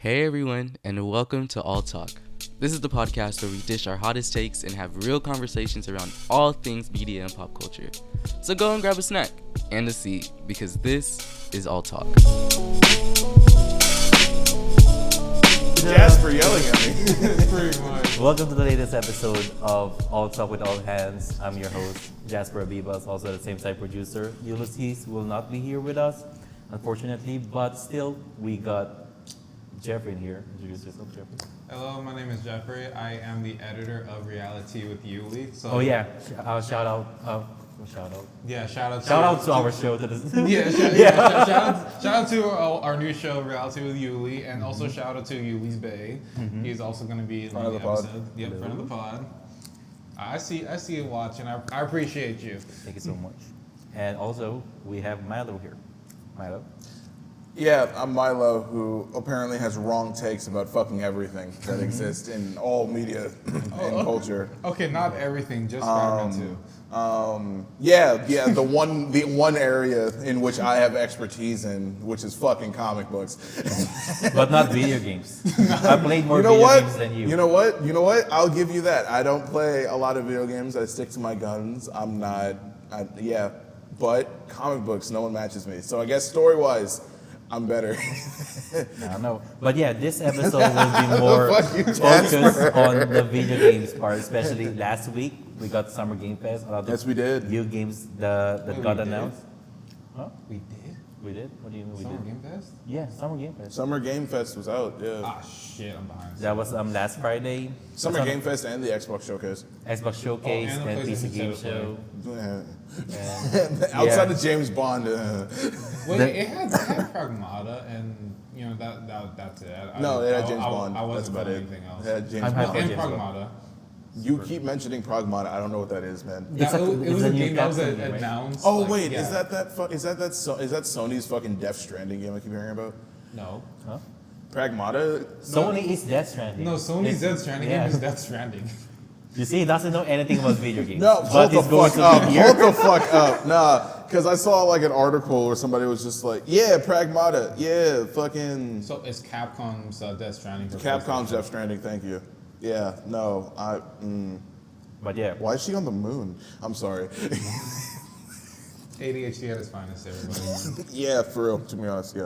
Hey everyone, and welcome to All Talk. This is the podcast where we dish our hottest takes and have real conversations around all things media and pop culture. So go and grab a snack and a seat, because this is All Talk. Jasper yelling at me. Pretty much. Welcome to the latest episode of All Talk with All Hands. I'm your host, Jasper Abibas, also the same side producer. Ulysses will not be here with us, unfortunately, but still, we got Jeffery in here. Introduce yourself, Jeffery. Hello, my name is Jeffery. I am the editor of Reality with Yuli. So Shout out. Yeah, shout out to our show. Shout out to our new show, Reality with Yuli, and also shout out to Yuli's Bay. Mm-hmm. He's also going to be in the episode. Yep, friend of the pod. I see you watching. I appreciate you. Thank you so much. And also, we have Milo here. Milo. Yeah, I'm Milo, who apparently has wrong takes about fucking everything that exists in all media and culture. Okay, not everything, just Spider-Man 2. The one area in which I have expertise in, which is fucking comic books. But not video games. I played more games than you. You know what? I'll give you that. I don't play a lot of video games. I stick to my guns. But comic books, no one matches me. So I guess story-wise, I'm better. No. But yeah, this episode will be more focused on the video games part, especially last week. We got Summer Game Fest. Yes, we did. New games that got announced. Huh? We did? We did? What do you mean we Summer did? Game Fest? Yeah, Summer Game Fest. Summer Game Fest was out, yeah. Ah, shit, I'm behind. That was last Friday. Summer Game Fest and the Xbox Showcase. Xbox Showcase and the and PC PlayStation Game State Show. Yeah. Outside of James Bond. Wait, it had Pragmata, and that's it. It had James Bond. I wasn't That's about about it. anything else. It had James I'm Bond. hyped for And James Bond. Pragmata. You keep mentioning Pragmata. I don't know what that is, man. It was a new game that was Capcom game, right? announced. Oh like, wait, yeah. is that Sony's fucking Death Stranding game I keep hearing about? No. Huh? Pragmata? Sony is Death Stranding. No, Sony's Death Stranding Yeah. game is Death Stranding. You see, he doesn't know anything about video games. No, hold but the he's going fuck to up. be here. Hold the fuck up. Nah, because I saw like an article where somebody was just like, yeah, Pragmata. Yeah, fucking So it's Capcom's Death Stranding. for Capcom's PlayStation. Death Stranding. Thank you. Yeah, no, But yeah. Why is she on the moon? I'm sorry. ADHD at its finest, everybody. Yeah, for real. To be honest,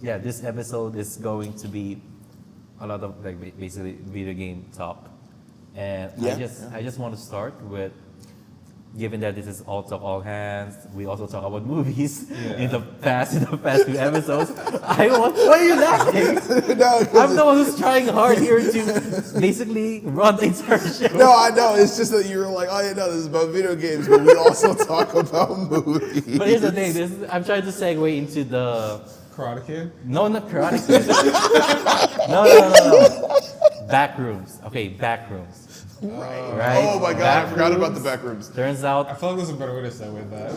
yeah. This episode is going to be a lot of basically video game talk, and I just want to start with, given that this is all talk all hands, we also talk about movies in the past few episodes. Why are you laughing? I'm the one who's trying hard here to basically run the entire show. No, I know. It's just that you were like, oh, yeah, no, this is about video games, but we also talk about movies. But here's the thing: I'm trying to segue into the. Karate Kid? No, not Karate Kid. No. Backrooms. Okay, Backrooms. Right. Oh my god, I forgot about the Backrooms. Turns I out feel like there's a better way to segue that.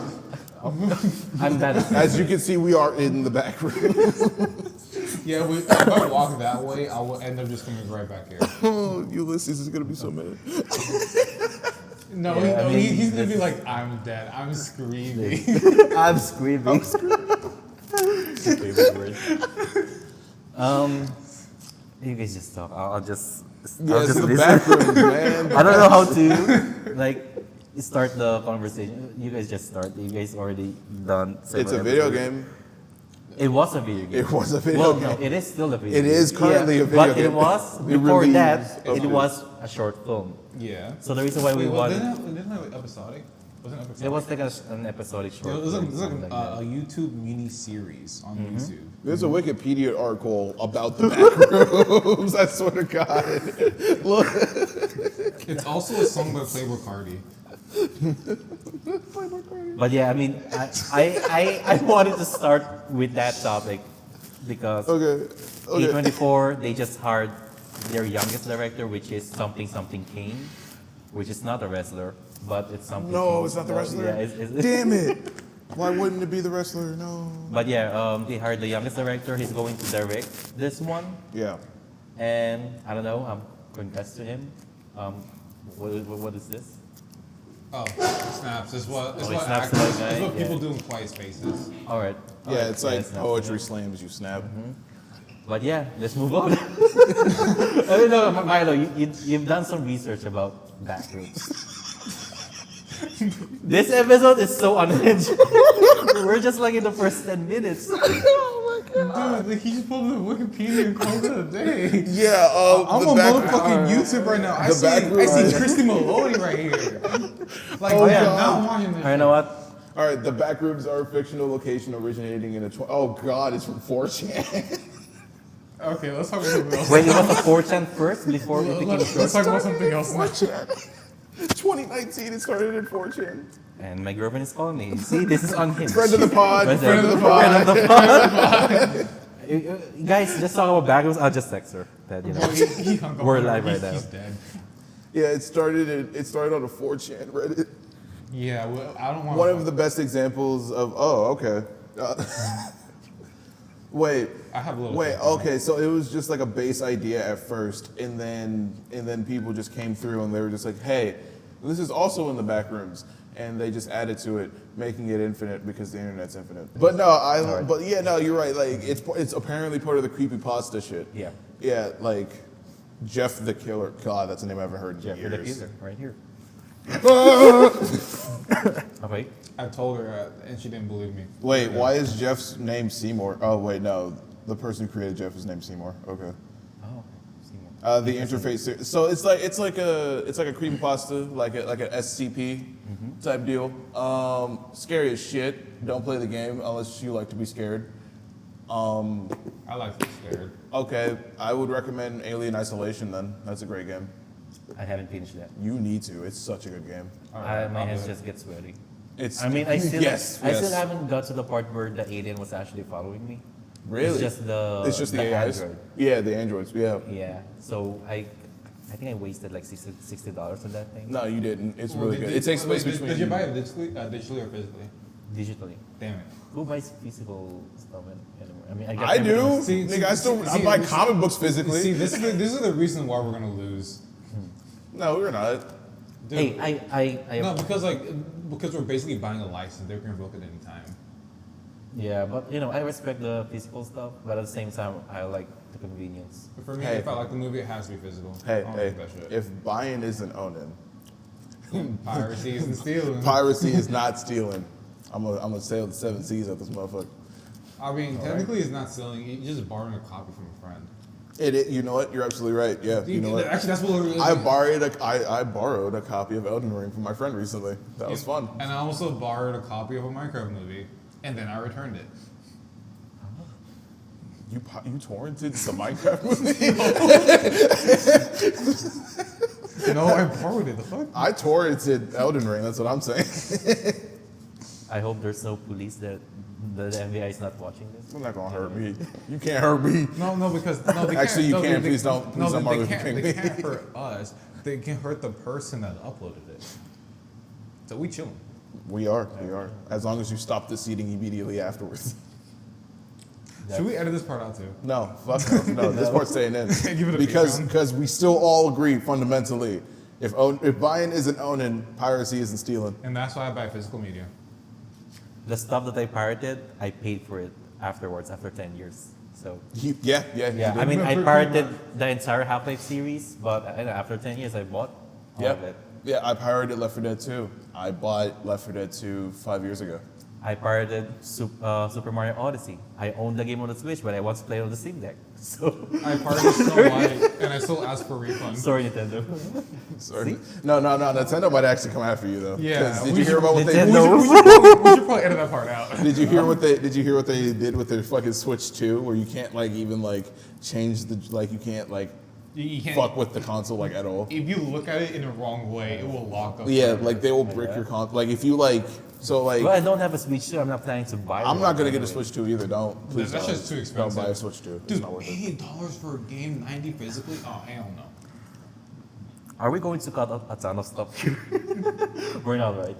I'm bad at As you can see, we are in the back room. Yeah, if I walk that way, I will end up just coming right back here. Oh, Ulysses is gonna be so mad. No, Yeah, I mean, he's gonna be like, I'm dead. I'm screaming. I'm screaming. Favorite word. You guys just talk. I'll just Yes, the listen. Backrooms, man. I don't know how to start the conversation. You guys just start. You guys already done. It's a video game. It was a video game. It was a video game. No, it is still a video It game. is currently a video but game. it was, It before really that, is. it was a short film. Yeah. So the reason why we wanted... Didn't it have episodic? Wasn't it episodic? It was like an episodic short It was like, film. something like that. a YouTube mini series on YouTube. There's a Wikipedia article about the Backrooms. I swear to God. Look. It's also a song by Playboy Cardi. But yeah, I mean, I wanted to start with that topic because Okay. A24, they just hired their youngest director, which is something Kane, which is not a wrestler, but it's something. No, Kane. it's not the wrestler. Yeah, it's Damn it. Why wouldn't it be the wrestler? No. But yeah, they hired the youngest director. He's going to direct this one, Yeah. and I don't know. Congrats to him. What is this? Oh, snaps. It's what Snaps actors, like that, it's what people yeah. do in quiet spaces. All right. Yeah, it's like not poetry familiar. slams, you snap. But yeah, let's move on. I don't know, Milo, you've done some research about Backrooms. This episode is so unhinged. We're just like in the first 10 minutes. Dude, like he just pulled up the Wikipedia and called it a day. Yeah, I'm on motherfucking YouTube right now. I see Christy Maloney right here. Like, now I'm watching this. I know what? All right, the Backrooms are a fictional location originating in a... Oh, God, it's from 4chan. Okay, let's talk about something else. Wait, it was a 4chan first before it became Let's talk about something else. 2019, it started in 4chan. And my girlfriend is calling me. See, this is unhinged. Friend of the pod. Friend of the pod. Friend of the pod. Guys, just talk about Backrooms. I'll just text her that He hung up we're on her. live right now. He's dead. Yeah, it started on a 4chan Reddit. Yeah, well, I don't want One of the best examples of... Oh, okay. Wait. I have a little... Wait, okay, so it was just like a base idea at first, and then people just came through and they were just like, hey, this is also in the Backrooms. And they just added to it, making it infinite because the internet's infinite. But no, but yeah, no, you're right. Like it's apparently part of the creepypasta shit. Yeah. Yeah, like Jeff the Killer. God, that's a name I haven't heard in Jeffery the years. Killer, right here. Okay. I told her and she didn't believe me. Wait, why is Jeff's name Seymour? Oh wait, no, the person who created Jeff is named Seymour. Okay. Oh, Seymour. The interface. So it's like a creepypasta, like an SCP type deal. Scary as shit. Don't play the game unless you like to be scared. I like to be scared. Okay, I would recommend Alien Isolation then. That's a great game. I haven't finished that. You need to. It's such a good game. My hands just get sweaty. It's. I mean, I still yes. haven't got to the part where the alien was actually following me. Really? It's just the AIs. Android. Yeah, the androids. Yeah. Yeah. So I think I wasted like $60 on that thing. No, you didn't. It's really good. It takes place between. Did you buy it digitally or physically? Digitally. Damn it. Who buys physical stuff anymore? I mean, I do. See, Nigga, I buy comic books physically. See, this is the reason why we're gonna lose. No, we're not. Dude, Hey, I no, because we're basically buying a license. They can revoke it any time. yeah, but I respect the physical stuff, but at the same time, I like the convenience. But for me, Hey. if I like the movie, it has to be physical. Hey, I don't hey. do that shit. If buying isn't owning, Piracy isn't stealing. piracy is not stealing. I'm gonna sail the 7 seas at this motherfucker. I mean, technically, it's not stealing. You're just borrowing a copy from a friend. You know what? You're absolutely right. Yeah. You know what? Actually, that's what it is. I borrowed a copy of Elden Ring from my friend recently. That was fun. And I also borrowed a copy of a Minecraft movie, and then I returned it. You torrented the Minecraft movie? No, I borrowed it. The fuck? I torrented Elden Ring. That's what I'm saying. I hope there's no police that the FBI is not watching this. You're not gonna hurt me. You can't hurt me. No, because no, they Actually, you can't. can. Please don't. Please don't bother they ping me. They can't hurt us. They can hurt the person that uploaded it. So we chilling. We are. As long as you stop the seeding immediately afterwards. Should we edit this part out too? No, fuck no. No, this part's staying in. Give it a because we still all agree fundamentally. If buying isn't owning, piracy isn't stealing. And that's why I buy physical media. The stuff that I pirated, I paid for it afterwards, after 10 years. So Yeah. I mean, I pirated the entire Half-Life series, but after 10 years, I bought all of it. Yeah, I pirated Left 4 Dead 2. I bought Left 4 Dead 2 5 years ago. I pirated Super Mario Odyssey. I own the game on the Switch, but I want to play it on the Steam Deck. So I pirated Snow White, and I still ask for refunds. sorry, Nintendo. Sorry. No. Nintendo might actually come after you though. Yeah, 'Cause Did you hear about what they Nintendo. We should probably edit that part out. Did you hear what they did with their fucking Switch 2, where you can't even change the you can't You can't. fuck with the console at all. If you look at it in the wrong way, it will lock up. Yeah, forever. they will brick your console. If you Well, I don't have a Switch 2. I'm not planning to buy one. I'm not gonna get a anyway. Switch 2 either. Don't please. That's don't. just too Don't expensive. buy a Switch 2. It's Dude, not worth it. $80 for a game, 90 physically? Oh, hell no. Are we going to cut a ton of stuff here? We're not, right?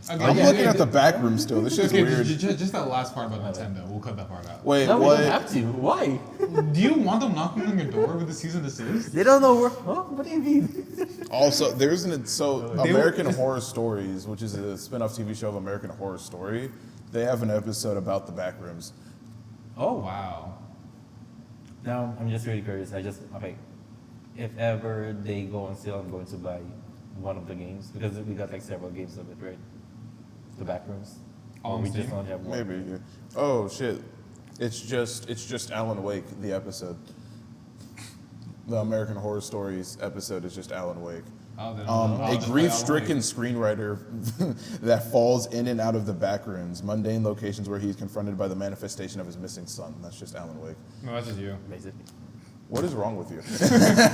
I'm looking at the back room still. This shit's Okay, weird. just that last part about Nintendo. We'll cut that part out. Wait, No, we what? don't have to. Why? Do you want them knocking on your door with the cease and desist? They don't know where. Huh? What do you mean? Also, American Horror Stories, which is a spin-off TV show of American Horror Story, They have an episode about the Backrooms. Oh wow. Now I'm just really curious. Okay. If ever they go on sale, I'm going to buy one of the games because we got like several games of it, right? The Backrooms. All Or we on just Steam? only have one. Maybe. Yeah. Oh shit! It's just Alan Wake. The episode. The American Horror Stories episode is just Alan Wake. Oh, then A grief-stricken screenwriter that falls in and out of the backrooms, mundane locations where he's confronted by the manifestation of his missing son. That's just Alan Wake. No, that's just you. Basically. What is wrong with you?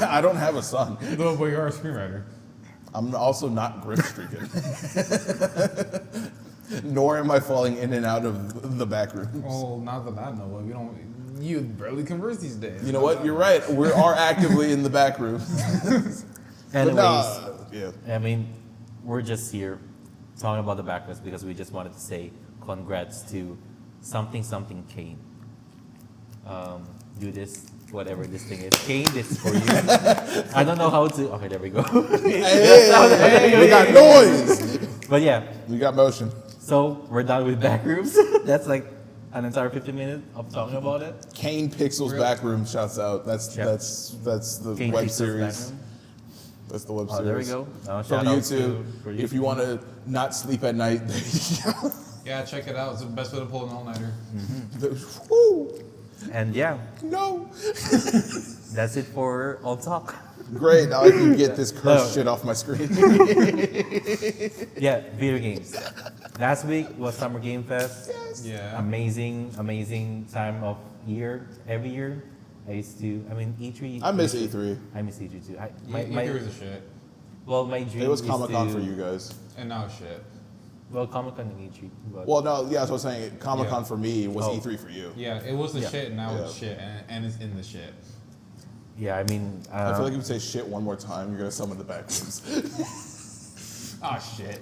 I don't have a son. No, but you're a screenwriter. I'm also not grief-stricken. Nor am I falling in and out of the backrooms. Well, not that I know of. You barely converse these days. You know what? You're right. We are actively in the backrooms. Anyways, Yeah. I mean, we're just here talking about the Backrooms because we just wanted to say congrats to something Kane. Do this, whatever this thing is. Kane, this is for you. I don't know how to. Okay, there we go. Hey, we got noise. But yeah, We got motion. so we're done with Backrooms. That's like an entire 50 minutes of talking about it. Kane Pixels Backrooms shouts out. That's Yep. that's the Kane web Pixels series. Backroom. That's the web Oh, series. there we go. From Shout out YouTube. for If you want to not sleep at night, Yeah, check it out. It's the best way to pull an all-nighter. woo, And yeah, no. that's it for All Talk. Great, now I can get this cursed No. shit off my screen. Yeah, video games. Last week was Summer Game Fest. Yeah. Amazing time of year. Every year, E3. I miss E3. I miss E3 too. My was a shit. My dream It was is Comic-Con to- for you guys. And now it's shit. Well, Comic-Con and E3. But Well, no, yeah, that's what I'm saying. Comic-Con Yeah. for me was Oh. E3 for you. Yeah, it was the Yeah. shit, and now it's Yeah. shit, and it's in the shit. yeah, I feel like if you say shit one more time, you're gonna summon the backrooms. Ah, shit.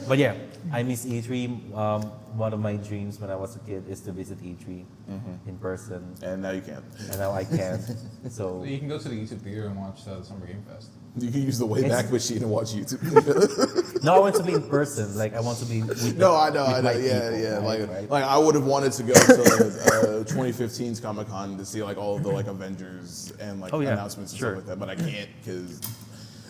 But yeah, I miss E3. One of my dreams when I was a kid is to visit E3 in person, And now you can't. and now I can. So You can go to the YouTube theater and watch the Summer Game Fest. You can use the Wayback Machine and watch YouTube. no, I want to be in person. Like I want to be. With No, I know. with my Yeah, people, yeah. right, Like, right? like I would have wanted to go to 2015's Comic Con to see like all of the like Avengers and like Oh, yeah. announcements and Sure. stuff like that, but I can't because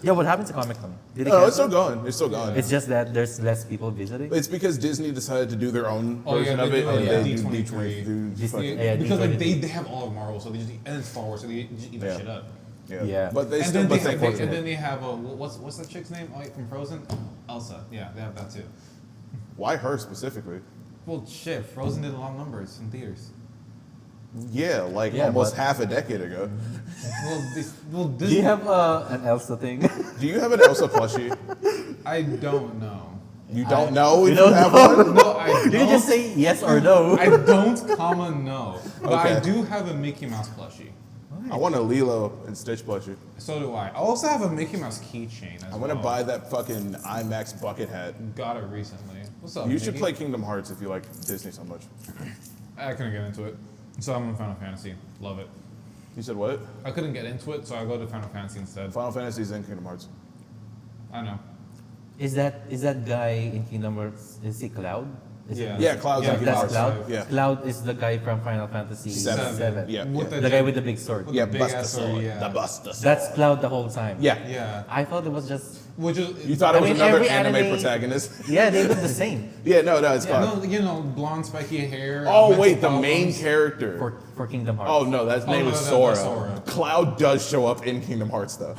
Yeah, what happened to Comic Con? Did it no, it's cancel? still going. It's still going. It's just that there's less people visiting. It's because Disney decided to do their own Oh, yeah, version they of it, do, and yeah. they do D23. do Disney- fucking- Yeah, because like D23. they have all of Marvel, so they just and Star Wars, so they just eat that Yeah. shit up. Yeah. But they And still, then but they, they, and then they have what's that chick's name from Frozen? Elsa. Yeah, they have that too. why her specifically? Well, shit, Frozen did a lot of numbers in theaters. Yeah, like Yeah, almost but- half a decade ago. Well, Do you have an Elsa thing? Do you have an Elsa plushie? I don't know. You don't know if you don't have know? one? No, I you can don't. just say yes or no. I don't, no. But I Okay. do have a Mickey Mouse plushie. I want a Lilo and Stitch plushie. So do I. I also have a Mickey Mouse keychain as I'm well. gonna buy that fucking IMAX bucket hat. Got it recently. What's up? You should Mickey? play Kingdom Hearts if you like Disney so much. I couldn't get into it, so I'm in Final Fantasy. Love it. You said what? I couldn't get into it, so I go to Final Fantasy instead. Final Fantasy's in Kingdom Hearts. I know. Is that guy in Kingdom Hearts? Is he Cloud? Is Yeah. Yeah, Cloud's Yeah, in Kingdom That's Hearts. Cloud. Yeah. Cloud is the guy from Final Fantasy Seven. Seven. Yeah. With The guy with the big sword. with Yeah, the big bust the ass sword, sword. yeah. The bust the sword. That's Cloud the whole time. Yeah. Yeah. I thought it was just. Which is You thought it I was mean, another every anime anime- protagonist? Yeah, they look the same Yeah, no, it's yeah, Cloud. no, you know, blonde spiky hair. Oh mental wait, the main problems. character. for Kingdom Hearts. Oh no, that name no, is that's Sora. Sora. Cloud does show up in Kingdom Hearts though.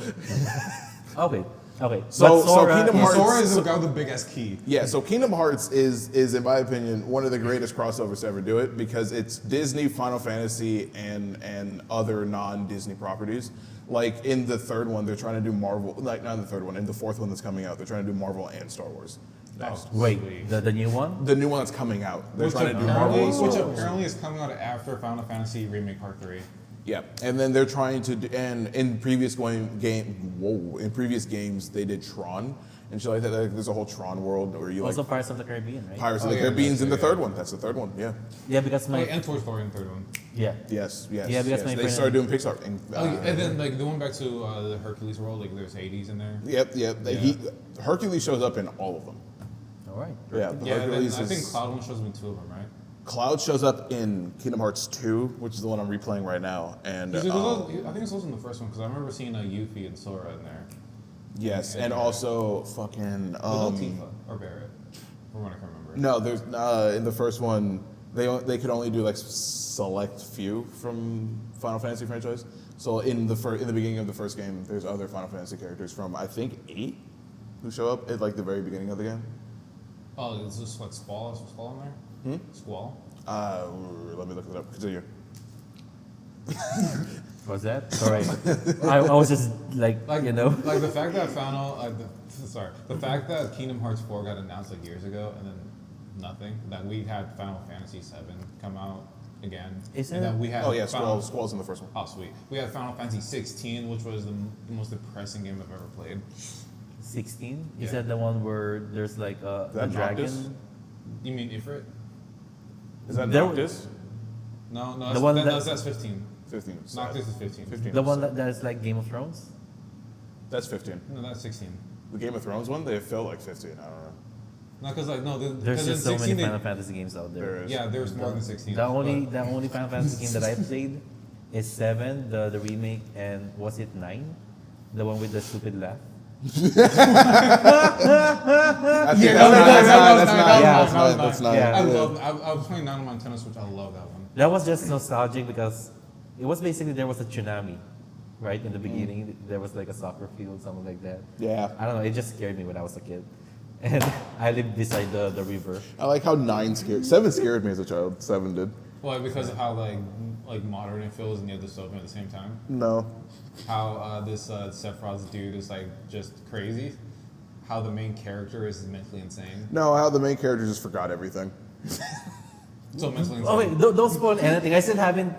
Okay. So- But so Sora, Kingdom Hearts- Sora is the guy with the big ass key. Yeah, so Kingdom Hearts is in my opinion one of the greatest crossovers to ever do it because it's Disney, Final Fantasy, and other non-Disney properties. Like in the third one, they're trying to do Marvel. Like not in the third one, in the fourth one that's coming out, they're trying to do Marvel and Star Wars. Next. Wait, the new one? The new one that's coming out, they're Which trying to do Marvel and Star which Wars. apparently is coming out after Final Fantasy Remake Part 3. Yeah, and then they're trying to, and in previous in previous games they did Tron and shit like that. Like, there's a whole Tron world where you Also like Pirates of the Caribbean, right? Pirates of Oh, the yeah, Caribbean's in the that's it, third yeah. one. That's the third one. Yeah. Yeah, because my And Toy Story in the third one. yeah. Yes. Yes. Yeah, because yes. my They friend- started doing Pixar. And, And then like they went back to the Hercules world, like there's Hades in there. Yep. Yeah. Hercules shows up in all of them. All right. Yeah, the Hercules I think is... Cloud only shows me 2 of them, right? Cloud shows up in Kingdom Hearts 2, which is the one I'm replaying right now. And I think it's also in the first one because I remember seeing Yuffie and Sora in there. yes, and also fucking... Was it Tifa or Barrett? Or one I can't remember. No, there's in the first one they could only do like select few from Final Fantasy franchise. So in the beginning of the first game, there's other Final Fantasy characters from I think 8 who show up at like the very beginning of the game. Oh, is this like Squall? Is Squall in there? Squall? Let me look it up. Continue. What's that? Sorry. I was just like you know. Like the fact that the fact that Kingdom Hearts 4 got announced like years ago and then nothing. That we had Final Fantasy 7 come out again. Is and it? that we had Oh yeah, Squall's in the first one. Oh sweet. We had Final Fantasy 16, which was the most depressing game I've ever played. 16? Is Yeah. that the one where there's like a that dragon? Noctis? You mean Ifrit? Is that There- Noctis? No, The one that's 15. 15. Noctis is 15. 15. The one that is like Game of Thrones? That's 15. No, that's 16. The Game of Thrones one, they felt like 15. I don't know. No, because There's just so many 16 Final Fantasy games out there. There is. Yeah, there's more than 16. The only Final Fantasy game that I played is 7, the remake, and was it 9? The one with the stupid laugh. I think that's not. Yeah. I was playing 9 on my Nintendo Switch. I love that one. That was just nostalgic because it was basically there was a tsunami, right? In the beginning, there was like a soccer field, something like that. Yeah. I don't know. It just scared me when I was a kid, and I lived beside the river. I like how 9 scared. 7 scared me as a child. 7 did. Well, because of how like modern it feels and you have the dystopian at the same time. No. How this Sephiroth's dude is like just crazy. How the main character is mentally insane. No, how the main character just forgot everything. So mentally insane. Oh wait, don't spoil anything. I still haven't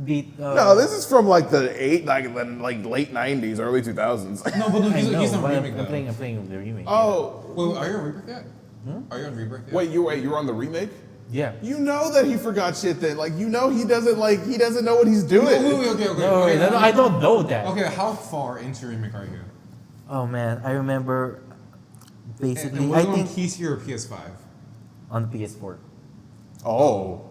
beat. No, this is from like the late 90s, early 2000s. No, but no, I know, he's on but remake I'm though. playing the remake. Oh, Wait, are you on Rebirth yet? Are you on Rebirth yet? wait, you're on the remake? Yeah. You know that he forgot shit then. Like, you know he doesn't know what he's doing. Okay. No, I don't know that. Okay, how far into remake are you? Oh man, I remember. Basically, And I was it on think PC or PS5? on the PS4. Oh.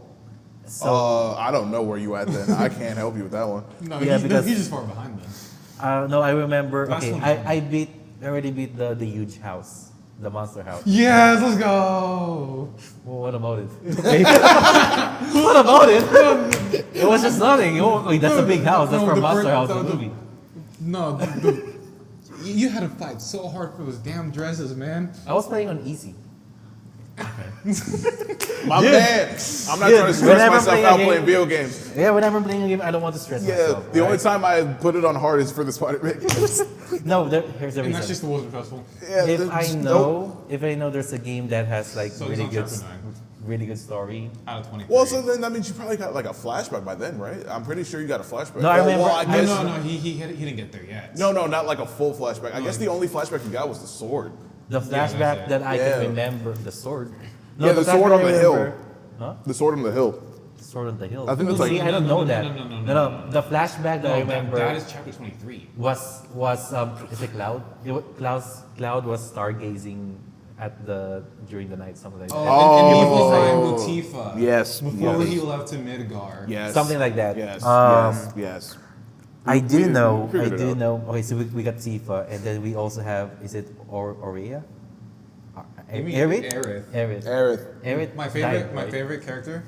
So I don't know where you at then. I can't help you with that one. No, Yeah, because- he's just far behind then. no, I remember. Last Okay, one. I already beat the huge house, the monster house. Yes, let's go. Well, what about it? Okay. What about it? It was just nothing. Oh, wait, that's a big house. That's No, for a the monster first- house the- in the the- movie. No, you had to fight so hard for those damn dresses, man. I was playing on easy. My man. I'm not Dude, trying to stress whenever I'm myself playing a out game- playing video games. Yeah, whenever I'm playing a game, I don't want to stress Yeah, myself. the only right? time I put it on hard is for the Spider-Man games. No, here's the And that's reason. just the most stressful. Yeah, If the- I know there's a game that has like So he's on chapter 9 really good story. out of 23. Well, so then that means you probably got like a flashback by then, right? I'm pretty sure you got a flashback. No, I remember- Well, I no, guess, no, he didn't get there yet. no, not like a full flashback. I No, guess the only flashback you got was the sword. The flashback it. that I Yeah. can remember, the sword. Yeah, the sword flashback on the I hill. remember- Huh? The sword on the hill. Sword on the hill. I think that's like- See, I don't know that. No. The flashback that I remember that is chapter 23. was is it Cloud? Cloud was stargazing during the night, something like that. And he was Oh. with Tifa. Yes, Before yes. he left to Midgar. Yes. Something like that. Yes. Yes. I do know. figured it out. know. Okay, so we got Tifa, and then we also have. Is it Aurea? You mean Aerith? Aerith. Aerith. Aerith. My died, right? favorite character.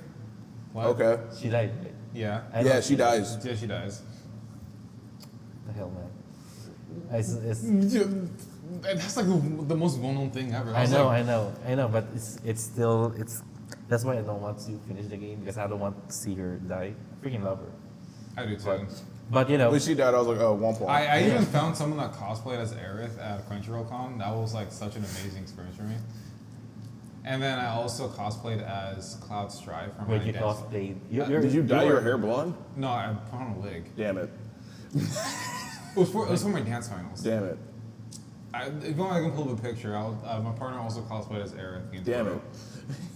What? Okay. She died. Right? Yeah. I Yeah, don't- she dies. Yeah, she dies. The hell, man. It's, That's like the most well-known thing ever. I was know, like, I know, but it's still. That's why I don't want to finish the game because I don't want to see her die. I freaking love her. I do too. But you know, When she died, I was like, oh, 1 point. I even found someone that cosplayed as Aerith at Crunchyroll Con. That was like such an amazing experience for me. And then I also cosplayed as Cloud Strife from when my you dance- cosplayed, Did you dye your hair blonde? No, I put on a wig. Damn it. It was for my dance finals. Damn it. If you want, I can pull up a picture. My partner also cosplayed as Aerith. Damn it.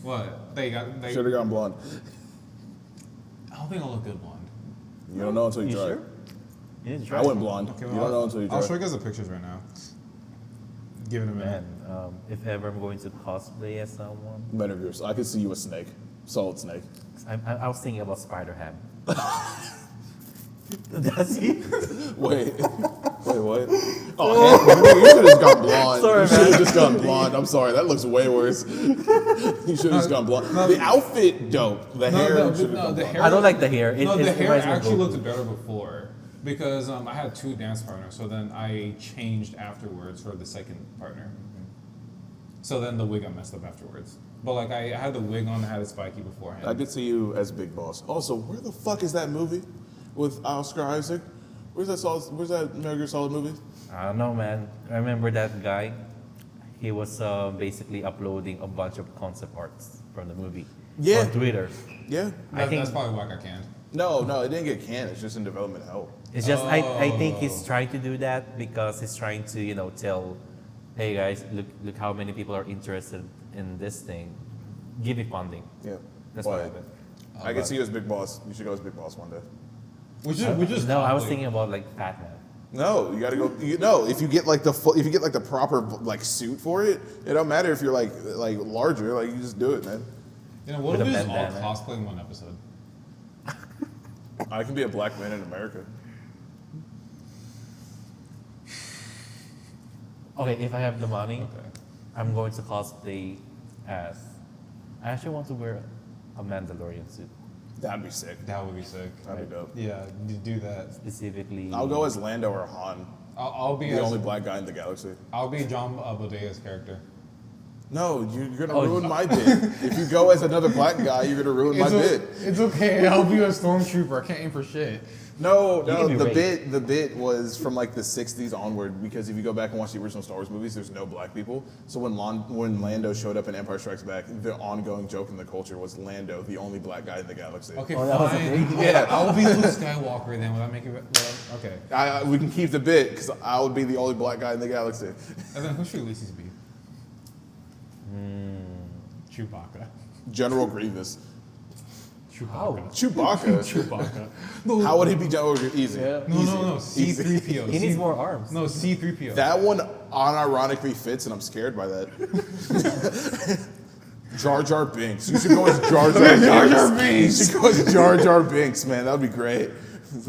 What? They Should have gone blonde. I don't think I'll look good blonde. You don't know until you You try. sure? You didn't try. I went blonde. Okay, You don't know until you try. I'll show you guys the pictures right now. Give it a Man, minute. if ever I'm going to cosplay as someone, Metal Gear. I could see you a Snake, Solid Snake. I was thinking about Spider-Ham. That's it. Wait, what? Oh, you should have just gone blonde. Sorry, you should have man. just gone blonde. I'm sorry, that looks way worse. You should have just gone blonde. The outfit, dope. The hair, should have gone the blonde. hair. I don't like the hair. No, the it hair reminds me of actually Goku. looked better before because I had 2 dance partners, so then I changed afterwards for the second partner. So then the wig got messed up afterwards. But like I had the wig on, I had it spiky beforehand. I could see you as Big Boss. Also, where the fuck is that movie with Oscar Isaac? Where's that Metal Gear Solid movie? I don't know, man. I remember that guy. He was basically uploading a bunch of concept arts from the movie Yeah. on Twitter. Yeah. I think That's probably why I got canned. No, it didn't get canned. It's just in development hell. it's just I think he's trying to do that because he's trying to tell, hey guys, look how many people are interested in this thing. Give me funding. Yeah. That's But what happened. I could see you as Big Boss. You should go as Big Boss one day. We just No, I was thinking about like Fat Man. No, you gotta go. No, if you get like the proper like suit for it, it don't matter if you're like larger. Like you just do it, man. You know, what With if we a just all bandana. cosplay in one episode? I can be a black man in America. Okay, if I have the money, Okay. I'm going to cosplay as. I actually want to wear a Mandalorian suit, That'd be sick. That would be sick. That'd be dope. Yeah, do that. specifically. I'll go as Lando or Han, I'll be the as, only black guy in the galaxy. I'll be John Bodega's character. No, you're gonna Oh, ruin my bit. If you go as another black guy, you're gonna ruin my bit. It's okay. I'll be a stormtrooper. I can't aim for shit. No, can be the bit was from like the '60s onward because if you go back and watch the original Star Wars movies, there's no black people. So when Lando showed up in Empire Strikes Back, the ongoing joke in the culture was Lando, the only black guy in the galaxy. Okay, Oh, that was a fine. big- Yeah. I'll be Luke Skywalker then. Will I make it? Okay. We can keep the bit because I would be the only black guy in the galaxy. And then who should Ulysses be? Chewbacca. General Grievous. Chewbacca. Chewbacca. Chewbacca. How would he be General Grievous? Easy. Yeah. No. Easy. C-3PO. He needs more arms. No, C-3PO. That one unironically fits, and I'm scared by that. Jar Jar Binks. You should go as Jar Jar Binks. Jar Jar Binks. You should go as Jar Jar Binks, man. That would be great.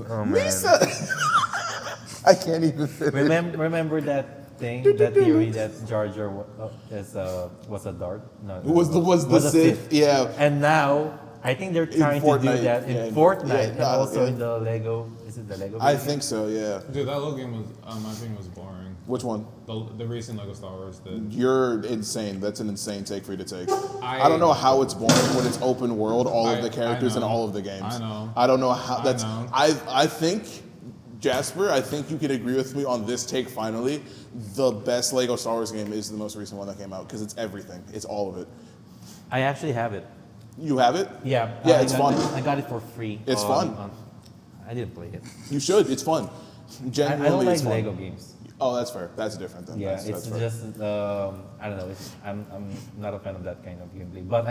Oh, man. Misa. I can't even fit it. Remember that thing, that theory that Jar Jar was a dart? No, Was the a Sith? Yeah. And now I think they're trying to do Fortnite, that in yeah, Fortnite yeah, and also yeah. in the Lego. Is it the Lego? I game? think so. Yeah. Dude, that Lego game was, my opinion, was boring. Which one? The recent Lego Star Wars. You're insane. That's an insane take for you to take. I I- don't know how it's boring when it's open world, all of the I characters in know. all of the games. I know. I don't know how I that's. know. I think, Jasper, I think you can agree with me on this take. Finally, the best Lego Star Wars game is the most recent one that came out because it's everything. It's all of it. I actually have it. You have it? Yeah. Yeah, I it's got fun. I got it for free. It's fun. I didn't play it. You should. It's fun. I Genuinely, don't like it's fun. Lego games. Oh, that's fair. That's different then. Yeah, that's it's fair. just I don't know. I'm not a fan of that kind of gameplay, but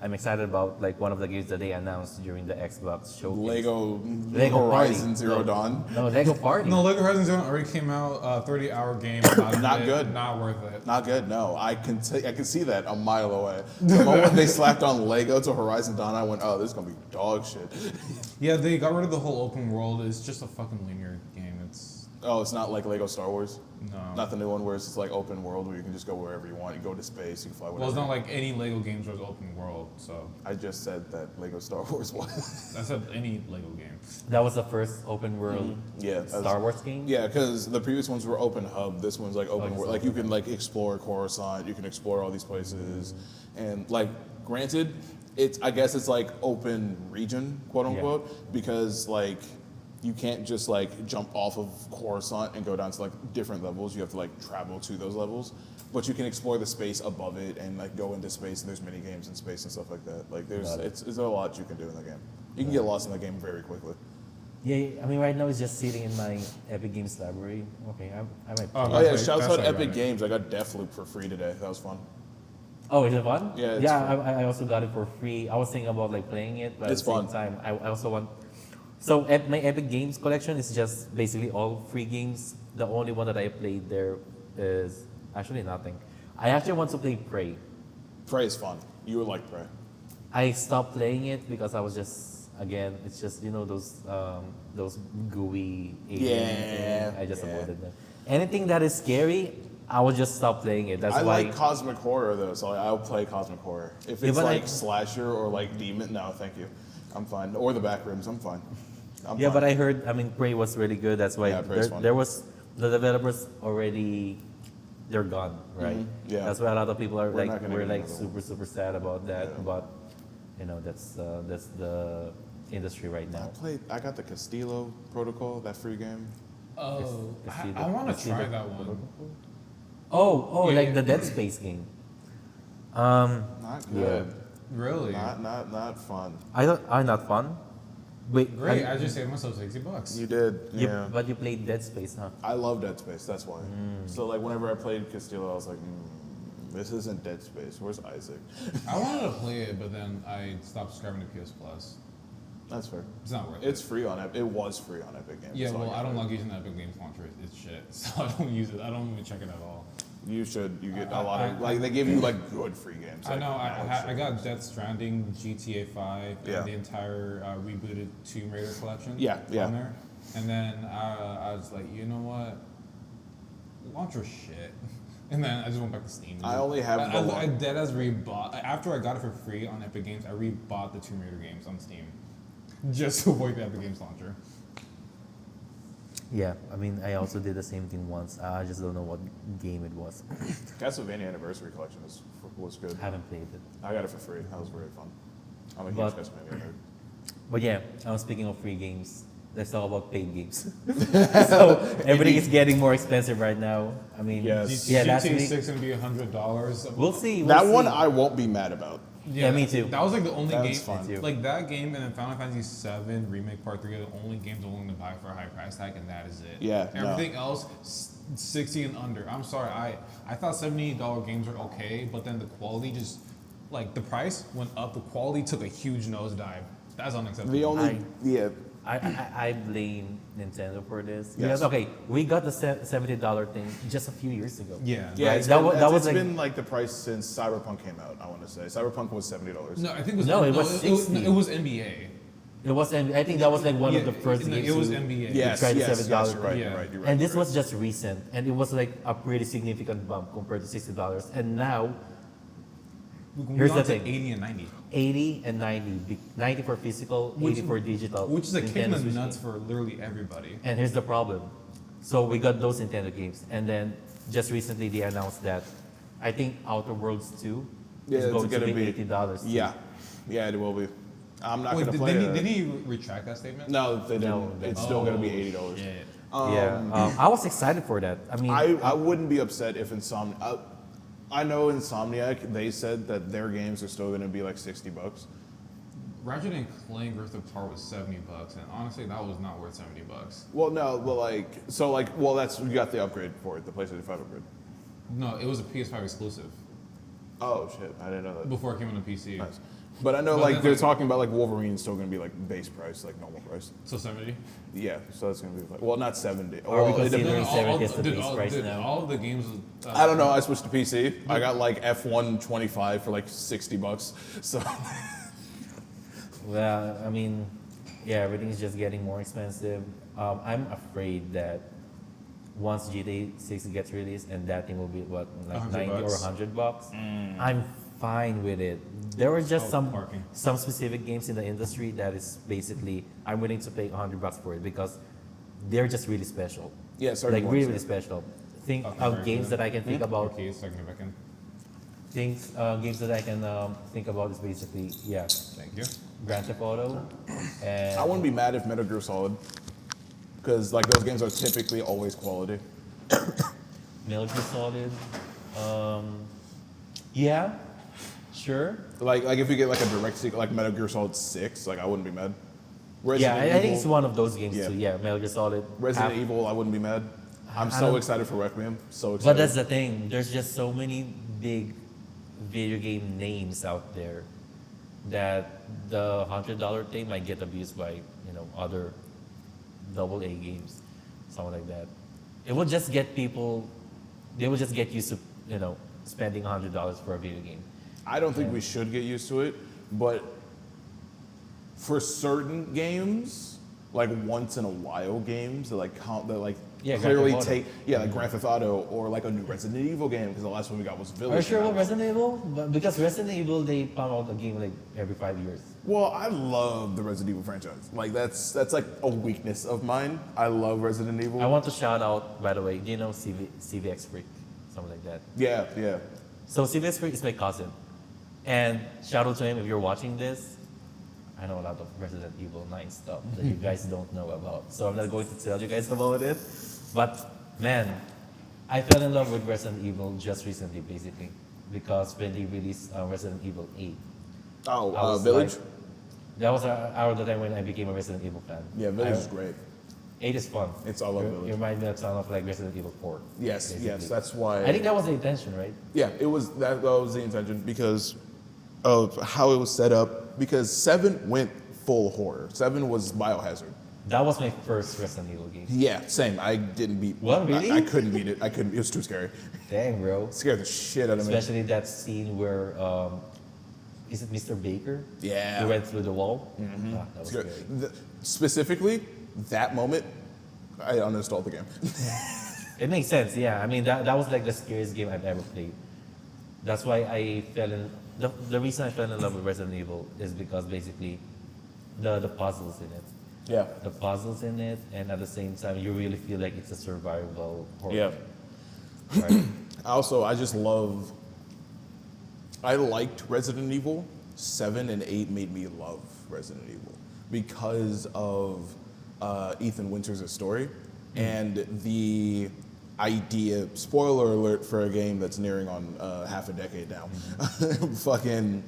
I'm excited about like one of the games that they announced during the Xbox showcase. Lego Party. Horizon Zero No. Dawn. No, Lego Party. No, Lego Horizon Zero already came out. 30-hour game. Not good. Not worth it. Not good. No, I can see that a mile away. The moment they slapped on Lego to Horizon Dawn, I went, "Oh, this is gonna be dog shit." Yeah, they got rid of the whole open world. It's just a fucking linear game. It's not like Lego Star Wars. No. Not the new one where it's just like open world where you can just go wherever you want. You go to space, you can fly whatever. Well, it's not like any Lego games was open world. So I just said that Lego Star Wars was. I said any Lego game. That was the first open world Yeah, that was- Star Wars game. Yeah, because the previous ones were open hub. This one's like open it's world. Like you can like explore Coruscant. You can explore all these places, and like granted, I guess it's like open region, quote unquote, because like you can't just like jump off of Coruscant and go down to like different levels. You have to like travel to those levels, but you can explore the space above it and like go into space. And there's mini games in space and stuff like that. Like it's a lot you can do in the game. You can get lost in the game very quickly. Yeah, I mean right now it's just sitting in my Epic Games library. Okay, I might. Oh, Oh yeah, That's shouts like- out that's Epic ironic. Games. I got Deathloop for free today. That was fun. Oh, is it fun? Yeah, it's yeah. fun. I also got it for free. I was thinking about like playing it, but It's at the same fun. time, I also want. So my Epic Games collection is just basically all free games. The only one that I played there is Actually, nothing. I actually want to play Prey. Prey is fun. You would like Prey. I stopped playing it because I was just again, it's just those gooey alien Yeah, thing. I just yeah. avoided them. Anything that is scary, I will just stop playing it. That's I why. like cosmic horror though, so I'll play cosmic horror. If Yeah, it's but like slasher or like demon, no, thank you. I'm fine. Or the Backrooms, I'm fine. Yeah, but I heard. I mean, Prey was really good. That's why Yeah, Prey's fun. there was the developers already. They're gone, right? Yeah. That's why a lot of people are We're not like gonna we're get like another super sad about that. Yeah. But that's the industry right now. I got the Castillo Protocol, that free game. Oh, Castillo- I want to Castillo try that one. Oh, Yeah. like the Dead Space game. Not good. Really? Not fun. I not fun. Wait, Great. I just saved myself $60. You did. Yeah. but you played Dead Space, huh? I love Dead Space, that's why. So like whenever I played Castillo, I was like, this isn't Dead Space. Where's Isaac? I wanted to play it, but then I stopped subscribing to PS Plus. That's fair. It's not worth It's free on Epic. It was free on Epic Games. Yeah, so well, I don't got it. like using the Epic Games launcher. It's shit, so I don't use it. I don't even check it at all. You should. You get a I- lot of I- they give you like good free games. I like, know. now I got Death Stranding, GTA 5, Yeah. and the entire rebooted Tomb Raider collection. Yeah, yeah. On there. And then I was like, you know what? Launcher shit. And then I just went back to Steam. I only have the I dead as rebought. After I got it for free on Epic Games, I rebought the Tomb Raider games on Steam. Just to avoid the Epic Games launcher. Yeah, I mean, I also did the same thing once. I just don't know what game it was. Castlevania Anniversary Collection was good. Haven't played it. I got it for free. That was very fun. I'm a huge But- Castlevania nerd. But yeah, speaking of free games, let's talk about paid games. So everything is getting more expensive right now. I mean, Yes. yeah, last GTA week 6 gonna be $100. we'll see. That one see. I won't be mad about. Yeah, me too. That was like the only That game. was fun. Me too. Like that game and then Final Fantasy VII Remake Part 3 are the only games I'm willing to buy for a high price tag, and that is it. Yeah, no. Everything else, 60 and under. I'm sorry, I thought $70 games were okay, but then the quality just, like the price went up, the quality took a huge nosedive. That's unacceptable. The only I blame Nintendo for this. Yes. Because, okay, we got the $70 thing just a few years ago. Yeah. Yeah, Right, it's that been, wa- that was it's like- been like the price since Cyberpunk came out. I want to say Cyberpunk was $70. No, I think it was No, it was 60. it was NBA. It was, I think that was like one of Yeah, the first no, games. it was to- NBA. Yes, tried yes, $7. yes, you're right, Yeah. you're right, you're right. And this you're was just recent, and it was like a pretty significant bump compared to $60. And now, Here's the thing. 80 and 90. 80 and 90, 90 for physical, 80 for digital. Which is a kick in Nintendo the Switch nuts game. for literally everybody. And here's the problem. So we got those Nintendo games, and then just recently they announced that I think Outer Worlds 2 Yeah, is it's going to gonna be be- $80. too. Yeah, yeah, it will be. I'm not Wait, gonna play it. did he retract that statement? No, they didn't. No, they It's still gonna be Oh, $80. shit. Yeah, I was excited for that. I mean, I wouldn't be upset if Insomniac. I know Insomniac. They said that their games are still gonna be like $60. Ratchet and Clank Rift Apart was $70, and honestly, that was not worth $70. Well, no, but that's you got the upgrade for it, the PlayStation 5 upgrade. No, it was a PS5 exclusive Oh shit, I didn't know that. before it came on the PC. Nice. But I know But like then, they're like- talking about like Wolverine's still gonna be like base price, like normal price. So 70. Yeah, so that's gonna be like well, not 70. Are we Well, it considering depends. 70 as the base price now? All of the games. I don't know. I switched to PC. I got like F1 25 for like $60. So well, I mean, yeah, everything's just getting more expensive. I'm afraid that once GTA 6 gets released and that thing will be what, like 100 $90 or bucks. $100, I'm fine with it. There were just Oh, parking. some specific games in the industry that is basically I'm willing to pay $100 for it because they're just really special. yeah, certain Like ones, really, yeah. really special. Think Okay, of very games good. that I can think about. Okay, second if I can. Games that I can think about is basically Thank you. Grand Theft Auto, and I wouldn't be mad if Metal Gear Solid, because like those games are typically always quality. Metal Gear Solid. Yeah, sure. Like if you get like a direct sequel, like Metal Gear Solid 6, like I wouldn't be mad. Yeah, I think it's Evil, one of those games Yeah. too. Yeah, Metal Gear Solid. Resident Half- Evil, I wouldn't be mad. I'm I so don't- excited for Requiem. So excited. But that's the thing. There's just so many big video game names out there that the $100 thing might get abused by other AA games, something like that. It will just get people they will just get used to, spending $100 for a video game. I don't think we should get used to it, but for certain games, like once in a while games that like count that like Yeah, clearly Grand Theft Auto. take like Grand Theft Auto or like a new Resident Evil game because the last one we got was Village. Are you sure and about that was- Resident Evil? Because Resident Evil, they pump out a game like every 5 years. Well, I love the Resident Evil franchise. Like that's like a weakness of mine. I love Resident Evil. I want to shout out, by the way, do you know CVX Freak? Something like that. yeah. So CVX Freak is my cousin. And shout out to him if you're watching this. I know a lot of Resident Evil 9 stuff that you guys don't know about. So I'm not going to tell you guys about it. But man, I fell in love with Resident Evil just recently, basically. Because when they released Resident Evil 8. I was Village. like- that was around the time when I became a Resident Evil fan. Yeah, Village is great. 8 is fun. I love Village. It reminds me a ton of like Resident Evil 4. Yes, basically. that's why. I think that was the intention, right? Yeah, it was that was the intention because of how it was set up. Because 7 went full horror. 7 was Biohazard. That was my first Resident Evil game. Yeah, same. I didn't beat. What, really? I couldn't beat it. I couldn't. It was too scary. Dang, bro. It scared the shit out of me. Especially that scene where, is it Mr. Baker? Yeah. He went through the wall. Ah, that was Scared. scary. Specifically, that moment, I uninstalled the game. It makes sense, yeah. I mean, that was like the scariest game I've ever played. That's why I fell in. The reason I fell in love with Resident Evil is because basically the puzzles in it. Yeah. The puzzles in it, and at the same time, you really feel like it's a survival horror. Yeah. Right? Also, I just love. I liked Resident Evil. 7 and 8 made me love Resident Evil because of Ethan Winters' story and the idea. Spoiler alert for a game that's nearing on half a decade now. Fucking,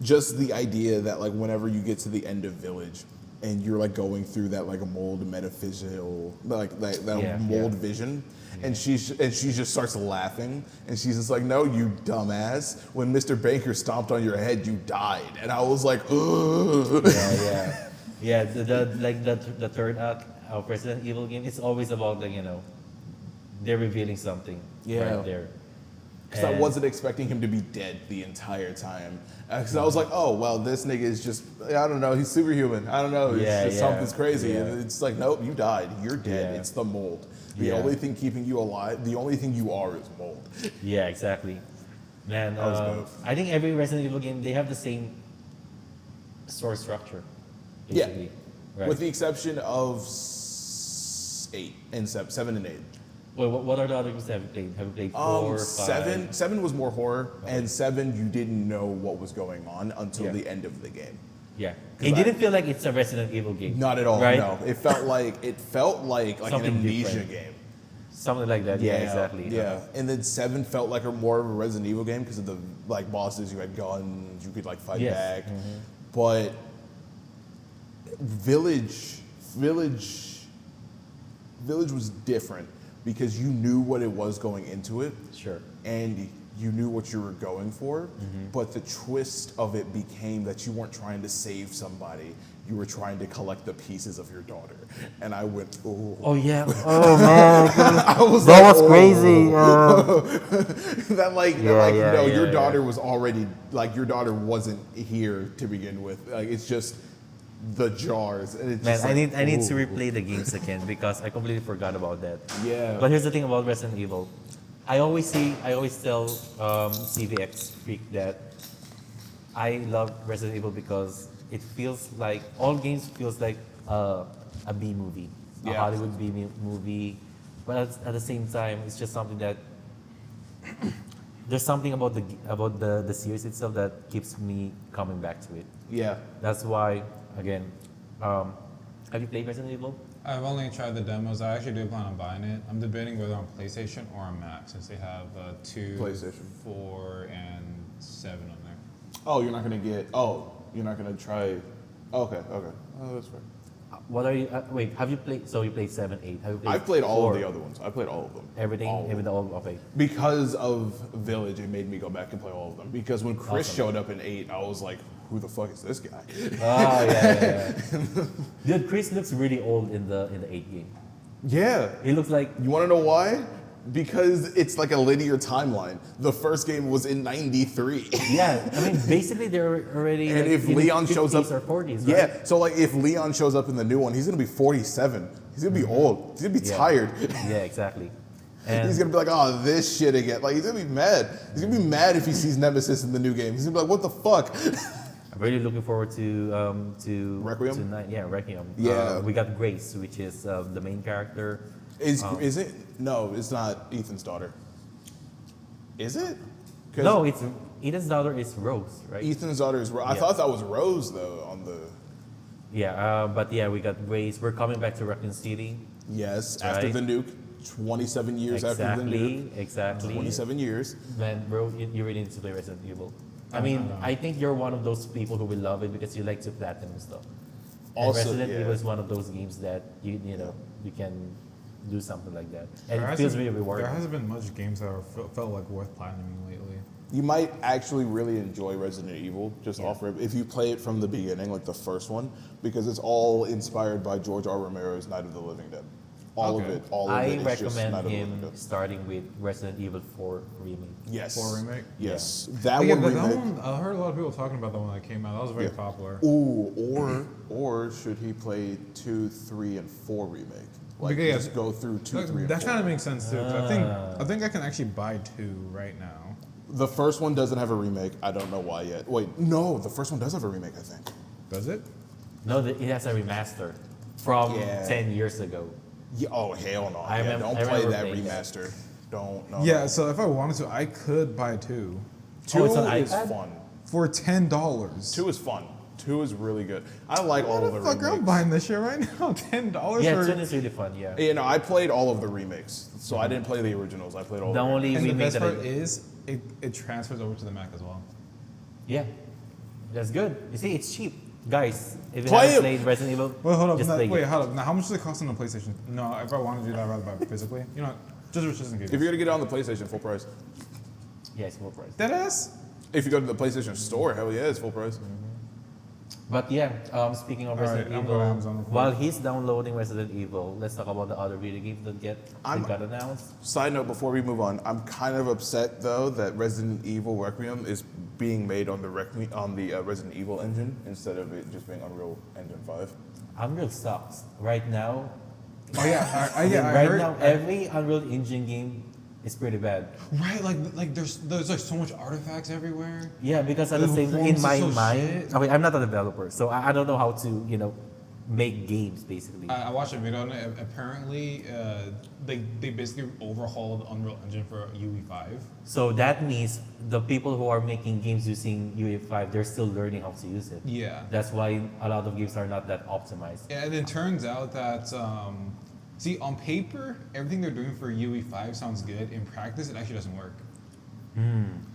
just the idea that like whenever you get to the end of Village. And you're like going through that like a mold metaphysical like that mold vision, and she just starts laughing, and she's just like, "No, you dumbass! When Mr. Baker stomped on your head, you died." And I was like, "Ugh." Yeah. The third act of Resident Evil game, it's always about like they're revealing something right there. Because I wasn't expecting him to be dead the entire time. Because I was like, oh, well, this nigga is just, I don't know, he's superhuman. I don't know, it's just something's crazy. Yeah. And it's like, nope, you died. You're dead. Yeah. It's the mold. The Yeah. only thing keeping you alive, the only thing you are is mold. Yeah, exactly. Man, That was dope. I think every Resident Evil game, they have the same story structure, Yeah. basically. Right. With the exception of 8 and 7 and 8. Wait, what are the other games that have you played? Have you played 4, 5? 7 was more horror, and 7 you didn't know what was going on until Yeah. the end of the game. Yeah. 'Cause It didn't feel like it's a Resident Evil game. Not at all. Right? No, it felt like an Something amnesia different. game. Something like that. Yeah, exactly. Yeah, and then 7 felt like more of a Resident Evil game because of the like bosses. You had guns, you could like fight Yes. back. But Village was different because you knew what it was going into it, Sure. and you knew what you were going for. But the twist of it became that you weren't trying to save somebody. You were trying to collect the pieces of your daughter. And I went, oh. Oh, yeah. Oh, man. I was That like, was oh. crazy. Your daughter was already, like, your daughter wasn't here to begin with. Like, it's just the jars. And it's Man, just I like, need to ooh. replay the games again because I completely forgot about that. Yeah. But here's the thing about Resident Evil. I always tell CVX Freak that I love Resident Evil because it feels like all games feels like a B movie, a Yeah. Hollywood movie. But at the same time, it's just something that there's something about the series itself that keeps me coming back to it. Yeah. That's why, again, have you played Resident Evil? I've only tried the demos. I actually do plan on buying it. I'm debating whether on PlayStation or on Mac since they have 2, PlayStation. 4, and 7 on there. Oh, you're not going to try. Okay. Oh, that's fair. What are you? Wait, have you played? So you played 7, 8. Have you played? I've played all 4? of the other ones. I played all of them. Everything, All of even them. the old. Okay. Because of Village, it made me go back and play all of them. Because when Chris Awesome. showed up in 8, I was like, who the fuck is this guy? Oh yeah. Dude, Chris looks really old in the 8 game. Yeah. He looks like You want to know why? Because it's like a linear timeline. The first game was in '93. Yeah, I mean, basically they're already. And like, if in Leon shows up, 50s or 40s, right? yeah. So like, if Leon shows up in the new one, he's gonna be 47. He's gonna be old. He's gonna be tired. Yeah, exactly. And He's gonna be like, oh, this shit again. Like, he's gonna be mad. He's gonna be mad if he sees Nemesis in the new game. He's gonna be like, what the fuck? I'm really looking forward to Requiem? tonight. Yeah, Requiem. Yeah. We got Grace, which is the main character. Is it? No, it's not Ethan's daughter. Is it? 'Cause No, it's Eden's daughter is Rose, right? Ethan's daughter is Rose. I Yeah. thought that was Rose though on the. Yeah, but yeah, we got Grace. We're coming back to Raccoon City. Yes, after Right. the nuke. 27 years after the nuke. Exactly. 27 years. Man, bro, you really need to play Resident Evil. I I mean, know. I think you're one of those people who will love it because you like to platinum stuff. And Also, Resident yeah. Evil is one of those games that you know you can do something like that, and There it feels hasn't- really rewarding. There hasn't been much games that are felt like worth platinuming lately. You might actually really enjoy Resident Evil just Yeah. off rip if you play it from the beginning, like the first one, because it's all inspired by George R. Romero's Night of the Living Dead. All of Okay. it. All of I it is just recommend Night of the Living him Dead. starting with Resident Evil 4 remake. Yes. 4 remake? Yes. That Yeah, one but remake. that one, I heard a lot of people talking about that one that came out. That was very Yeah. popular. Ooh, or should he play 2, 3, and 4 remake? Like Because, yeah, just go through 2, 3, and That 4. kind of makes sense too. 'Cause I think I can actually buy 2 right now. The first one doesn't have a remake. I don't know why yet. Wait, no, the first one does have a remake, I think. Does it? No, it has a remaster from Yeah. 10 years ago. Yeah, oh hell no! I Yeah, remember- don't I play remember that playing that. remaster. Don't. No, Yeah. no. So if I wanted to, I could buy 2 Two it's on is iPad? fun. for $10. 2 is fun. 2 is really good. I like all of the Motherfucker, I'm remakes. buying this shit right now. $10 Yeah, for. 2 is really fun. Yeah. You know, I played all of the remakes, so I didn't play the originals. I played all. The of only And the remake best that part I is, it transfers over to the Mac as well. yeah, that's good. You see, it's cheap, guys. If you Play haven't it. played Resident Evil, Wait, hold up. just Now, play wait, it. hold up. Now, how much does it cost on the PlayStation? No, if I want to do that, I'd rather buy it physically. You know, just in case. If you're gonna get it on the PlayStation, full price. Yeah, it's full price. Deadass? If you go to the PlayStation Store, hell yeah, it's full price. But yeah, speaking of All right, Resident I'm Evil, going Amazon real while he's downloading Resident Evil, let's talk about the other video games that got announced. Side note, before we move on, I'm kind of upset though that Resident Evil Requiem is being made on the Resident Evil engine instead of it just being Unreal Engine 5. Unreal sucks right now. Oh yeah, I right heard. now, every Unreal Engine game is pretty bad. Right, like there's like so much artifacts everywhere. Yeah, because at the It same time, forms in my so mind, shit. I mean, I'm not a developer, so I don't know how to make games basically. I watched a video on it. Apparently, they basically overhauled Unreal Engine for UE5. So that means the people who are making games using UE5, they're still learning how to use it. Yeah. That's why a lot of games are not that optimized. And it turns out that, see, on paper, everything they're doing for UE5 sounds good. In practice, it actually doesn't work.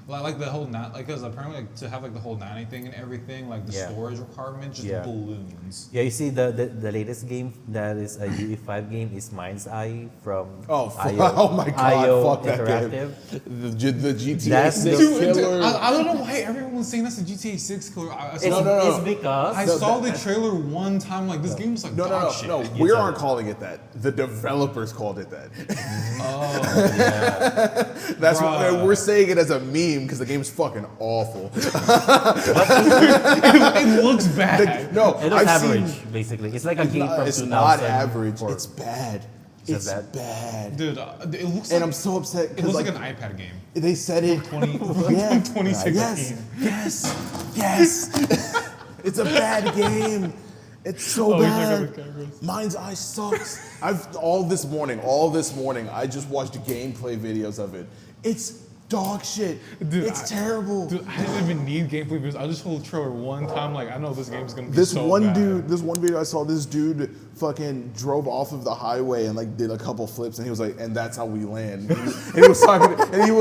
Like the whole because apparently to have like the whole nanny thing and everything, like the Yeah. storage requirement just Yeah. balloons. Yeah, you see the latest game that is a UE5 game is Mind's Eye from Oh, IO, oh my god, IO fuck that Interactive. game. The GTA That's 6 the- killer. I don't know why everyone's saying that's a GTA 6 killer. It's, No. it's because I saw the trailer one time, like this game's like dog shit. No, You we tell aren't me. calling it that. The developers called it that. Oh, yeah. That's Bruh. why we're saying it as a meme because the game's fucking awful. It looks bad. No, it looks I've average, seen. basically. It's like a game from It's 2000. not average. It's bad. Is It's that bad. Dude, it looks And like I'm so upset it because looks like an iPad game. they said it. 2016. Yes. It's a bad game. It's so Oh, he's looking at bad. the cameras. Mind's Eye sucks. all this morning, I just watched gameplay videos of it. It's dog shit. Dude, It's terrible. Dude, I didn't even need gameplay videos. I just told the trailer one time, like I know this game's gonna be This so one bad. dude, this one video I saw, this dude fucking drove off of the highway and like did a couple flips, and he was like, "And that's how we land." And he was talking, and he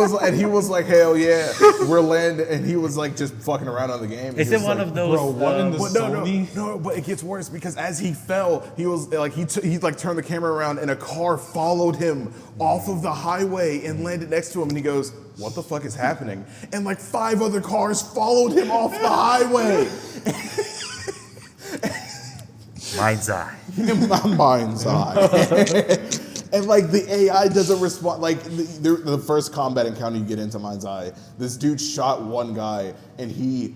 was like, "Hell yeah, we're landing." And he was like just fucking around on the game. Is it Just one like, of those? Bro, what in the But Sony? no, but it gets worse because as he fell, he was like he like turned the camera around and a car followed him off of the highway and landed next to him, and he goes, "What the fuck is happening?" And like 5 other cars followed him off the highway. Mind's Eye. In my mind's eye. And like the AI doesn't respond. Like the first combat encounter you get into Mind's Eye, this dude shot one guy and he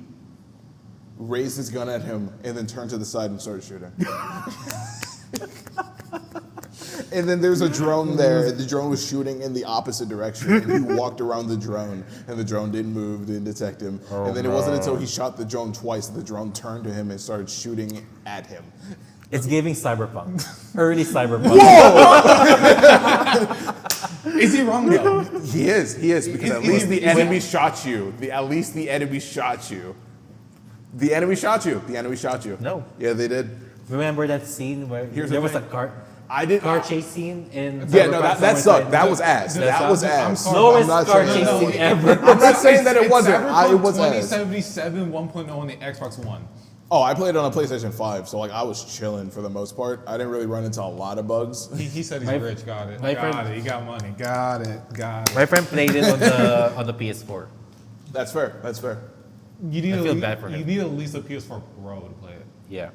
raised his gun at him and then turned to the side and started shooting. And then there's a drone there. The drone was shooting in the opposite direction. And he walked around the drone, and the drone didn't move, didn't detect him. And then it wasn't until he shot the drone twice that the drone turned to him and started shooting at him. It's giving Cyberpunk. Early Cyberpunk. Whoa! Is he wrong though? He is, because at least the enemy shot you. At least the enemy shot you. The enemy shot you. No. Yeah, they did. Remember that scene where Here's there the was a thing. car chase scene in Yeah, no, Cyberpunk that sucked. That Summer was ass. That was ass. Slowest I'm not car saying- chase scene ever. I'm not saying that it wasn't. It was ass. 2077 1.0 on the Xbox One. Oh, I played it on a PlayStation 5, so like I was chilling for the most part. I didn't really run into a lot of bugs. He said he's My- rich. Got it. my Got friend- it. He got money. Got it. My friend played it on the PS4. That's fair. You need I feel bad for him. You need at least a PS4 Pro to play it. Yeah.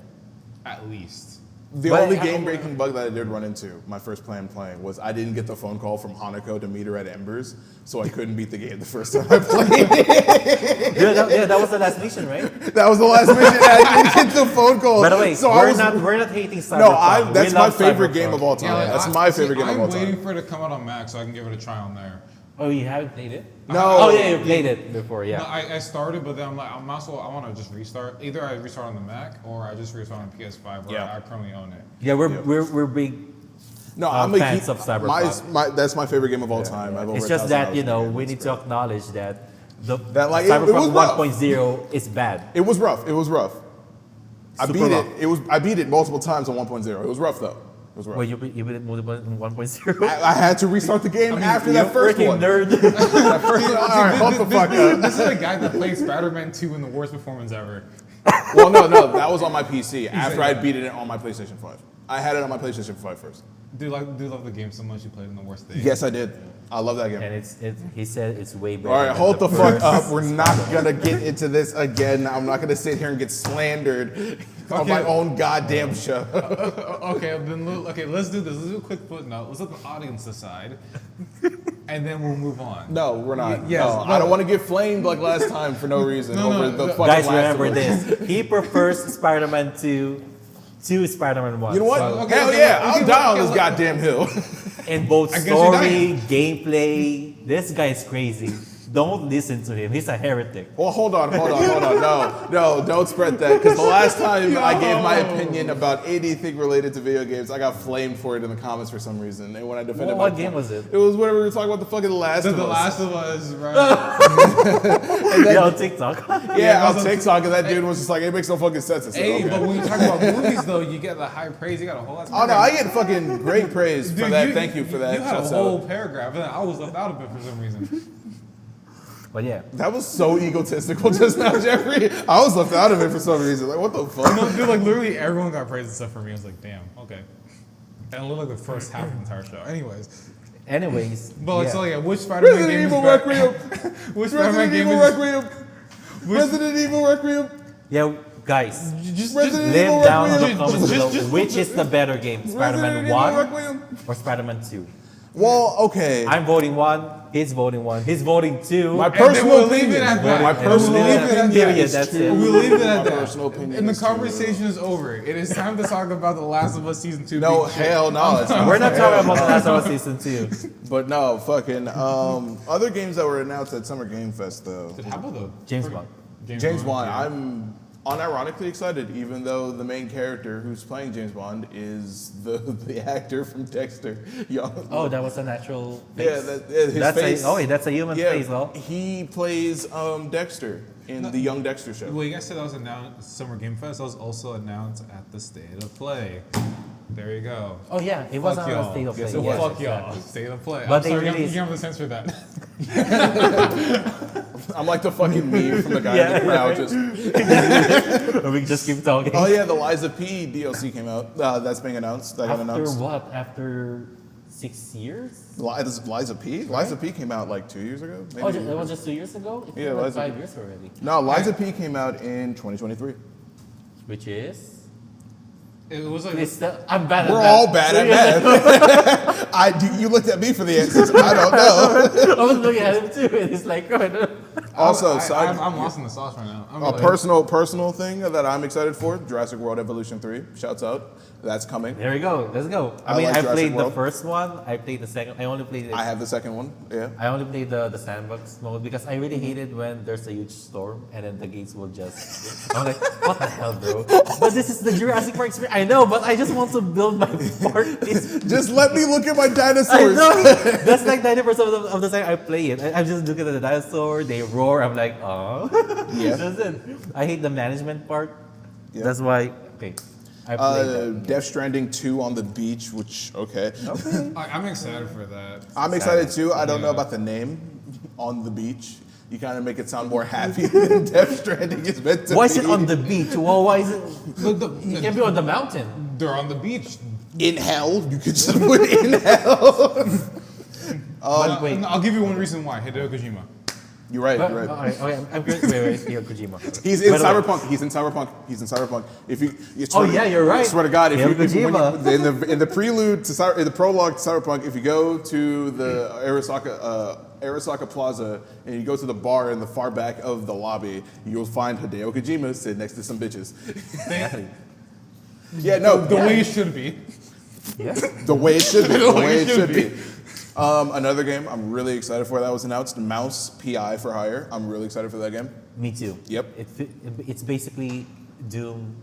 At least. The But only how- game-breaking bug that I did run into my first plan playing was I didn't get the phone call from Hanako to meet her at Embers, so I couldn't beat the game the first time I played. That was the last mission, right? That was the last mission. I didn't get the phone call. By the way, so we're not hating Cyberpunk. No, that's We my love favorite Cyberpunk. game of all time. like, That's my favorite game of all I'm time. waiting for it to come out on Mac so I can give it a try on there. Oh, you haven't played it? No. Oh yeah, you played it before. No, Yeah. I started, but then I'm like, I want to just restart. Either I restart on the Mac or I just restart on PS5 where Yeah. I currently own it. Yeah, we're big. No, I'm a fans of Cyberpunk. That's my favorite game of all time. I've It's over just 1,000 that hours in the game. we need to acknowledge that That, like, it was Cyberpunk rough. 1.0 is bad. It was rough. I Super beat rough. it. I beat it multiple times on 1.0. It was rough though. It was rough. Well, you beat it multiple in 1.0. I had to restart the game after that first Freaking one. nerd. That first one. All right, hold the fuck up. This is a guy that played Spider-Man 2 in the worst performance ever. Well, no, that was on my PC after I beat it on my PlayStation 5. I had it on my PlayStation 5 first. Do you love the game so much you played in the worst day? Yes, I did. I love that game. And he said it's way better. All right, than hold the fuck first. up. We're not gonna get into this again. I'm not gonna sit here and get slandered on my own goddamn show. Okay, let's do this. Let's do a quick footnote. Let's let the audience decide, and then we'll move on. No, we're not. Yes, no, I don't want to get flamed like last time for no reason over the fucking Guys, Last remember of Us. this. He prefers Spider-Man 2 to Spider-Man 1. You know what? So, Okay, Hell okay, yeah, okay, I'll die on okay, this look. goddamn hill. in both I guess you're story, gameplay, this guy is crazy. Don't listen to him. He's a heretic. Well, hold on. No, don't spread that. Because the last time I gave my opinion about anything related to video games, I got flamed for it in the comments for some reason. And when I defended What my game was it? It was whenever we were talking about the fucking Last The of Us. Last of Us, right? Yeah, on TikTok. Yeah, on that's- TikTok, and that dude was just like, it makes no fucking sense. I said, Hey, okay. but when you talk about movies, though, you get the high praise. You got a whole lot. Oh no, I get fucking great praise for Dude, that. Thank you for that. You had a Shouts whole out. paragraph, and I was left out of it for some reason. But yeah. That was so egotistical just now, Jeffrey. I was left out of it for some reason. Like, what the fuck? No, dude, like literally everyone got praise and stuff for me. I was like, damn, okay. And it looked like the first half of the entire show. Anyways, Anyways. but like, yeah. so yeah, which Spider-Man Resident game Evil is better? Requiem. Which Spider-Man Resident game Evil is? Requiem. Resident Evil Requiem. Yeah, guys. Just Resident Evil Live down in the Requiem. comments below. Which is the better game? Spider-Man Resident Evil 1 Requiem. or Spider-Man 2? Well, okay. I'm voting 1. He's voting 1. He's voting 2. My And personal we'll leave opinion. it at that. My And personal we'll leave it at opinion. Period, is that's true. it. We'll leave it at My that. personal opinion And the is true. conversation is over. It is time to talk about The Last of Us Season 2. No, big shit. hell no. It's not. We're not talking about The Last of Us Season 2. But no, fucking. Other games that were announced at Summer Game Fest though. Dude, how about the James Bond. James Bond. yeah. I'm unironically excited, even though the main character who's playing James Bond is the actor from Dexter. Young. Oh, that was a natural face. Yeah, his that's face. that's a human Yeah, face, though. he plays Dexter in the Young Dexter show. Well, you guys said that was announced at Summer Game Fest. That was also announced at the State of Play. There you go. Oh yeah, it was Fuck on a y'all. state of play. So Yes, fuck y'all. exactly. State of Play. But I'm they sorry, released- you have to censor that. I'm like the fucking meme from the guy in Yeah, the crowd. Just, We just keep talking. oh yeah, the Liza P DLC came out. That's being announced. That got After announced. what? After 6 years? Liza P. Liza P came out like 2 years ago. Maybe. Oh, it was just 2 years ago? It Yeah, felt like Liza- 5 years already. No, Liza P came out in 2023. Which is? It was like I'm bad at We're that. all bad at math. You looked at me for the answers. I don't know. I was looking at him too, and he's like, Also, I'm lost in the sauce right now. a personal thing that I'm excited for: Jurassic World Evolution 3. Shouts out. That's coming. There we go. Let's go. I I like played Jurassic the World. first one. I played the second. I only played it. I have the second one. Yeah. I only played the sandbox mode because I really hated when there's a huge storm and then the gates will just. I'm like, what the hell, bro? But this is the Jurassic Park experience. I know, but I just want to build my park. Just let me look at my I dinosaurs. know. That's like 90% of the time I play it. I'm just looking at the dinosaur. They roar. I'm like, oh. Yeah. That's it. I hate the management part. Yeah. That's why. Okay. I played that. Death Stranding 2 on the beach, which okay. Okay. I'm excited for that. I'm excited too. I don't know Yeah. about the name, On the Beach. You kind of make it sound more happy than Death Stranding is meant to Why be. is it on the beach? Well, why is it? You can be on the mountain. They're on the beach. In hell? You could just put in hell. Wait. I'll give you one reason why. Hideo Kojima. You're right. But, You're right. okay, I'm good. Wait, Hideo Kojima. He's in By the way- Cyberpunk. He's in Cyberpunk. He's in Cyberpunk. If you Oh, yeah, you're right. I swear to God, if Hideo you Kojima. in the prelude to in the prologue to Cyberpunk, if you go to the Arasaka Plaza and you go to the bar in the far back of the lobby, you'll find Hideo Kojima sitting next to some bitches. Yeah, no, The way it should be. Yeah. the way it should be. The way it should be. Another game I'm really excited for that was announced, Mouse PI for Hire. I'm really excited for that game. Me too. Yep. It's basically Doom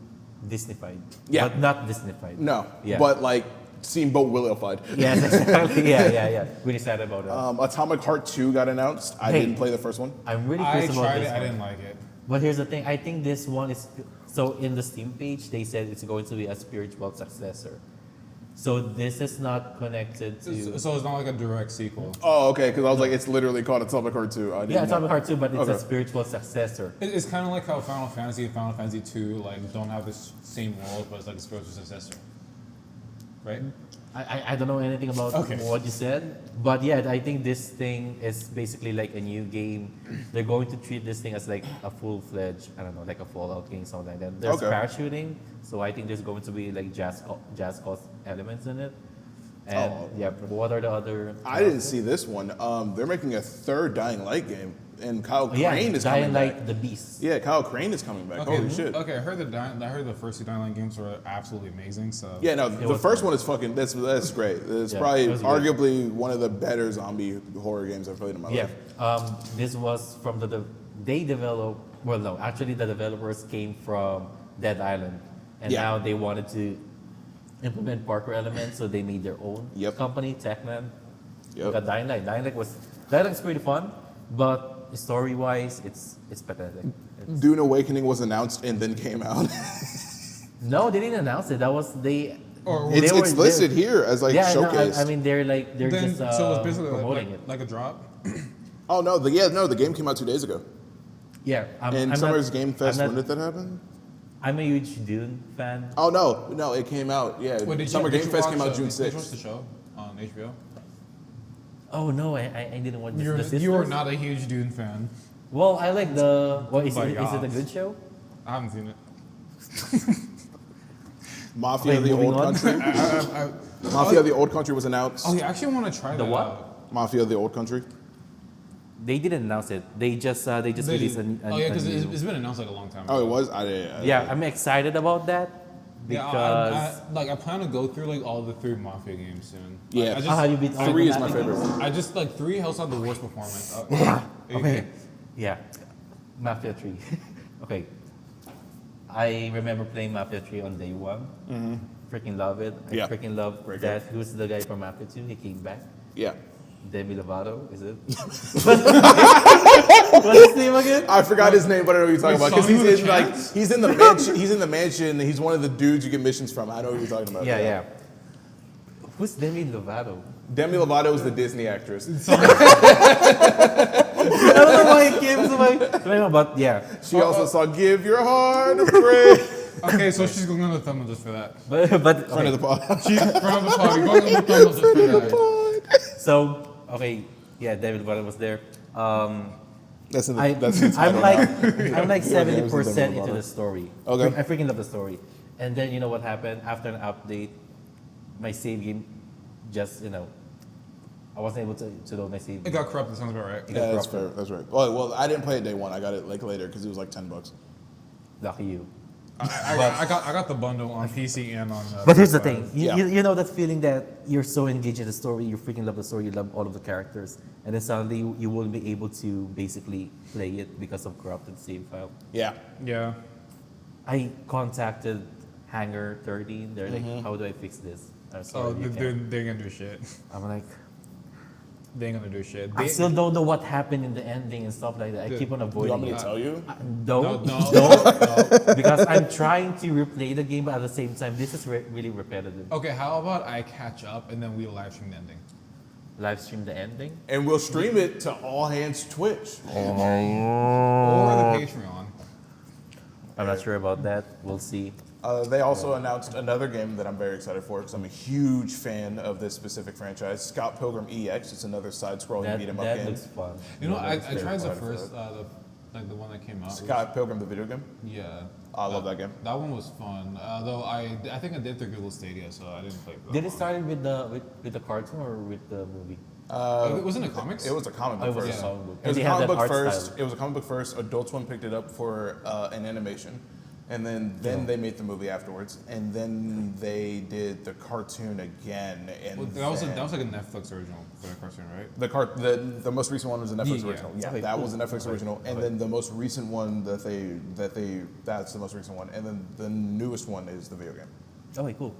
Disneyfied. Yeah. But not Disneyfied. No, Yeah. but like Steamboat Willofied. Yes, exactly. Yeah. Really excited about that. Atomic Heart 2 got announced. I Hey. didn't play the first one. I'm really I curious about tried this it. I one. didn't like it. But here's the thing. I think this one is so in the Steam page they said it's going to be a spiritual successor. So this is not connected to. So it's not like a direct sequel. Oh, okay, because I was like, it's literally called Atomic Heart 2. I didn't Yeah, know. Atomic Heart 2, but it's a Okay. spiritual successor. It's kind of like how Final Fantasy and Final Fantasy 2 like don't have the same world, but it's like a spiritual successor, right? I don't know anything about Okay. what you said, but yeah, I think this thing is basically like a new game. They're going to treat this thing as like a full-fledged, I don't know, like a Fallout game, something like that. There's Okay. parachuting, so I think there's going to be like jazz elements in it. And Oh. yeah, what are the other? I didn't see this one. They're making a third Dying Light game, and Kyle Yeah, Crane is Dying coming Light, back. the Beast. Yeah, Kyle Crane is coming back. Holy shit. Okay, I heard the first two Dying Light games were absolutely amazing. So Yeah, no, the was first fun. one is fucking. That's great. It's Yeah, probably it was good. arguably one of the better zombie horror games I've played in my Yeah, life. this was from they developed. Well, no, actually the developers came from Dead Island, and Yeah. now they wanted to implement parkour elements, so they made their own Yep. company, Techman. Yep. Got Dying Light. Dying Light's pretty fun, but story-wise, it's pathetic. Dune Awakening was announced and then came out. No, they didn't announce it. That was they. Or they it's listed here as like yeah, showcased. no, I mean they're then just so it's basically promoting it. like a drop. Oh no, the game came out 2 days ago. Yeah, And I'm Summer's not, Game Fest, I'm when not- did that happen? I'm a huge Dune fan. Oh no, it came out. Yeah, Wait, Summer Game Fest came out watch, June Did you watch 6th. the show on HBO? Oh no, I didn't watch You're, the you are Sisters. not a huge Dune fan. Well, I like the. Well, is My it a God. good show? I haven't seen it. Mafia: Wait, The moving Old on? Country. Mafia: The Old Country was announced. Oh, yeah, I actually want to try The that what? out. Mafia: The Old Country. They didn't announce it. They just released an. Oh yeah, because new- it's been announced like a long time. Oh, ago. it was. I didn't. yeah, I'm excited about that Yeah, because I plan to go through like all the 3 Mafia games soon. Yeah. Like, I how just, you beat all 3 the is my Mafia favorite. games? I just like 3 has had the worst performance. Okay. Yeah, Mafia 3. Okay, I remember playing Mafia 3 on day one. Freaking love it. I Yeah. freaking love Great that. Who's the guy from Mafia 2? He came back. Yeah. Demi Lovato, is it? What's his name again? I forgot his name, but I know what you're talking Wait, about. Because Sonny he's with in a like chance? he's in the mansion. He's in the mansion. He's one of the dudes you get missions from. I know what you're talking about. Yeah. Who's Demi Lovato? Demi Lovato is the Disney actress. I don't know why it came to my but yeah. She also saw "Give Your Heart a Break." Okay, so she's going on the thumbnail just for that. But Friend okay. of the pod. She's from the party, going on the thumbnail just for that. So okay, yeah, David Lovato was there. That's in the. I, That's in the I'm title like now. I'm like Yeah, Demi 70% into Lovato. the story. Okay. I freaking love the story. And then you know what happened after an update, my save game just I wasn't able to load my save. It got corrupted. Sounds about right. Yeah, that's fair. That's right. Well, I didn't play it day one. I got it like later because it was like $10. Lucky you. I got the bundle on PC and on. But here's the PS5. thing. Yeah. You know that feeling that you're so engaged in the story, you freaking love the story, you love all of the characters, and then suddenly you won't be able to basically play it because of corrupted save file. Yeah. Yeah. I contacted Hangar 30. They're like, how do I fix this? I'm sorry, Oh, you they're can't. gonna do shit. I'm like, They ain't gonna do shit. I still don't know what happened in the ending and stuff like that. I Dude, keep on Do you avoiding want me it. to tell you? Don't, No. don't, because I'm trying to replay the game, but at the same time, this is really repetitive. Okay, how about I catch up and then we live stream the ending? Live stream the ending. And we'll stream it to All Hands Twitch. Or the Patreon. I'm not sure about that. We'll see. They also announced another game that I'm very excited for because I'm a huge fan of this specific franchise, Scott Pilgrim EX. It's another side-scrolling beat 'em up That game. looks fun. You know, That I looks very tried the fun. first, the one that came out. Scott Pilgrim, the video game. Yeah. I love that game. That one was fun. Though I think I did through Google Stadia, so I didn't play. For that Did it one. start with the cartoon or with the movie? Wasn't it comics? It was a comic Oh, book it was first. a comic book. It was And a they had comic that book art first. style. It was a comic book first. Adult Swim picked it up for an animation, and then they made the movie afterwards, and then they did the cartoon again. And Well, that was like a Netflix original for the cartoon, right? the most recent one was a Netflix Yeah. original. Yeah, Okay, that cool. was a Netflix original, and then the most recent one that's the most recent one, and then the newest one is the video game. Oh, wait, cool.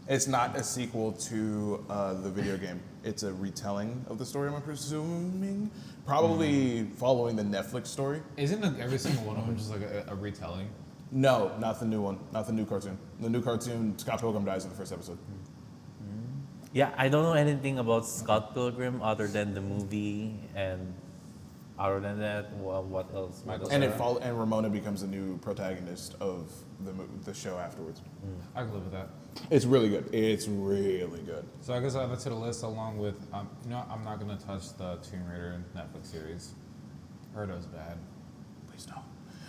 It's not a sequel to the video game. It's a retelling of the story, I'm presuming. Probably following the Netflix story. Isn't like every single one of them just like a retelling? No, not the new one. Not the new cartoon. The new cartoon, Scott Pilgrim dies in the first episode. Yeah, I don't know anything about Scott Pilgrim other than the movie, and other than that, what else? What else? And Ramona becomes the new protagonist of the show afterwards. I can live with that. It's really good. It's really good. So I guess I add that to the list along with, I'm not gonna touch the Tomb Raider Netflix series. Heard it was bad. Please don't.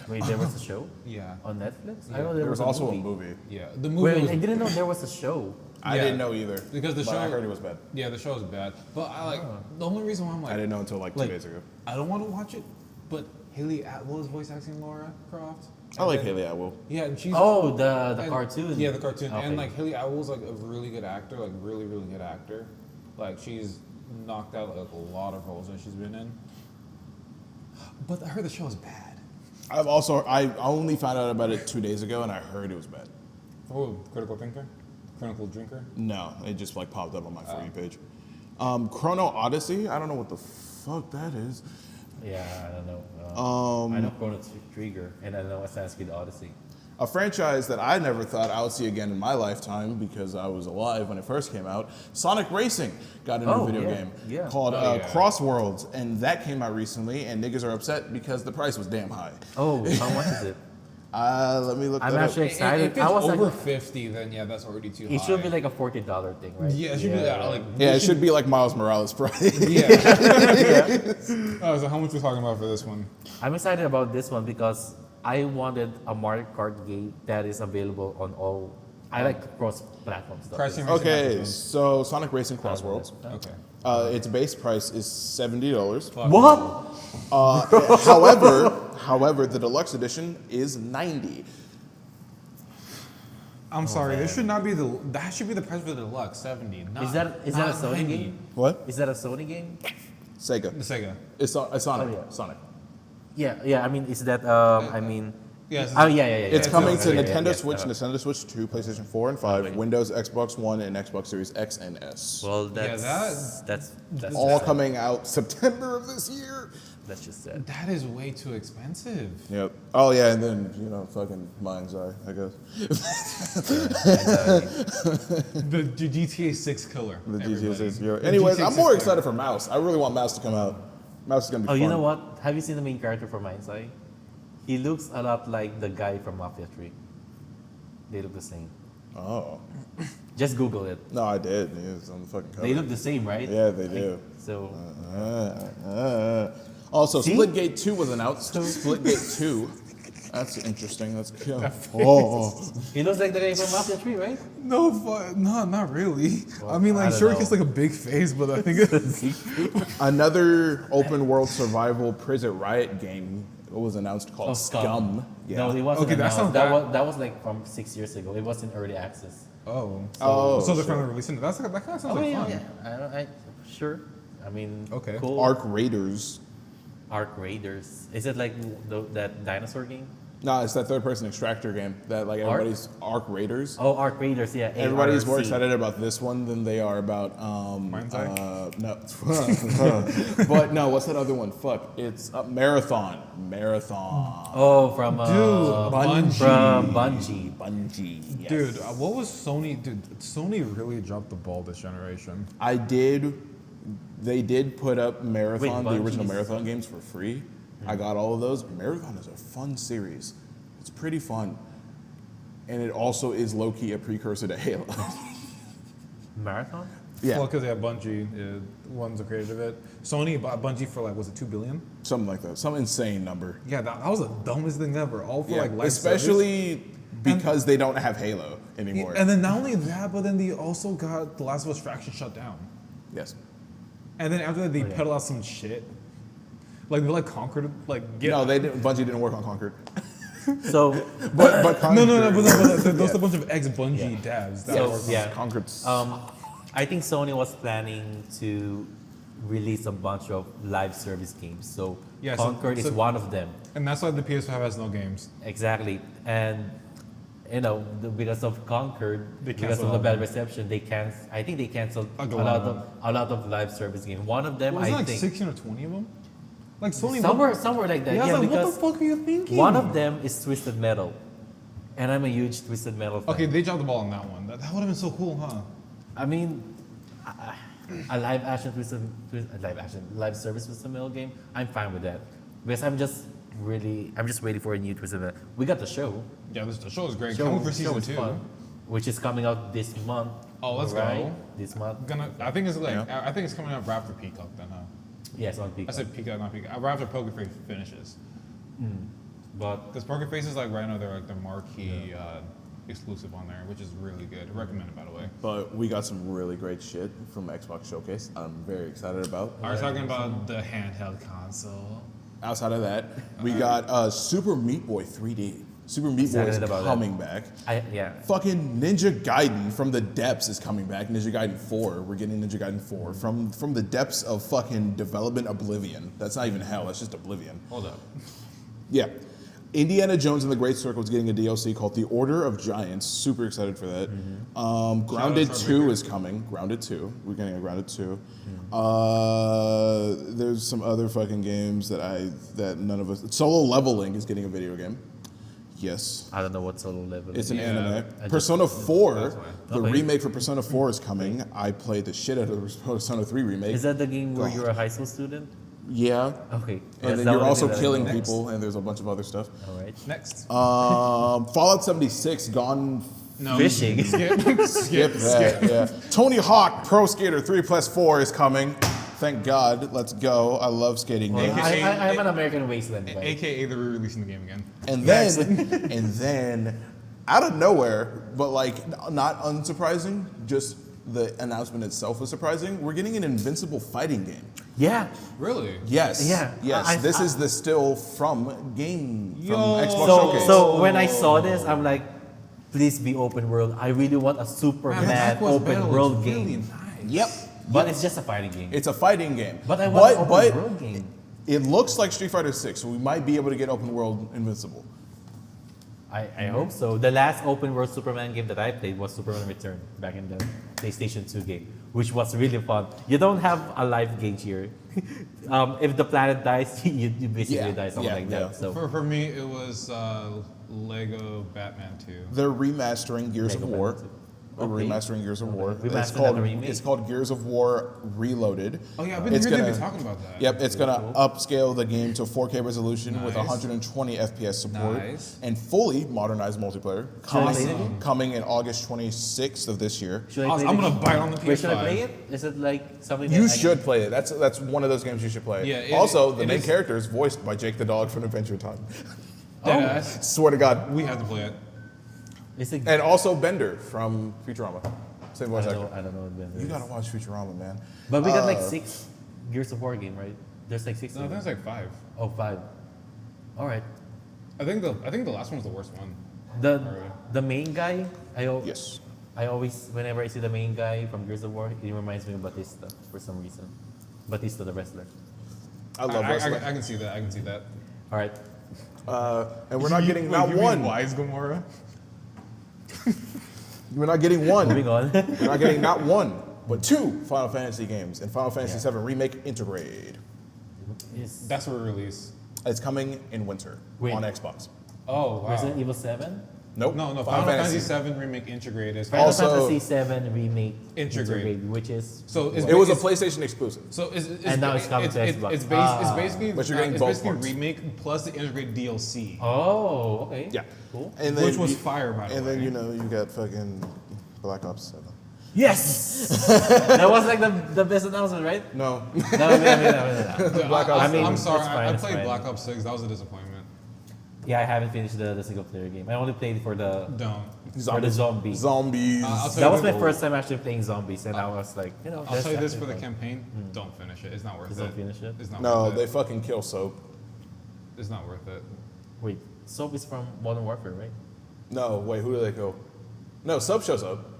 Wait, there was a show Yeah. on Netflix? Yeah. I know There was a also movie. a movie. Yeah. The movie Wait, was. I didn't know there was a show. I Yeah. didn't know either. Because the but show. I heard it was bad. Yeah, the show was bad. But the only reason why I'm I like, didn't know until like 2 days ago. I don't want to watch it, but Haley Atwell is voice acting Laura Croft. I like Haley Atwell. Yeah, and she's. Oh, the and- cartoon. Yeah, the cartoon. Okay. And like Haley Atwell's like a really good actor, like really, really good actor. Like she's knocked out like a lot of roles that she's been in. But I heard the show is bad. I only found out about it 2 days ago, and I heard it was bad. Oh, critical thinker, critical drinker. No, it just like popped up on my For You page. Chrono Odyssey. I don't know what the fuck that is. Yeah, I don't know. I know Chrono Trigger, and I know Assassin's Creed Odyssey. A franchise that I never thought I would see again in my lifetime because I was alive when it first came out. Sonic Racing got a new video game called Crossworlds, and that came out recently, and niggas are upset because the price was damn high. Oh, how much is it? Let me look I'm that actually up. excited. If it's over 50, then yeah, that's already too high. It should be like a $40 thing, right? Yeah, it should be like. Yeah, it should be like Miles Morales price. Yeah. Oh, so how much we talking about for this one? I'm excited about this one because I wanted a Mario Kart game that is available on all. I like cross-platform stuff. Pricing Racing Okay, Activision. so Sonic Racing Crossworlds. Okay. Its base price is $70. What? However, the deluxe edition is $90. I'm sorry. This should not be that should be the price for the deluxe 70. Not, Is that a not Sony 90. game? What? Is that a Sony game? Sega. The Sega. It's Sonic. Oh, yeah. Sonic. Yeah. I mean, is that? I mean. Yes. Oh yeah. It's coming to yeah, Nintendo yeah, Switch, yeah. Nintendo Switch 2, PlayStation 4 and 5, Okay. Windows, Xbox One, and Xbox Series X and S. Well, that's All sad. coming out September of this year. That's just sad. That is way too expensive. Yep. Oh yeah, and then fucking Mind's Eye, I guess. The GTA 6 killer. The everybody. GTA 6. The Anyways, GTA I'm 6 more killer. excited for Mouse. I really want Mouse to come out. Mouse is gonna be Oh, fun. you know what? Have you seen the main character from Mind's Eye? He looks a lot like the guy from Mafia 3. They look the same. Oh. Just Google it. No, I did. It's on the fucking cover. They look the same, right? Yeah, they do. So, Also, See? Splitgate 2 was announced. Splitgate 2 That's interesting. That's cool. Oh. He looks like the guy from Mafia 3, right? No, not really. Well, I mean, I like, don't sure, know. it's like a big face, but I think it's Another open world survival prison riot game was announced called Scum. Yeah. No, it wasn't Okay, that announced. sounds That bad. was, that was like from 6 years ago. It was in early access. oh, Oh, they're sure. finally releasing it. That kind of sounds like fun. Sure. I mean, Okay. cool. Ark Raiders. Ark Raiders. Is it like that dinosaur game? No, it's that third-person extractor game that like Ark? everybody's Ark Raiders. Oh, Ark Raiders, yeah. Everybody's more ARC. excited about this one than they are about Mind's Eye? no. But no, what's that other one? Fuck, it's Marathon. Marathon. Oh, from Bungie. From Bungie. Bungie. Yes. Dude, what was Sony? Dude, Sony really dropped the ball this generation. They did put up Marathon, Wait, the original Bungie's- Marathon games for free. I got all of those. Marathon is a fun series. It's pretty fun. And it also is low-key a precursor to Halo. Marathon? Yeah, Well, because they have Bungie, one's the creator of it. Sony bought Bungie for like, was it $2 billion? something like that. Some insane number. Yeah, that was the dumbest thing ever. All for Yeah, like live especially because they don't have Halo anymore. service. And then not only that, but then they also got The Last of Us faction shut down. Yes. And then after that, they Oh, yeah. peddled out some shit. Like they like Conquered, like get No, Bungie didn't work on Conquered. So, But Conquered, no, but those are a bunch of ex-Bungie devs that So, work on yeah. Conquered's I think Sony was planning to release a bunch of live service games. So, Yeah, so- Concord is so- one of them. And that's why the PS5 has no games. Exactly. And, because of Concord, They because canceled of the all bad of them. reception, I think they canceled Like a a lot lot of live service games. One of them, Was it I like think, 16 or 20 of them? Like Sony. somewhere like that. Yeah, I Yeah, was like, what because the fuck are you thinking? one of them is Twisted Metal, and I'm a huge Twisted Metal fan. Okay, they dropped the ball on that one. That would have been so cool, huh? I mean, a live service Twisted Metal game, I'm fine with that because I'm just waiting for a new Twisted Metal. We got the show. Yeah, the show is great. Coming for season is 2. fun, which is coming out this month. Oh, let's right? go. This month. I think it's like Yeah. I think it's coming out right after Peacock then, huh? Yes, on I Peacock. said Peacock, not Peacock. Right after Poker Face finishes. But Because Poker Face is like right now they're like the marquee exclusive on there, which is really good. I recommend it, by the way. But we got some really great shit from Xbox Showcase. I'm very excited about. Are you talking about the handheld console? Outside of that, we got Super Meat Boy 3D. Super Meat Boy is Excited about that. coming back. yeah. Fucking Ninja Gaiden from the depths is coming back. Ninja Gaiden 4. We're getting Ninja Gaiden 4 from the depths of fucking development oblivion. That's not even hell. That's just oblivion. Hold up. Yeah. Indiana Jones and the Great Circle is getting a DLC called The Order of Giants. Super excited for that. Grounded Shout out to 2 Robert. is coming. Grounded 2. We're getting a Grounded 2. There's some other fucking games that none of us. Solo Leveling is getting a video game. Yes. I don't know what solo level. It's an Yeah, anime. I Persona 4, That's why. the Okay. remake for Persona 4 is coming. I played the shit out of the Persona 3 remake. Is that the game where God. you're a high school student? Yeah. Okay. And then that you're one also that I killing know. people, and there's a bunch of other stuff. All right. Next. Fallout 76, gone. No. Fishing. Skip that. Yeah. Tony Hawk Pro Skater 3+4 is coming. Thank God. Let's go. I love skating Well, games. I'm an American wasteland guy. AKA they're re-releasing the game again. And then, out of nowhere, but like not unsurprising, just the announcement itself was surprising. We're getting an Invincible fighting game. Yeah. Really? Yes. Yeah. Yes. This is the still from Yo. Xbox So, Showcase. so when I saw this, I'm like, please be open world. I really want a Superman open world game. Yep. But it's just a fighting game. It's a fighting game. But I want an but open world game. it looks like Street Fighter 6, so we might be able to get open world Invincible. I hope so. The last open world Superman game that I played was Superman Return back in the PlayStation 2 game, which was really fun. You don't have a life gauge here. If the planet dies, you basically die, something like that. So For me, it was Lego Batman 2. They're remastering Gears Lego of War. Batman 2. They're Okay. remastering Gears of War. Remastered like a remake? It's called Gears of War Reloaded. Oh yeah, I've been It's hearing gonna- they've been talking about that. Yep, it's gonna upscale the game to 4K resolution with Nice. 120 FPS support Nice. and fully modernized multiplayer. play the game? Coming in August 26th of this year. should I play I'm the gonna game? buy it on the PS5. Wait, should I play it? Is it like something that You I should play it. That's one of those games you should play. Yeah, also, the it main is- character is voiced by Jake the dog from Adventure Time. Deadass. Swear to God. We have to play it. It's like, And also Bender from Futurama. Same voice actor. I don't know what Bender You is. gotta watch Futurama, man. But we got like 6 Gears of War game, right? There's like 6. No, I think it's like 5. Oh, 5. All right. I think the last one was the worst one. The main guy, Yes. I always, whenever I see the main guy from Gears of War, he reminds me of Batista for some reason. Batista, the wrestler. I love wrestling. I can see that. I can see that. All right. And we're not getting not one. Wise Gamora. We're not getting one. Moving on. We're not getting not one, but 2 Final Fantasy games and Final Fantasy VII Remake Intergrade. Is That's for release. It's coming in winter Wait. on Xbox. Oh wow. Resident Evil 7? Nope. No. Final Fantasy VII Remake Integrate is Final Also- Fantasy 7 Remake Integrate. which is So it's It was a it's- PlayStation exclusive. So And now it's coming to Xbox. It's Ah. basically But you're getting it's both basically parts. remake plus the integrate DLC, Oh, okay. Yeah. Cool. And which was fire by the And way. then you got fucking Black Ops 7. Yes! That was like the best announcement, right? No. No. Black Ops. I mean, I'm sorry. it's fine, I it's played fine. Black Ops 6. That was a disappointment. Yeah, I haven't finished the single player game. I only played for the Don't. zombies. Zombies. I'll tell That you was my this- first time actually playing zombies, and I was like, I'll that's tell you this actually for the fun. campaign: don't finish it. It's not worth Just it. don't finish it? It's not No, worth they it. fucking kill Soap. It's not worth it. Wait, Soap is from Modern Warfare, right? No, wait, who do they kill? No, Soap shows up.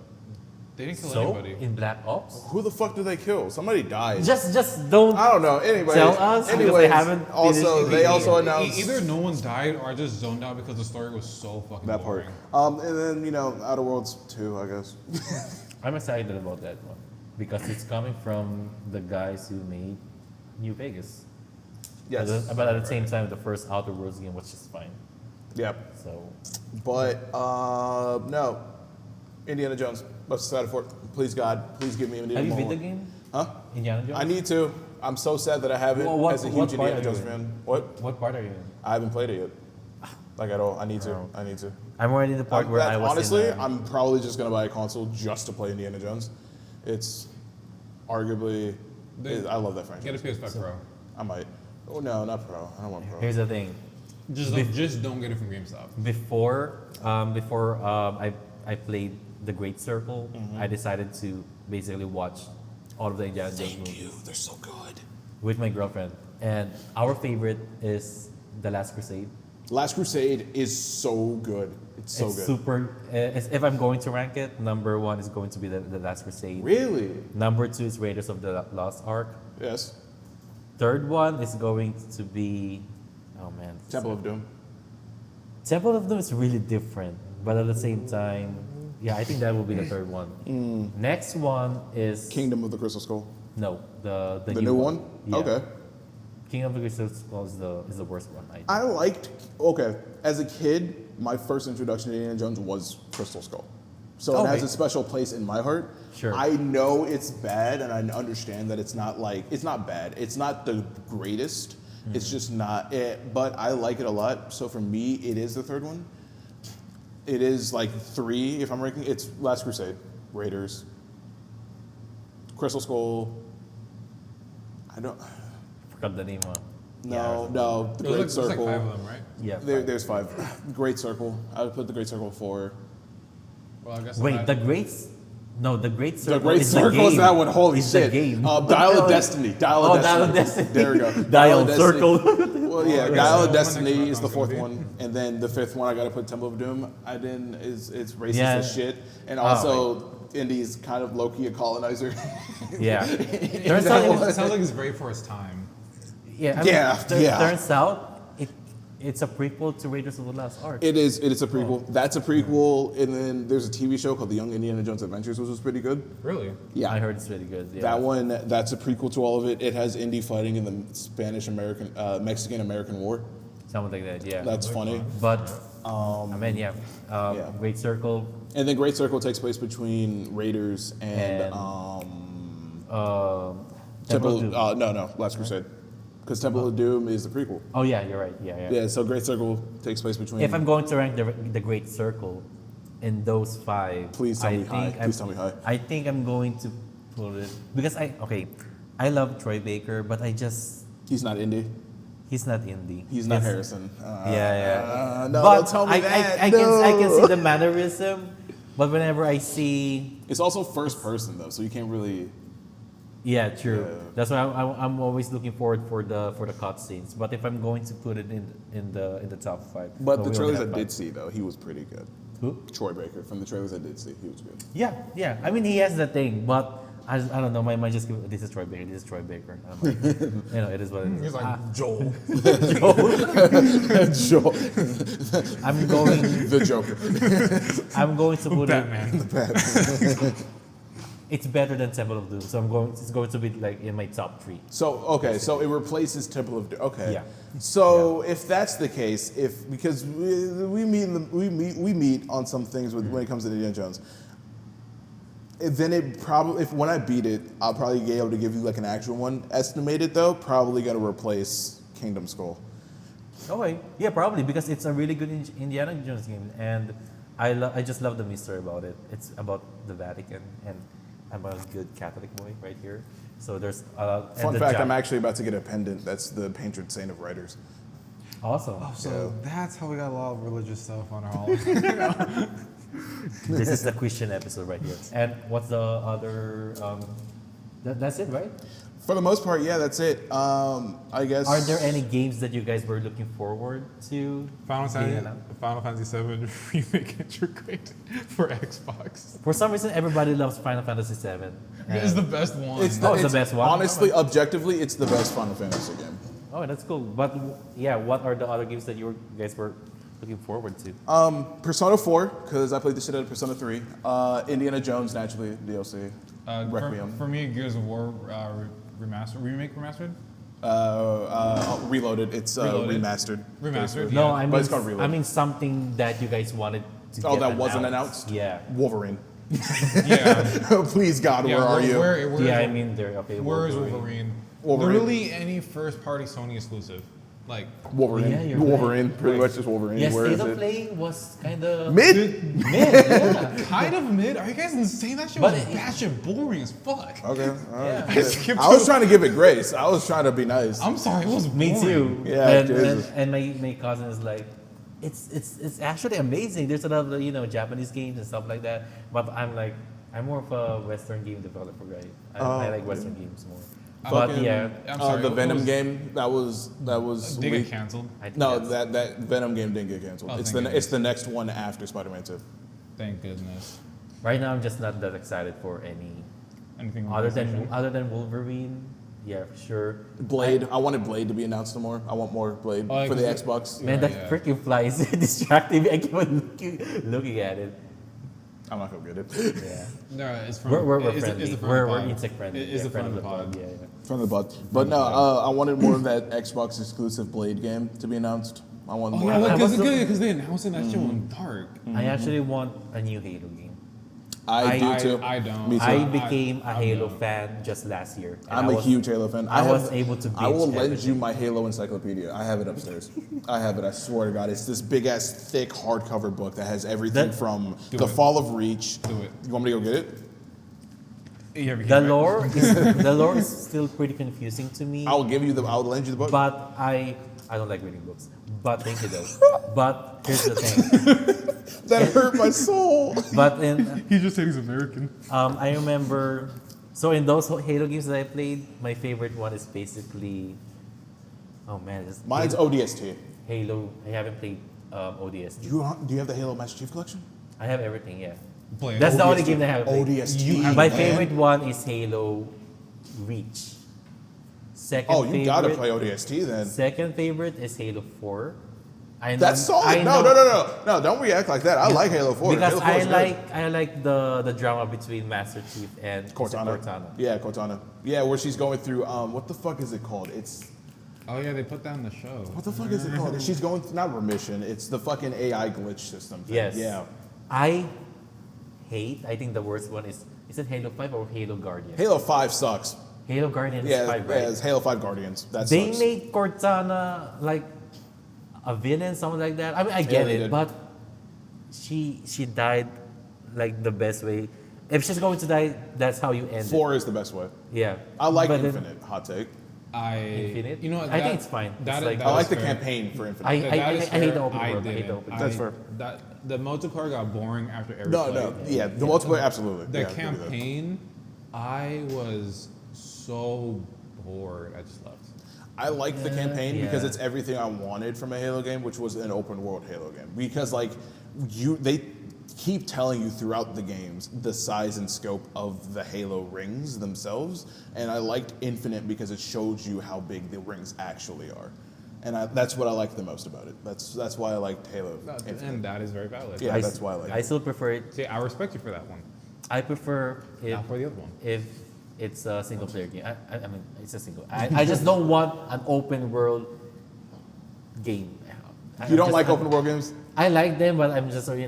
They didn't kill Soap anybody. in Black Ops? Who the fuck do they kill? Somebody died. Just don't. I don't know. Anyway, Tell us, because anyways, I haven't also finished they the also game. announced Either no one's died or I just zoned out because the story was so fucking that part. boring. And then Outer Worlds 2, I guess. I'm excited about that one because it's coming from the guys who made New Vegas. But at the same time, the first Outer Worlds game was just fine. Yep. So But no, Indiana Jones. I'm excited for it. Please God, please give me Indiana have you beat Jones. the game? Huh? Indiana Jones? I need to. I'm so sad that I haven't. Well, what- as a what huge part Indiana are you Jones in? fan. What? What part are you in? I haven't played it yet. Like at all. I need to. Oh. I need to. I'm already in the part where I was honestly, in, I'm probably just gonna buy a console just to play Indiana Jones. It's arguably. I love that franchise. Get a PS5 Pro. I might. Oh no, not Pro. I don't want Pro. Here's the thing. Just don't get it from GameStop. Before I played The Great Circle, I decided to basically watch all of the Indiana Jones movies They're so good. with my girlfriend. And our favorite is The Last Crusade. Last Crusade is so good. It's so good. Super. If I'm going to rank it, number 1 is going to be the Last Crusade. Really? Number 2 is Raiders of the Lost Ark. Yes. Third one is going to be, oh man, Temple of Doom. Temple of Doom is really different, but at the same time, yeah, I think that will be the third one. Next one is Kingdom of the Crystal Skull. No, the The new one? Yeah. Okay. Kingdom of the Crystal Skull is the worst one. I think. I liked. Okay, as a kid, my first introduction to Indiana Jones was Crystal Skull, so it has Okay. a special place in my heart. Sure. I know it's bad, and I understand that it's not bad. It's not the greatest. It's just not it. But I like it a lot. So for me, it is the third one. It is like 3 if I'm ranking. It's Last Crusade, Raiders, Crystal Skull. I don't. Forgot the name. No, the Great There's like Circle. 5 of them, right? Yeah. There's 5. Great Circle. I would put the Great Circle 4. Well, I guess Wait, the Great Circle. The Great is Circle the game. is that one. Holy It's shit. The game. Dial of Destiny. Dial of Destiny. There we go. Dial of Circle. Well, yeah, Okay, Dial so of my next Destiny round is the is gonna 4th be- one, and then the 5th one I gotta put Temple of Doom. It's racist Yeah. as shit, and also Indy's kind of low key a colonizer. Yeah. It Turns out, sounds like it's very for its time. Yeah. Turns out it's a prequel to Raiders of the Lost Ark. It is. It is a prequel. That's a prequel, and then there's a TV show called The Young Indiana Jones Adventures, which was pretty good. Really? Yeah. I heard it's really good. Yeah. That one, that's a prequel to all of it. It has Indy fighting in the Mexican-American War. Something like that. Yeah. That's funny. But I mean, yeah. Yeah. Great Circle. And then Great Circle takes place between Raiders and Temple of Doom. no, Last Crusade. Because Temple of Doom is the prequel. Oh yeah, you're right. Yeah. Yeah, so Great Circle takes place between. If I'm going to rank the Great Circle in those 5, Please tell me high. Please tell me high. I think I'm going to put it because I love Troy Baker, but He's not Indy. He's not indie. He's not Harrison. Yeah. No, But don't tell me that. I can see the mannerism, but whenever I see, It's also first person though, so you can't really. yeah, true. Yeah. That's why I'm always looking forward for the cutscenes. But if I'm going to put it in the top 5, But no, the we only trailers I have did five. see though, he was pretty good. Who? Troy Baker from the trailers I did see, he was good. Yeah. I mean, he has the thing, but I don't know. My mind just give, this is Troy Baker. This is Troy Baker. I'm like, it is what it is. He's like Joel. Joel, I'm going. the Joker. I'm going to put it. Batman. It's better than Temple of Doom, so it's going to be like in my top 3. So okay, so it replaces Temple of Doom. Okay. Yeah. So if that's the case, because we meet on some things when it comes to Indiana Jones, then it probably when I beat it, I'll probably be able to give you like an actual one. Estimated though, probably gonna replace Kingdom Skull. Okay, yeah, probably because it's a really good Indiana Jones game, and I just love the mystery about it. It's about the Vatican, and I'm a good Catholic boy right here. So there's Fun fact: I'm actually about to get a pendant. That's the patron saint of writers. awesome. Oh, so that's how we got a lot of religious stuff on our holiday. This is the Christian episode right here. And what's the other? That's it, right? For the most part, yeah, that's it. I guess. Are there any games that you guys were looking forward to? Final being Fantasy VII remake integrate for Xbox. For some reason, everybody loves Final Fantasy VII. It's the best one. It's the best one? Honestly, objectively, it's the best Final Fantasy game. Oh, that's cool. But yeah, what are the other games that you guys were looking forward to? Persona 4, because I played the shit out of Persona 3. Indiana Jones, naturally, DLC. Requiem. For me, Gears of War remake remastered. Reloaded. It's Reloaded. remastered. Remastered. No, Yeah. I But mean, it's called Reload. I mean something that you guys wanted to Oh, get that wasn't announced? Yeah. Wolverine. Yeah. Please, God, Yeah, where are you? Where Yeah, I mean, they're okay. where is Wolverine? Wolverine. Literally any first-party Sony exclusive. Like, Wolverine. Yeah, you're Wolverine. right. Pretty much just Wolverine. Yes, Where State is of it? Play was kind of Mid? mid. Yeah. kind of mid. Are you guys insane? That shit But was it- batshit boring as fuck. Okay. All right. Yeah. Skipped I was to- trying to give it grace. I was trying to be nice. I'm sorry, it was boring. Me too. Yeah, and, Jesus. and my cousin is like, it's actually amazing. There's a lot of Japanese games and stuff like that. But I'm like, I'm more of a Western game developer guy. I like Western games more. But Fucking, yeah, I'm sorry, the it Venom was- game that was They get leaked. canceled. I think No, that's- that Venom game didn't get canceled. Oh, it's thank the next one after Spider-Man 2. Thank goodness. right now I'm just not that excited for any Anything on other PlayStation? than Wolverine. Yeah, sure. Blade. I wanted Blade to be announced more. I want more Blade Oh, for the because Xbox. Man, Yeah, that yeah. freaking fly is distracting me. I keep on looking at it. I'm not gonna get it. Yeah. No, it's from. We're it's friendly. the We're pod. insect friendly. It's yeah, the friend friend of the pod. Yeah, yeah. From the butt. But no, I wanted more of that Xbox exclusive Blade game to be announced. I want Oh more. yeah, I was because they announced that shit went dark. I actually want a new Halo game. I do too. I don't. Me too. I became a I Halo don't. fan just last year. and I'm I a was- huge Halo fan. I was able to I will binge lend you everything. my Halo encyclopedia. I have it upstairs. I have it. I swear to God, it's this big ass thick hardcover book that has everything That- from Do the it. Fall of Reach. Do it. You want me to go get it? Yeah, we The can- lore is still pretty confusing to me. I'll lend you the book. But I don't like reading books. But thank you though. But here's the thing. That hurt my soul. But in He just said he's American. I remember. So in those Halo games that I played, my favorite one is basically. Oh man, it's Mine's ODST. Halo. I haven't played ODS. Do you have the Halo Master Chief Collection? I have everything. Yeah. Play it. That's the only ODST. game that I haven't played. ODST. My man. favorite one is Halo Reach. Second Oh, you favorite, gotta play ODST then. Second favorite is Halo 4. I know, That's solid. I No, know- no, don't react like that. I like Halo 4. Because Halo 4 is good. I like the drama between Master Chief and Cortana. Cortana. Yeah, Cortana. Yeah, where she's going through. What the fuck is it called? It's Oh yeah, they put that in the show. what the fuck is it called? She's going through, not remission. It's the fucking AI glitch system. Thing. Yes. Yeah. I think the worst one is it Halo 5 or Halo Guardian? Halo 5 sucks. Halo Guardian Yeah, is 5, yeah, right? it's Halo 5 Guardians. That They sucks. made Cortana like a villain, something like that. I mean, I get Yeah, they it, did. but she died like the best way. If she's going to die, that's how you end it. 4 is the best way. Yeah. I like But then- Infinite. Hot take. Infinite? You know what? I think it's fine. That, It's like- that I like is the fair. campaign for Infinite. I That is hate the fair. open world. I hate the didn't. open world. That's fair. The multiplayer got boring after every No, play. no, yeah, the multiplayer, absolutely. The Yeah, I'll give you that. campaign, I was so bored. I just left. I like the campaign because yeah. it's everything I wanted from a Halo game, which was an open world Halo game. Because like they keep telling you throughout the games the size and scope of the Halo rings themselves, and I liked Infinite because it showed you how big the rings actually are, and that's what I liked the most about it. That's why I liked Halo Infinite. And that is very valid. Yeah, that's why I like I it. still prefer it. See, I respect you for that one. I prefer it Not for the other one. if it's a single player game. I mean, it's a single. I just don't want an open world game. You don't like open world games? I like them, but I'm just we're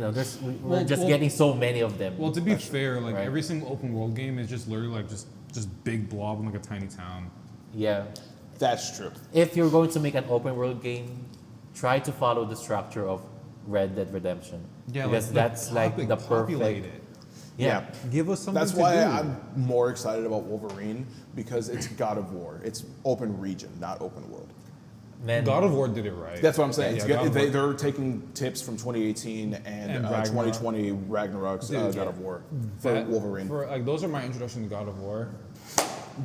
Well, just well- getting so many of them. Well, to be fair, like Right. every single open world game is just literally like just big blob in like a tiny town. Yeah. That's true. If you're going to make an open world game, try to follow the structure of Red Dead Redemption. Because that's like the populate perfect. it. Yeah. Give us something That's to why do. I'm more excited about Wolverine because it's God of War. It's open region, not open world. Man, God of War did it right. That's what I'm saying. Yeah, It's God of War. they're taking tips from 2018 and Ragnarok. 2020 Ragnarok's Dude, God of War for That- Wolverine. For, like those are my introduction to God of War.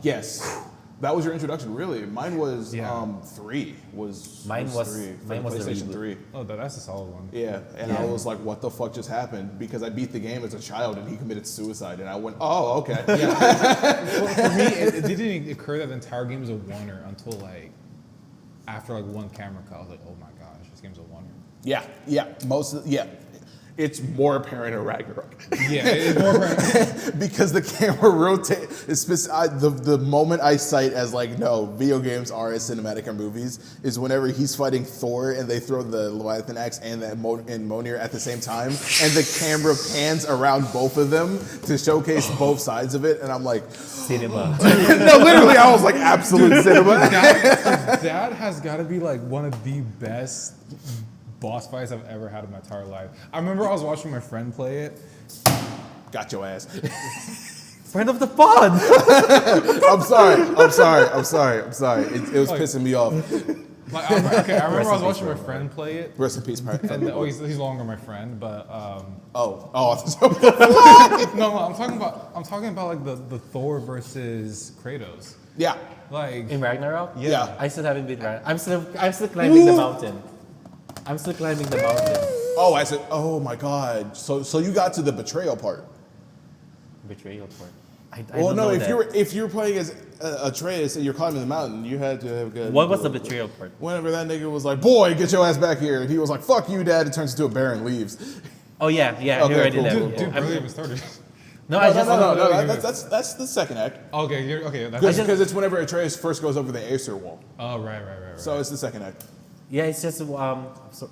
Yes, that was your introduction, really. Mine was Yeah. 3. Was Mine was was- 3 for mine was the PlayStation reboot. 3. Oh, that's a solid one. Yeah, and I was like, "What the fuck just happened?" Because I beat the game as a child and he committed suicide, and I went, "Oh, okay." For me, it didn't occur that the entire game was a oneer until like after like one camera cut. I was like, oh my gosh, this game's a oneer. Yeah. It's more apparent in Ragnarok. Yeah, it's more apparent. Because the camera rotates. The moment I cite as like, no, video games are as cinematic as movies is whenever he's fighting Thor and they throw the Leviathan axe and Mjolnir at the same time, and the camera pans around both of them to showcase both sides of it, and I'm like, cinema. no, literally, I was like, absolute cinema. That has got to be like one of the best boss fights I've ever had in my entire life. I remember I was watching my friend play it. Got your ass. Friend of the pod. I'm sorry. It was pissing me off. Like, I remember I was watching my friend play it. Rest in peace, And he's no longer my friend, but Oh, no, I'm talking about like the Thor versus Kratos. yeah. Like In Ragnarok? Yeah. I still haven't been Ragnarok. I'm still climbing the mountain. Oh, I said, oh my God. So you got to the betrayal part. Betrayal part. I Well, don't no, know if you're playing as Atreus and you're climbing the mountain, you had to have good. What was the betrayal part? Whenever that nigga was like, "Boy, get your ass back here," and he was like, "Fuck you, Dad," it turns into a bear and leaves. Oh yeah, Okay, he already cool, did cool, that. dude, Yeah. barely even started. No, I just No, that's the second act. Okay, that's Because it's whenever Atreus first goes over the Acer wall. oh right. So it's the second act. yeah, it's just so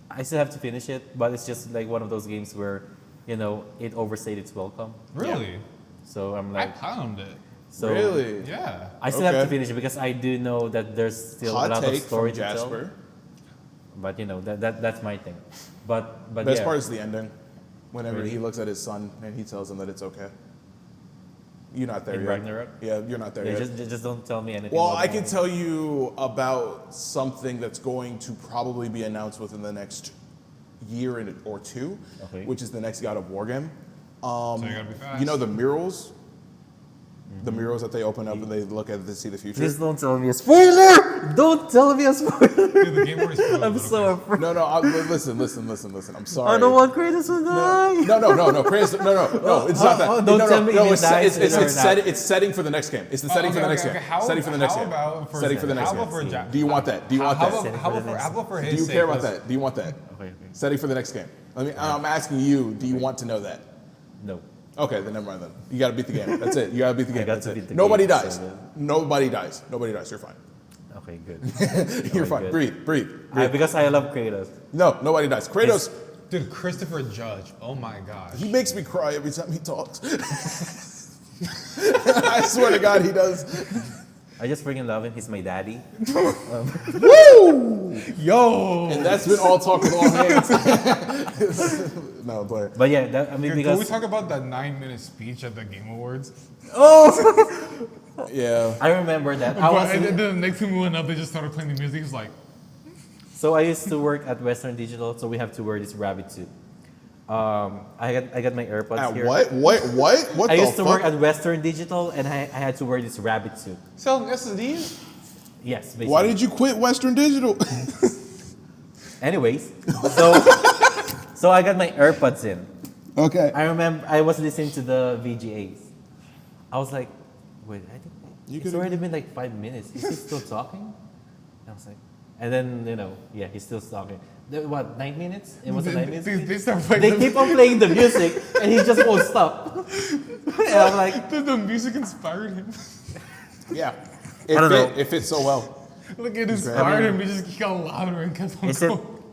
I still have to finish it, but it's just like one of those games where it overstayed its welcome. Really? So I'm I like, pound it. so Really? Yeah. I still have to Okay. finish it because I do know that there's still a Hot lot of take story from to tell. Jasper. But that's my thing. But Best yeah. part is the ending. Whenever Really? he looks at his son and he tells him that it's okay. You're not there In yet. Ragnarok? Yeah, you're not there Yeah, yet. just don't tell me anything. Well, about I the can movie. tell you about something that's going to probably be announced within the next year or two, Okay. which is the next God of War game. So you gotta be fast. You know the murals? The murals that they open up and they look at it to see the future? Please don't tell me a spoiler! Don't tell me a spoiler! Dude, the game already spoiled, I'm but so okay. afraid. No, listen. I'm sorry. I don't want Kratos to die! No, Kratos, no, it's not that. oh, don't no, tell me no, if it it's, dies it's, or it's, not. it's setting for the next game. It's the setting for the next game. Setting for the next game. Setting for the next game. Do you want that? Do you want How that? about for his Do you sake, care about let's- that? Do you want that? Okay. Setting for the next game. I'm asking you, do you want to know that? No. Okay, then never mind then. You gotta beat the game. That's it. You gotta beat the game. got That's to it. beat the Nobody game, dies. so then- Nobody dies. You're fine. Okay, good. You're Okay, fine. good. Breathe. Because I love Kratos. No, nobody dies. Kratos, Dude, Christopher Judge. Oh my gosh. he makes me cry every time he talks. I swear to God, he does. I just freaking love him. He's my daddy. Yo. And that's been all talk with all hands. No, but But yeah, that, I mean, Can because we talk about that 9-minute speech at the Game Awards? yeah. I remember that. And then the next time we went up, they just started playing the music. It was like, So I used to work at Western Digital, so we have to wear this rabbit suit. I got my AirPods At here. what? What I the used to fuck? work at Western Digital, and I had to wear this rabbit suit. selling SSDs? Yes, basically. Why did you quit Western Digital? Anyways, so I got my AirPods in. Okay. I remember I was listening to the VGAs. I was like, wait, I think it's could've- already been like 5 minutes. Is he still talking? I was like, and then he's still talking. What, 9 minutes? It was 9 minutes. They start playing They keep on playing the music, and he just won't stop. And I'm like, the music inspired him. Yeah. I don't know. It fits so well. Look, it inspired him. He got louder and kept on is it going.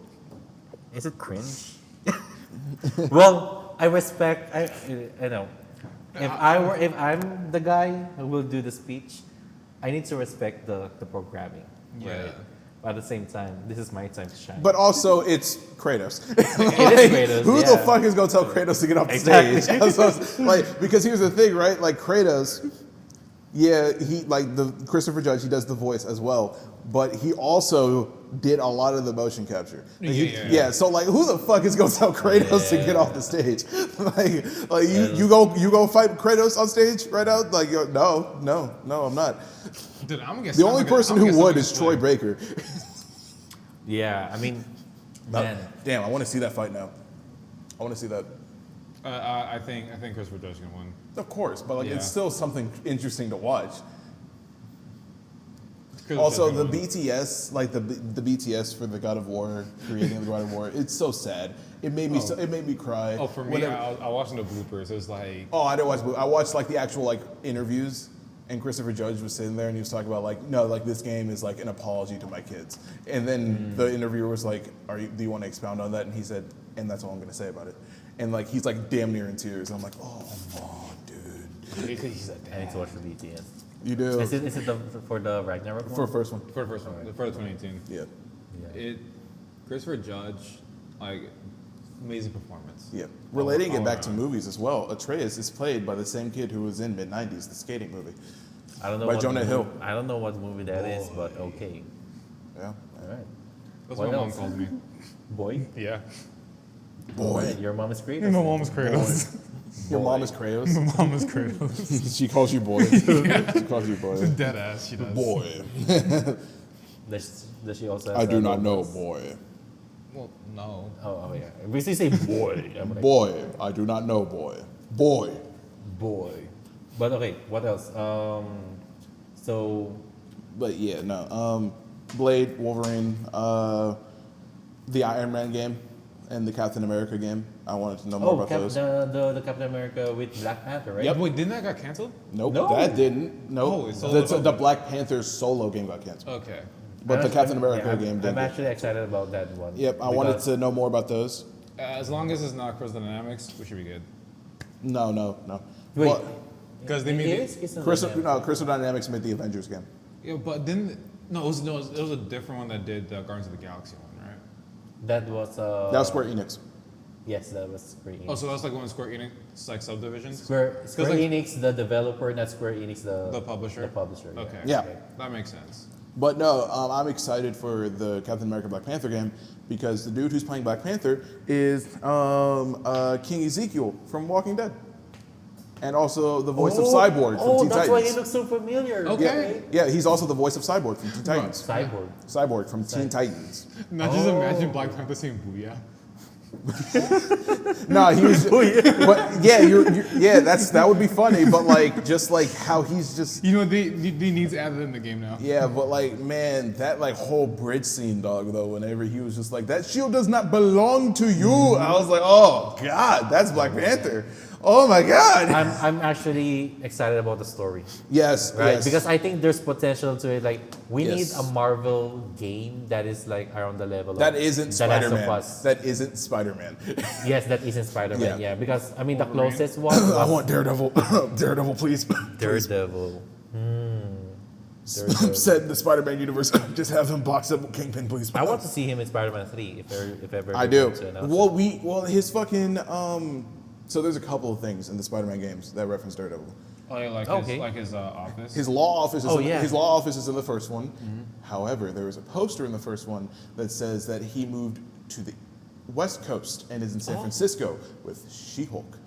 is it cringe? Well, I respect. I know. If I'm the guy who will do the speech, I need to respect the programming. Yeah. Right? But at the same time, this is my time to shine. But also, it's Kratos. It is Kratos, Who yeah. the fuck is gonna tell Kratos to get off the Exactly. stage? Because here's the thing, right? Like Kratos, yeah, he like the Christopher Judge, he does the voice as well, but he also did a lot of the motion capture. Like, Yeah. So like, who the fuck is gonna tell Kratos to get off the stage? like you go fight Kratos on stage right now? Like, no, I'm not. Dude, I'm The only person who would is Troy Baker. yeah, I mean, man. Damn, I want to see that fight now. I want to see that. I think Christopher Judge can win. Of course, but like Yeah. it's still something interesting to watch. Christopher Also, Judge the can win. BTS, like the BTS for the God of War, creating the God of War, it's so sad. It made me it made me cry. Oh, for me, Whenever- I watched the bloopers. It was like, Oh, I didn't watch. I watched like the actual like interviews, and Christopher Judge was sitting there and he was talking about like, no, like this game is like an apology to my kids. And then the interviewer was like, do you want to expound on that? And he said, and that's all I'm gonna say about it. And like he's like damn near in tears. I'm like, oh fuck, dude. he's like, I need to watch the BTS. You do Is it for the Ragnarok one? for the first one. for the first one, for the 2018. Yeah, Christopher Judge, like, amazing performance. yeah. Relating all it back to around. movies as well. Atreus is played by the same kid who was in mid '90s, the skating movie. I don't know By what Jonah Hill. I don't know what movie that is, but okay. Yeah. All right. That's What what my mom else? calls me. Boy. Yeah. Boy, Your mom is great. My mom is Kratos. your mom is Kratos. My mom is Kratos. She calls you boy. She calls you boy. Dead ass, she does. Boy. Does she also? I have do that not know, voice? boy. Well, no. Oh yeah. If you say boy, I'm like, Boy, I do not know, boy. Boy. boy. But okay, what else? So But yeah, no. Blade, Wolverine, the Iron Man game, and the Captain America game. I wanted to know more about those. the Captain America with Black Panther, right? Yep. Wait, didn't that got canceled? Nope, No. that didn't. Nope. Oh, it's solo- the Black Panther solo game got canceled. Okay. But the Captain America I'm, game did. I'm actually excited about that one. Yep, I wanted because- to know more about those. As long as it's not cross dynamics, we should be good. No. Wait. Well, Because they It made is? It's not Crystal, like that. no, Crystal Dynamics made the Avengers game. Yeah, but didn't it was a different one that did the Guardians of the Galaxy one, right? That was That was Square Enix. Yes, that was Square Enix. Oh, so that's like one of Square Enix like subdivisions. Square like- Enix, the developer, not Square Enix, The publisher? The publisher. yeah. Okay. Yeah. That makes sense. But no, I'm excited for the Captain America Black Panther game because the dude who's playing Black Panther is King Ezekiel from Walking Dead. And also the voice of Cyborg from Teen that's why he Titans. looks so familiar. Okay. Yeah, he's also the voice of Cyborg from Teen Titans. Cyborg. Cyborg from Teen Titans. Now just imagine Black Panther saying "booyah." No, he was. But yeah, that would be funny. But like, just like how he's just. You know, they needs added in the game now. Yeah, but like, man, that like whole bridge scene, dog. Though, whenever he was just like, "That shield does not belong to you," I was like, "Oh God, that's Black Panther." Oh my God. I'm actually excited about the story, Yes, right? yes. Because I think there's potential to it. Like we Yes. need a Marvel game that is like around the level that of isn't The Last of Spider-Man. Us. That isn't Spider-Man. Yes, that isn't Spider-Man. Yeah. Yeah, because I mean the Wolverine. closest one I was want Daredevil. Daredevil, please. Please. Daredevil. set in the Spider-Man universe. Just have him box up Kingpin, please. I want to see him in Spider-Man 3 if ever. I do. To announce it. His fucking so there's a couple of things in the Spider-Man games that reference Daredevil. Oh yeah, like his office. His law office is his law office is in the first one. Mm-hmm. However, there was a poster in the first one that says that he moved to the West Coast and is in San Francisco with She-Hulk.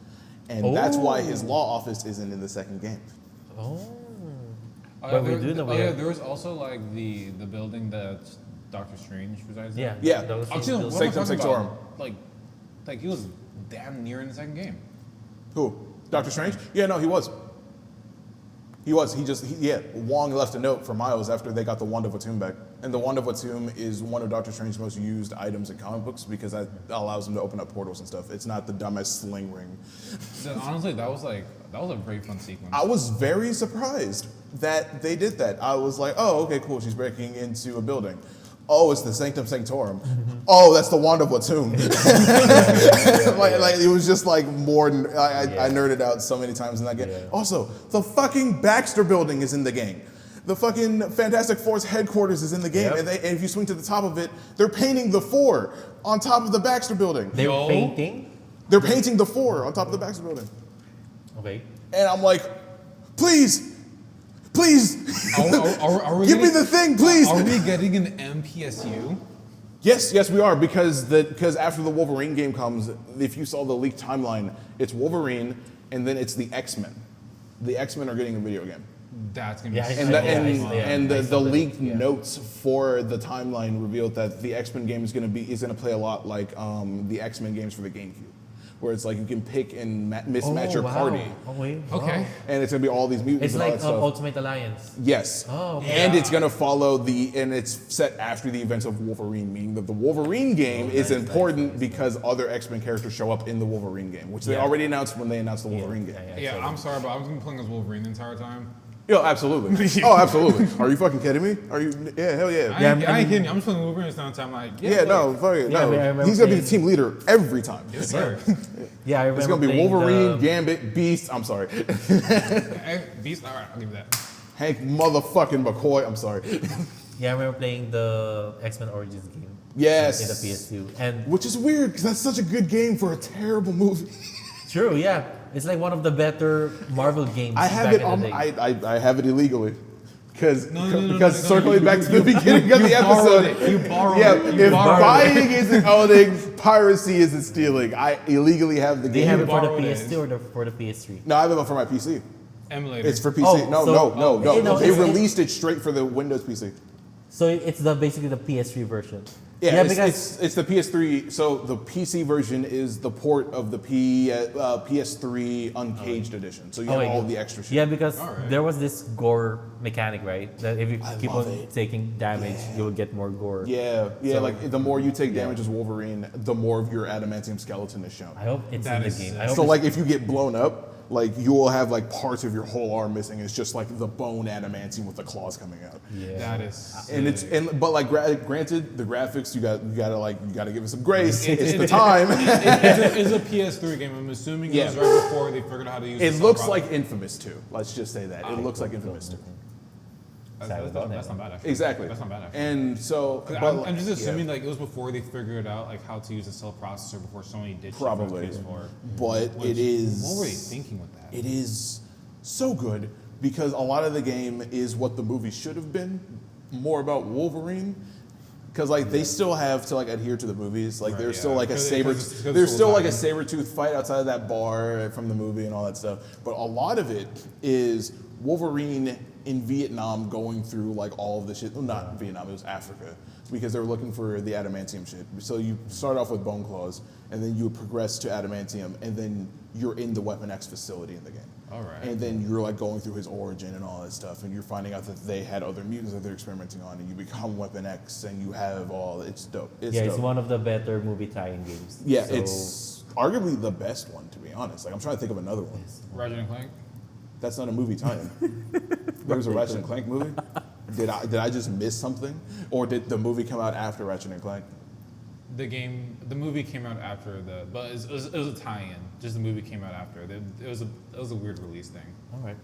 And that's why his law office isn't in the second game. But we do know. There was also like the building that Doctor Strange resides in. Yeah. Actually, what am I Sanctum talking Sanctorum. about? Like he was damn near in the second game. Who? Doctor Strange? Yeah, no, he was. He just Wong left a note for Miles after they got the Wand of Watum back. And the Wand of Watum is one of Doctor Strange's most used items in comic books because that allows him to open up portals and stuff. It's not the dumbest sling ring. Honestly, that was a very fun sequence. I was very surprised that they did that. I was like, oh, okay, cool. She's breaking into a building. Oh, it's the Sanctum Sanctorum. Oh, that's the Wand of Watum. like it was just like more. I nerded out so many times in that game. Yeah. Also, the fucking Baxter Building is in the game. The fucking Fantastic Four's headquarters is in the game, and if you swing to the top of it, they're painting the 4 on top of the Baxter Building. They're painting. They're painting the 4 on top of the Baxter Building. Okay. And I'm like, please. Are we give me the thing, please. Are we getting an MPSU? Yes, we are because after the Wolverine game comes, if you saw the leaked timeline, it's Wolverine and then it's the X-Men. The X-Men are getting a video game. That's gonna be and the leaked notes for the timeline revealed that the X-Men game is gonna play a lot like the X-Men games for the GameCube. Where it's like you can pick and mismatch your party. Oh, wait. Okay. And it's gonna be all these mutants. It's like Ultimate Alliance. Yes. Oh. Okay. And it's gonna follow and it's set after the events of Wolverine, meaning that the Wolverine game is important because other X-Men characters show up in the Wolverine game, which they already announced when they announced the Wolverine game. Yeah, I'm sorry, but I was gonna be playing as Wolverine the entire time. Yo, absolutely. Oh, absolutely. Are you fucking kidding me? Are you? Yeah, hell yeah. I ain't kidding you. I'm just playing Wolverine this time. Like, no, fuck it. No. He's gonna be the team leader every time. Yes, sir. Yeah, I remember. It's gonna be Wolverine, Gambit, Beast. I'm sorry. Beast. All right, I'll give you that. Hank motherfucking McCoy. I'm sorry. Yeah, I remember playing the X-Men Origins game. Yes. In the PS2, and which is weird because that's such a good game for a terrible movie. True. Yeah. It's like one of the better Marvel games. I have it on. I have it illegally, because circling back to the beginning of the episode. You borrowed it. If buying isn't owning, piracy isn't stealing. I illegally have the game. Do you have it for the PS2 or for the PS3? No, I have it for my PC. Emulator. It's for PC. No. They it's released it straight for the Windows PC. So it's basically the PS3 version. Yeah, because it's the PS3. So the PC version is the port of the PS3 Uncaged edition. So you have all the extra shit. Yeah, because there was this gore mechanic, right? That if you keep on taking damage, you will get more gore. Yeah. So, like the more you take damage as Wolverine, the more of your adamantium skeleton is shown. I hope it's in the game. So like if you get blown up, like you will have like parts of your whole arm missing. It's just like the bone adamantium with the claws coming out. Yeah, that is. But like granted, the graphics you gotta give it some grace. It's the time. It's a PS3 game. I'm assuming it was right before they figured out how to use. It looks like Infamous 2. Let's just say that it looks like Infamous 2. That's not bad. Actually. Exactly. That's not bad. Actually. And so, I'm just assuming like it was before they figured out like how to use a cell processor before Sony did. Probably. PS4. But it is. What were they thinking with that? It is so good because a lot of the game is what the movie should have been, more about Wolverine. Because like they still have to like adhere to the movies. Like there's still like a a saber-tooth fight outside of that bar from the movie and all that stuff. But a lot of it is Wolverine in Vietnam going through like all of the shit. Well, not Vietnam, it was Africa. Because they were looking for the adamantium shit. So you start off with bone claws, and then you progress to adamantium, and then you're in the Weapon X facility in the game. All right. And then you're like going through his origin and all that stuff, and you're finding out that they had other mutants that they're experimenting on, and you become Weapon X, and you have all. It's dope. It's one of the better movie tie-in games. Yeah, it's arguably the best one, to be honest. Like I'm trying to think of another one. Ratchet and Clank. That's not a movie tie-in. There was a Ratchet and Clank movie. Did I just miss something, or did the movie come out after Ratchet and Clank? The movie came out after but it was a tie-in. Just the movie came out after. It was a weird release thing. All right.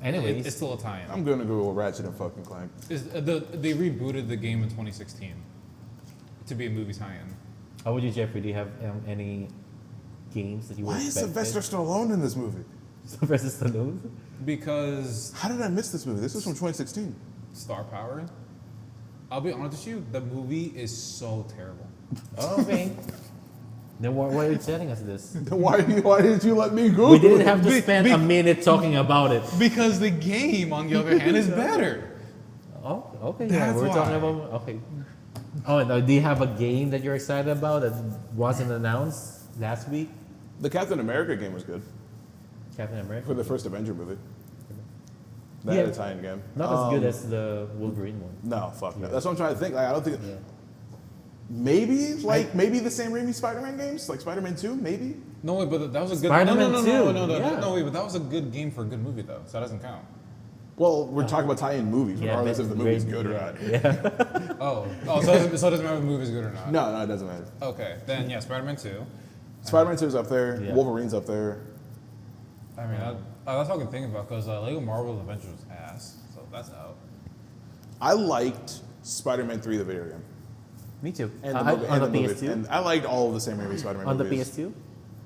Anyways, It's still a tie-in. I'm gonna go with Ratchet and fucking Clank. They rebooted the game in 2016 to be a movie tie-in. how would you, Jeffrey? Do you have any games that you would Why is expect? Sylvester Stallone in this movie? Sylvester Stallone? Because How did I miss this movie? This was from 2016. star power. I'll be honest with you, the movie is so terrible. Oh, okay. Then why are you telling us this? Why did you let me go? We didn't have to spend a minute talking about it. Because the game, on the other hand, is better. Oh, okay. Yeah, That's we're talking why. about. Okay. Oh, no, do you have a game that you're excited about that wasn't announced last week? The Captain America game was good Captain America. for the first Avenger movie. That Yeah. had a tie-in game. Not as good as the Wolverine one. No, fuck no. Yeah. That's what I'm trying to think. Like, I don't think. Yeah. Maybe the Sam Raimi Spider-Man games, like Spider-Man 2, maybe. No way, but that was a good. Spider-Man no, 2, yeah. no, wait, but that was a good game for a good movie though, so that doesn't count. Well, we're talking about tie-in movies, Yeah, regardless but if the movie's great- good or yeah, not. Yeah. So it doesn't matter if the movie's good or not. No, it doesn't matter. Okay, then yeah, Spider-Man 2. Spider-Man 2 is up there. Yeah. Wolverine's up there. I mean, that's all I can think about because Lego Marvel Adventures was ass, so that's out. I liked Spider-Man 3, the video game, Me too. and the I- movie, on and the movie. PS2? And I liked all of the Sam Raimi Spider-Man On the movies. PS2?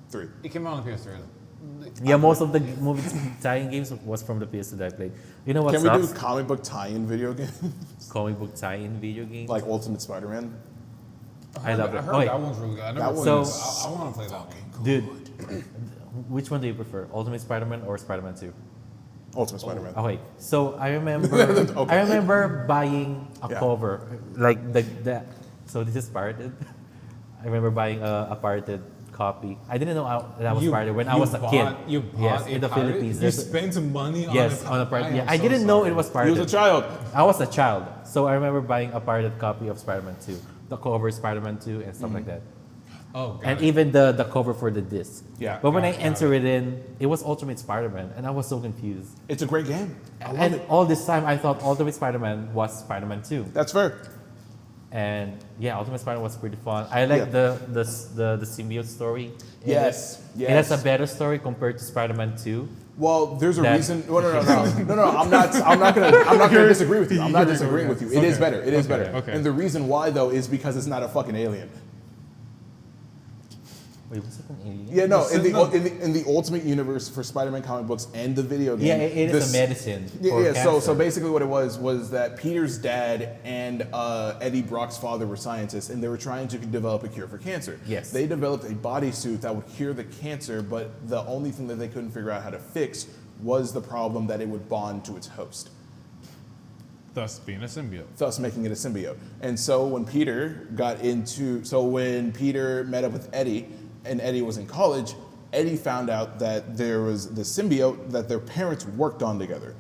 3. It came out on the PS3. Yeah, most of the movie tie-in games was from the PS2 that I played. You know what Can we do sucks? comic book tie-in video game, Comic book tie-in video games. like Ultimate Spider-Man? I love I it. heard Okay. that one's really good. I That never one played is it. I want to play that one. Dude, which one do you prefer? Ultimate Spider-Man or Spider-Man 2? Ultimate Spider-Man. Okay, so I remember Okay. I remember buying a Yeah. cover, like the so this is pirated. I remember buying a pirated copy. I didn't know that was pirated when I was a kid. You bought yes, a in the pirate? Philippines. You There's- spent money on yes, a on a pirate. Yeah, am I so didn't know sorry. it was He pirated. was a child. I was a child, so I remember buying a pirated copy of Spider-Man 2, the cover of Spider-Man 2 and stuff like that. Oh, And God. even the cover for the disc. Yeah. But when I Got it. enter it in, it was Ultimate Spider-Man, and I was so confused. It's a great game. I love And it. all this time, I thought Ultimate Spider-Man was Spider-Man 2. That's fair. And yeah, Ultimate Spider-Man was pretty fun. I like Yeah. the symbiote story. Yes. It has a Yes. better story compared to Spider-Man 2. Well, there's a That- reason. No. I'm not gonna disagree with you. I'm not disagreeing with you. It is better. It is better. okay. And the reason why though is because it's not a fucking alien. Wait, was it an alien? Yeah, no. No. In the Ultimate Universe for Spider-Man comic books and the video game. Yeah, it is this- a medicine. Yeah, for yeah. So cancer. basically, what it was that Peter's dad and Eddie Brock's father were scientists, and they were trying to develop a cure for cancer. Yes. They developed a bodysuit that would cure the cancer, but the only thing that they couldn't figure out how to fix was the problem that it would bond to its host, Thus being a symbiote. thus making it a symbiote. And so when Peter met up with Eddie, and Eddie was in college, Eddie found out that there was the symbiote that their parents worked on together.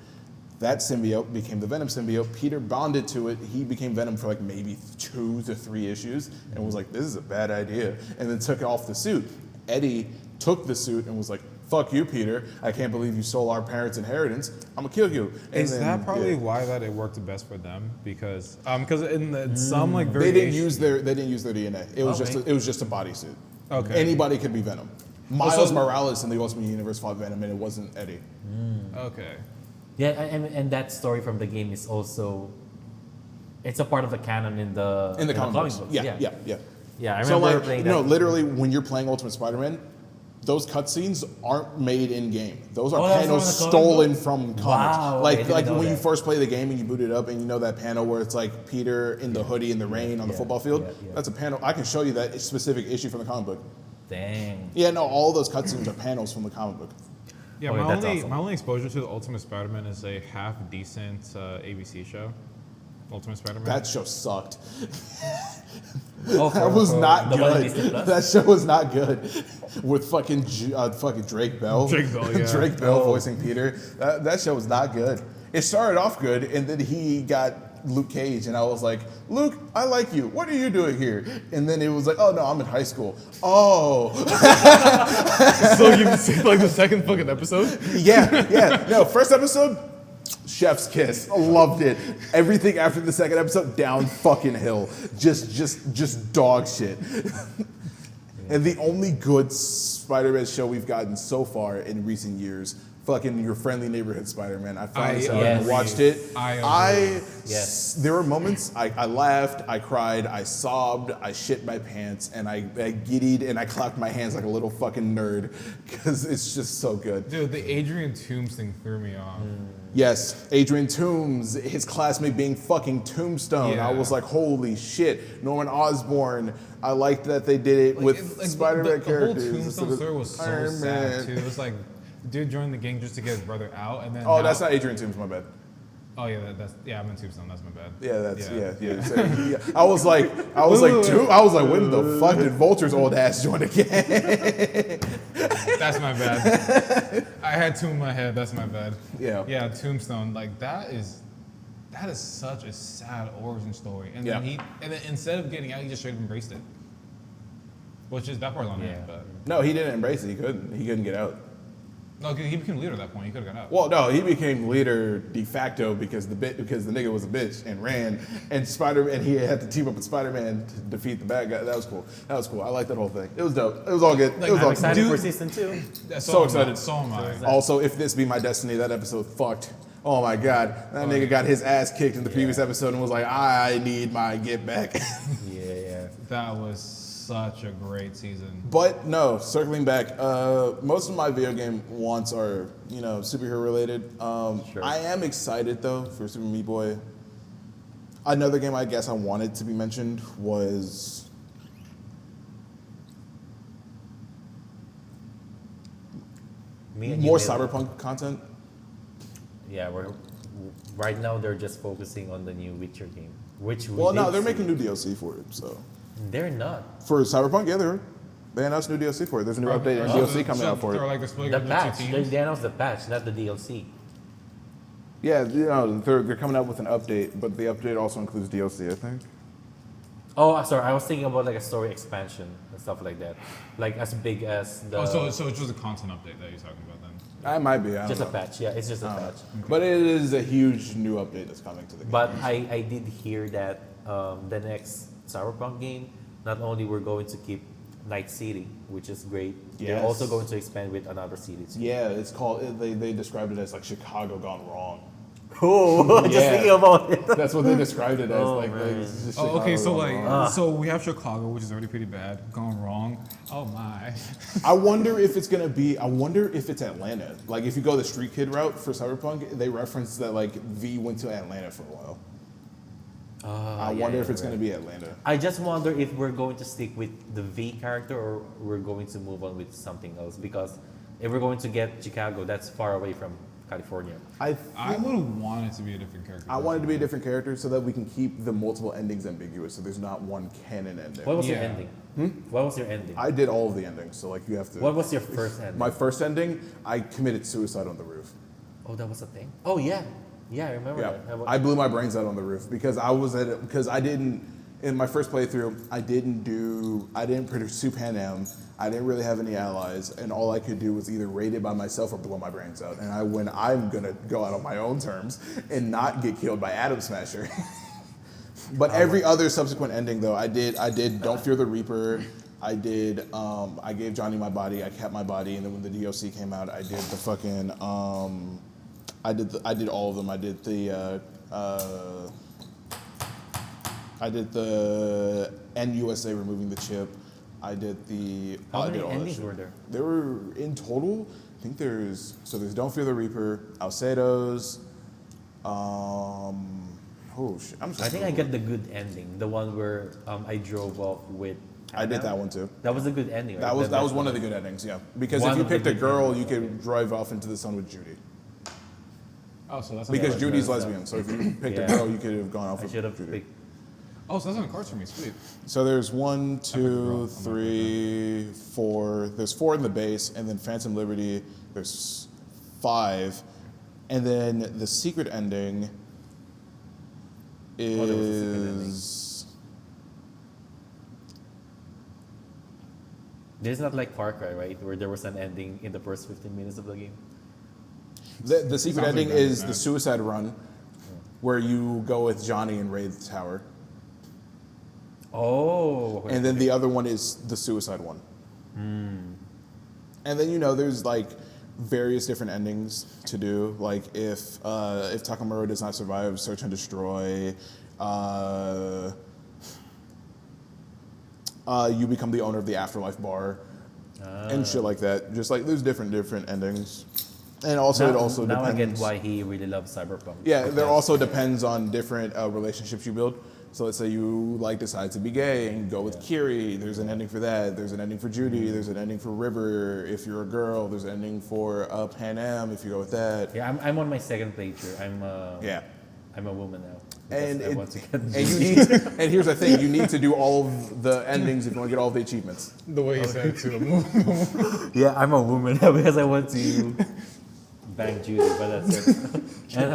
That symbiote became the Venom symbiote. Peter bonded to it. He became Venom for like maybe 2 to 3 issues and was like, this is a bad idea. And then took off the suit. Eddie took the suit and was like, fuck you, Peter. I can't believe you stole our parents' inheritance. I'm gonna kill you. And Is then, that probably yeah. why that it worked best for them? Because in some like They didn't variation. use their DNA. It was just a bodysuit. Okay. Anybody could be Venom. Miles Also- Morales in the Ultimate Universe fought Venom, and it wasn't Eddie. Okay. Yeah, and that story from the game is also, it's a part of the canon in the Comic books. Yeah. Yeah, I So remember like, playing no, that. literally, when you're playing Ultimate Spider-Man, those cutscenes aren't made in game. Those are Oh, that's panels from the comic stolen book? from comics. Wow, I like didn't know when you that. first play the game and you boot it up and you know that panel where it's like Peter in the hoodie in the rain on the Yeah, football field. yeah. That's a panel. I can show you that specific issue from the comic book. Dang. Yeah, no, all those cutscenes are panels from the comic book. Yeah, Okay, that's awesome. my only exposure to the Ultimate Spider-Man is a half decent ABC show. Ultimate Spider-Man. That show sucked. Oh, That was not the one on good. Disney Plus? That show was not good. With fucking Drake Bell. Drake Bell, yeah. Drake Bell Oh. voicing Peter. That show was not good. It started off good, and then he got Luke Cage, and I was like, Luke, I like you. What are you doing here? And then it was like, oh no, I'm in high school. Oh, So you've seen like the second fucking episode? yeah. No, first episode, chef's kiss. Loved it. Everything after the second episode, down fucking hill. Just dog shit. And the only good Spider-Man show we've gotten so far in recent years, fucking Your Friendly Neighborhood Spider-Man. I finally sat down and watched it. Yes. There were moments I laughed, I cried, I sobbed, I shit my pants, and I giddied and I clapped my hands like a little fucking nerd because it's just so good. Dude, the Adrian Toomes thing threw me off. Yes, Adrian Toomes, his classmate being fucking Tombstone. Yeah. I was like, holy shit. Norman Osborn. I liked that they did it with Spider-Man characters. The whole Tombstone story was so Iron sad Man. too. It was like, dude joined the gang just to get his brother out, and then. Oh, that's not Adrian Toomes, my bad. Oh yeah, I'm in Tombstone. That's my bad. Yeah. So, I was like, when the fuck did Vulture's old ass join the gang? That's my bad. I had two in my head. That's my bad. Yeah. Yeah, Tombstone. Like that is such a sad origin story. And then then instead of getting out, he just straight up embraced it. Which is that part's on him, but No, he didn't embrace it. He couldn't get out. no, he became leader at that point. He could have got out. Well, no, he became leader de facto because the nigga was a bitch and ran, and he had to team up with Spider-Man to defeat the bad guy. That was cool. I liked that whole thing. It was dope. It was all good. Like, it was I'm all excited good. for season 2. So excited. So am I. Also, If This Be My Destiny, that episode fucked. Oh my god, that nigga got his ass kicked in the previous episode and was like, I need my get back. Yeah. That was such a great season. But no, circling back, most of my video game wants are, superhero related. Sure. I am excited though for Super Meat Boy. Another game I guess I wanted to be mentioned was more Cyberpunk content. Yeah, right now they're just focusing on the new Witcher game. They're making new DLC for it, so. They're not. For Cyberpunk, yeah, they announced new DLC for it. There's a new update and DLC coming out for They're it. like splitting The up into patch. two They teams. announced the patch, not the DLC. Yeah, they're coming out with an update, but the update also includes DLC, I think. Oh, sorry. I was thinking about like a story expansion and stuff like that, like as big as the. Oh, so it's just a content update that you're talking about then. I might be. I don't just a know. patch. Yeah, it's just a patch. But it is a huge new update that's coming to the game. But I did hear that the next Cyberpunk game, not only we're going to keep Night City, which is great, they're Yes. also going to expand with another city too. Yeah, it's called. They described it as like Chicago gone wrong. Oh, just Yeah. thinking about it. That's what they described it as. Oh, like man. it's just Oh, okay. Chicago So gone wrong. so we have Chicago, which is already pretty bad, gone wrong. Oh my. I wonder if it's gonna be. I wonder if it's Atlanta. Like if you go the Street Kid route for Cyberpunk, they reference that like V went to Atlanta for a while. I wonder if it's gonna be Atlanta. I just wonder if we're going to stick with the V character or we're going to move on with something else, because if we're going to get Chicago, that's far away from California. I would want it to be a different character. I want it to be a different character so that we can keep the multiple endings ambiguous, so there's not one canon ending. What was your Yeah. ending? What was your ending? I did all of the endings, so like you have to. What was your first ending? My first ending, I committed suicide on the roof. Oh, that was a thing? Oh, yeah. Yeah, I remember Yeah, that. How about- I blew my brains out on the roof because I didn't in my first playthrough I didn't pursue Pan Am. I didn't really have any allies, and all I could do was either raid it by myself or blow my brains out. And I'm gonna go out on my own terms and not get killed by Atom Smasher. But every other subsequent ending though, I did Don't Fear the Reaper. I did I gave Johnny my body. I kept my body, and then when the DLC came out, I did the fucking I did all of them. I did the NUSA removing the chip. I did the. How I many did all that endings shit. were there? There were in total. I think there's Don't Fear the Reaper, Alcedos. Oh shit! I'm I think I got the good ending, the one where I drove off with. I did that one too. That was a good ending, right? That was That's one of the good endings, yeah. Because One if you of the picked a good girl, endings, you could drive off into the sun with Judy. Oh, so that's Because on Judy's that's lesbian, so if you picked a Yeah. girl, you could have gone off I with should have Judy. picked. Oh, so that's on the cards for me. Sweet. So there's 1, picked the girl. 2, 3, 4. There's 4 in the base, and then Phantom Liberty. There's 5, and then the secret ending Oh, there was a secret ending. is. This is not like Far Cry, right? Where there was an ending in the first 15 minutes of the game. The secret Sounds ending like that, is man. the suicide run, where you go with Johnny and raid the tower. Oh. And then the other one is the suicide one. And then there's like various different endings to do. Like if Takamura does not survive, search and destroy. You become the owner of the Afterlife bar, and shit like that. Just like there's different endings, and also it also now depends. I get why he really loves Cyberpunk. Yeah, there also depends on different relationships you build. So let's say you decide to be gay and go with Kiri. There's an ending for that. There's an ending for Judy. There's an ending for River if you're a girl. There's an ending for Pan Am if you go with that. Yeah, I'm on my second playthrough. I'm a woman now. And I want to get and here's the thing: you need to do all of the endings if you want to get all of the achievements. The way you said it too. Yeah, I'm a woman now because I want to bang Judy, but that's it. And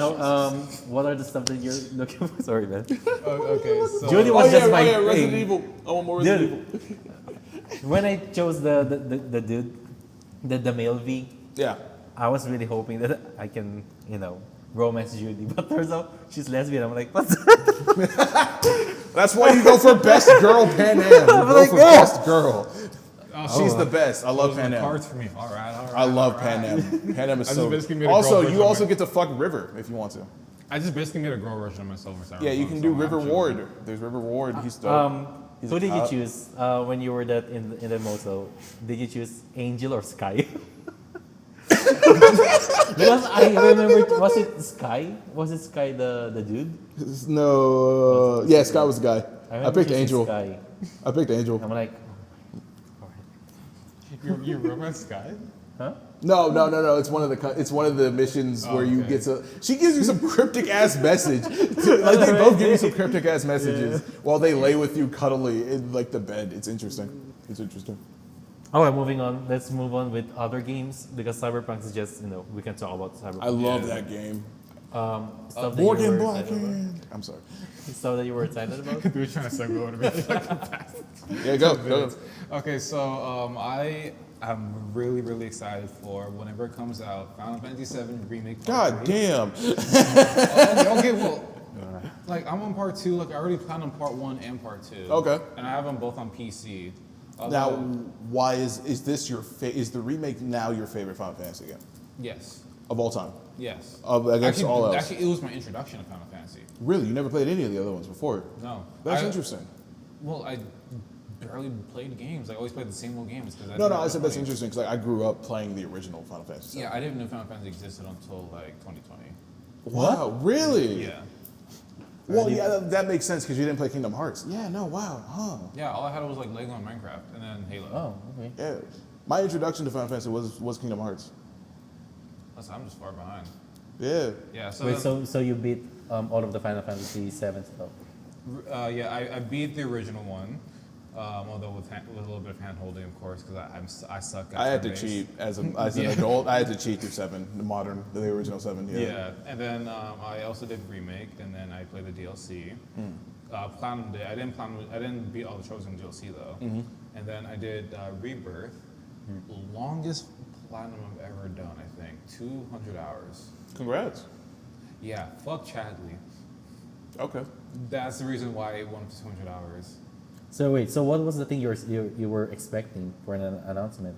what are the stuff that you're looking for? Sorry, man. Okay, so Judy was just my Resident thing. Evil. I want more Resident Evil. When I chose the dude, the male V, Yeah. I was really hoping that I can, romance Judy, but turns out she's lesbian. I'm like, what's that? That's why you go for best girl Pan Am. You go for best girl. She's the best. I love Pan Am. Cards for me. All right. I love Pan Am. Pan Am is so. basically made a Also, girl you version also of get to fuck River if you want to. I just basically made a girl version of myself for Cyberpunk. Yeah, you can do River Ward. There's River Ward. He's dope. He's Who a did you cop. choose when you were in the moto? Did you choose Angel or Sky? Because I remember, was it Sky? Was it Sky the dude? No. Yeah, Sky was the guy. I remember picked choosing Angel. Sky. I picked Angel. I'm like, You romance Sky? huh? No. It's one of the missions where you okay. get to. She gives you some cryptic ass message. Like they both give you some cryptic ass messages while they lay with you cuddly in like the bed. It's interesting. All right, moving on. Let's move on with other games because Cyberpunk is just we can talk about Cyberpunk. I love that game. Stuff that More you than were Black excited about. Hand. I'm sorry. Stuff that you were excited about. We were trying to segue over to me. Yeah, go. Okay, so I am really, really excited for whenever it comes out, Final Fantasy VII Remake. God damn. Okay, well, like I'm on part 2. Like I already planned on part 1 and part 2. Okay. And I have them both on PC. Now, why is this is the remake now your favorite Final Fantasy game Yes. of all time? Yes. Against all else? Actually, it was my introduction to Final Fantasy. Really, you never played any of the other ones before? No. That's interesting. Well, I barely played games. I always played the same old games. No, I said that's interesting because I grew up playing the original Final Fantasy. Yeah, I didn't know Final Fantasy existed until like 2020. Wow, really? Yeah. Well, yeah, that makes sense because you didn't play Kingdom Hearts. Yeah, no, wow, huh? Yeah, all I had was like Lego and Minecraft, and then Halo. Oh, okay. Yeah, my introduction to Final Fantasy was Kingdom Hearts. Listen, I'm just far behind. Yeah. Yeah. So Wait, then- so you beat all of the Final Fantasy VII stuff? yeah, I beat the original one, although with a little bit of hand holding, of course, because I suck. At I had to turn-based. cheat as an adult. I had to cheat through 7, the original 7. Yeah, and then I also did remake, and then I played the DLC. Platinum Day. I didn't beat all the chosen DLC though. And then I did Rebirth, longest platinum I've ever done. I think 200 hours. Congrats. Yeah, fuck Chadley. Okay. That's the reason why it went up to 200 hours. So wait, so what was the thing you were expecting for an announcement?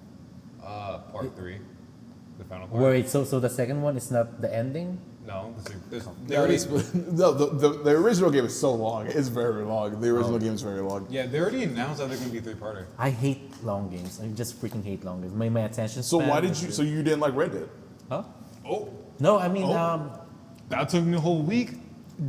Part 3, the final part. Wait, so the second one is not the ending? No, they They already, no, the original game is so long. It's very long. The original game is very long. yeah, they already announced that they're gonna be 3-parter. I hate long games. I just freaking hate long games. My attention So span why did is- you? So you didn't like Red Dead? Huh? Oh, No, I mean, that took me a whole week,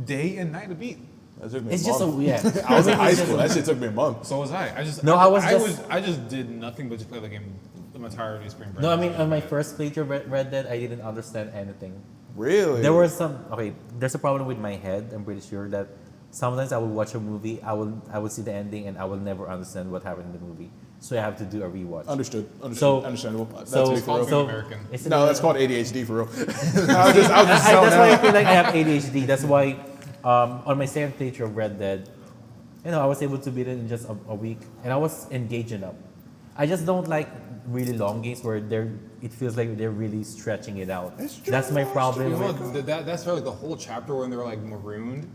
day and night to beat. That took me it's a just a month. yeah. I was in It's high just- school. That shit took me a month. So was I. I just did nothing but just play the game the entirety of Spring Break. No, I mean, on my first playthrough of Red Dead, I didn't understand anything. Really? There were there's a problem with my head. I'm pretty sure that sometimes I will watch a movie, I will see the ending, and I will never understand what happened in the movie. So I have to do a rewatch. Understood. So- Understandable. That's So, me for real. so American. is it No, a- that's called ADHD for real. I was just that's why I out. feel like I have ADHD. That's why on my second playthrough of Red Dead, I was able to beat it in just a week, and I was engaged enough. I just don't like really long games where it feels like they're really stretching it out. That's my problem You know with. what, that's really the whole chapter when they're like marooned.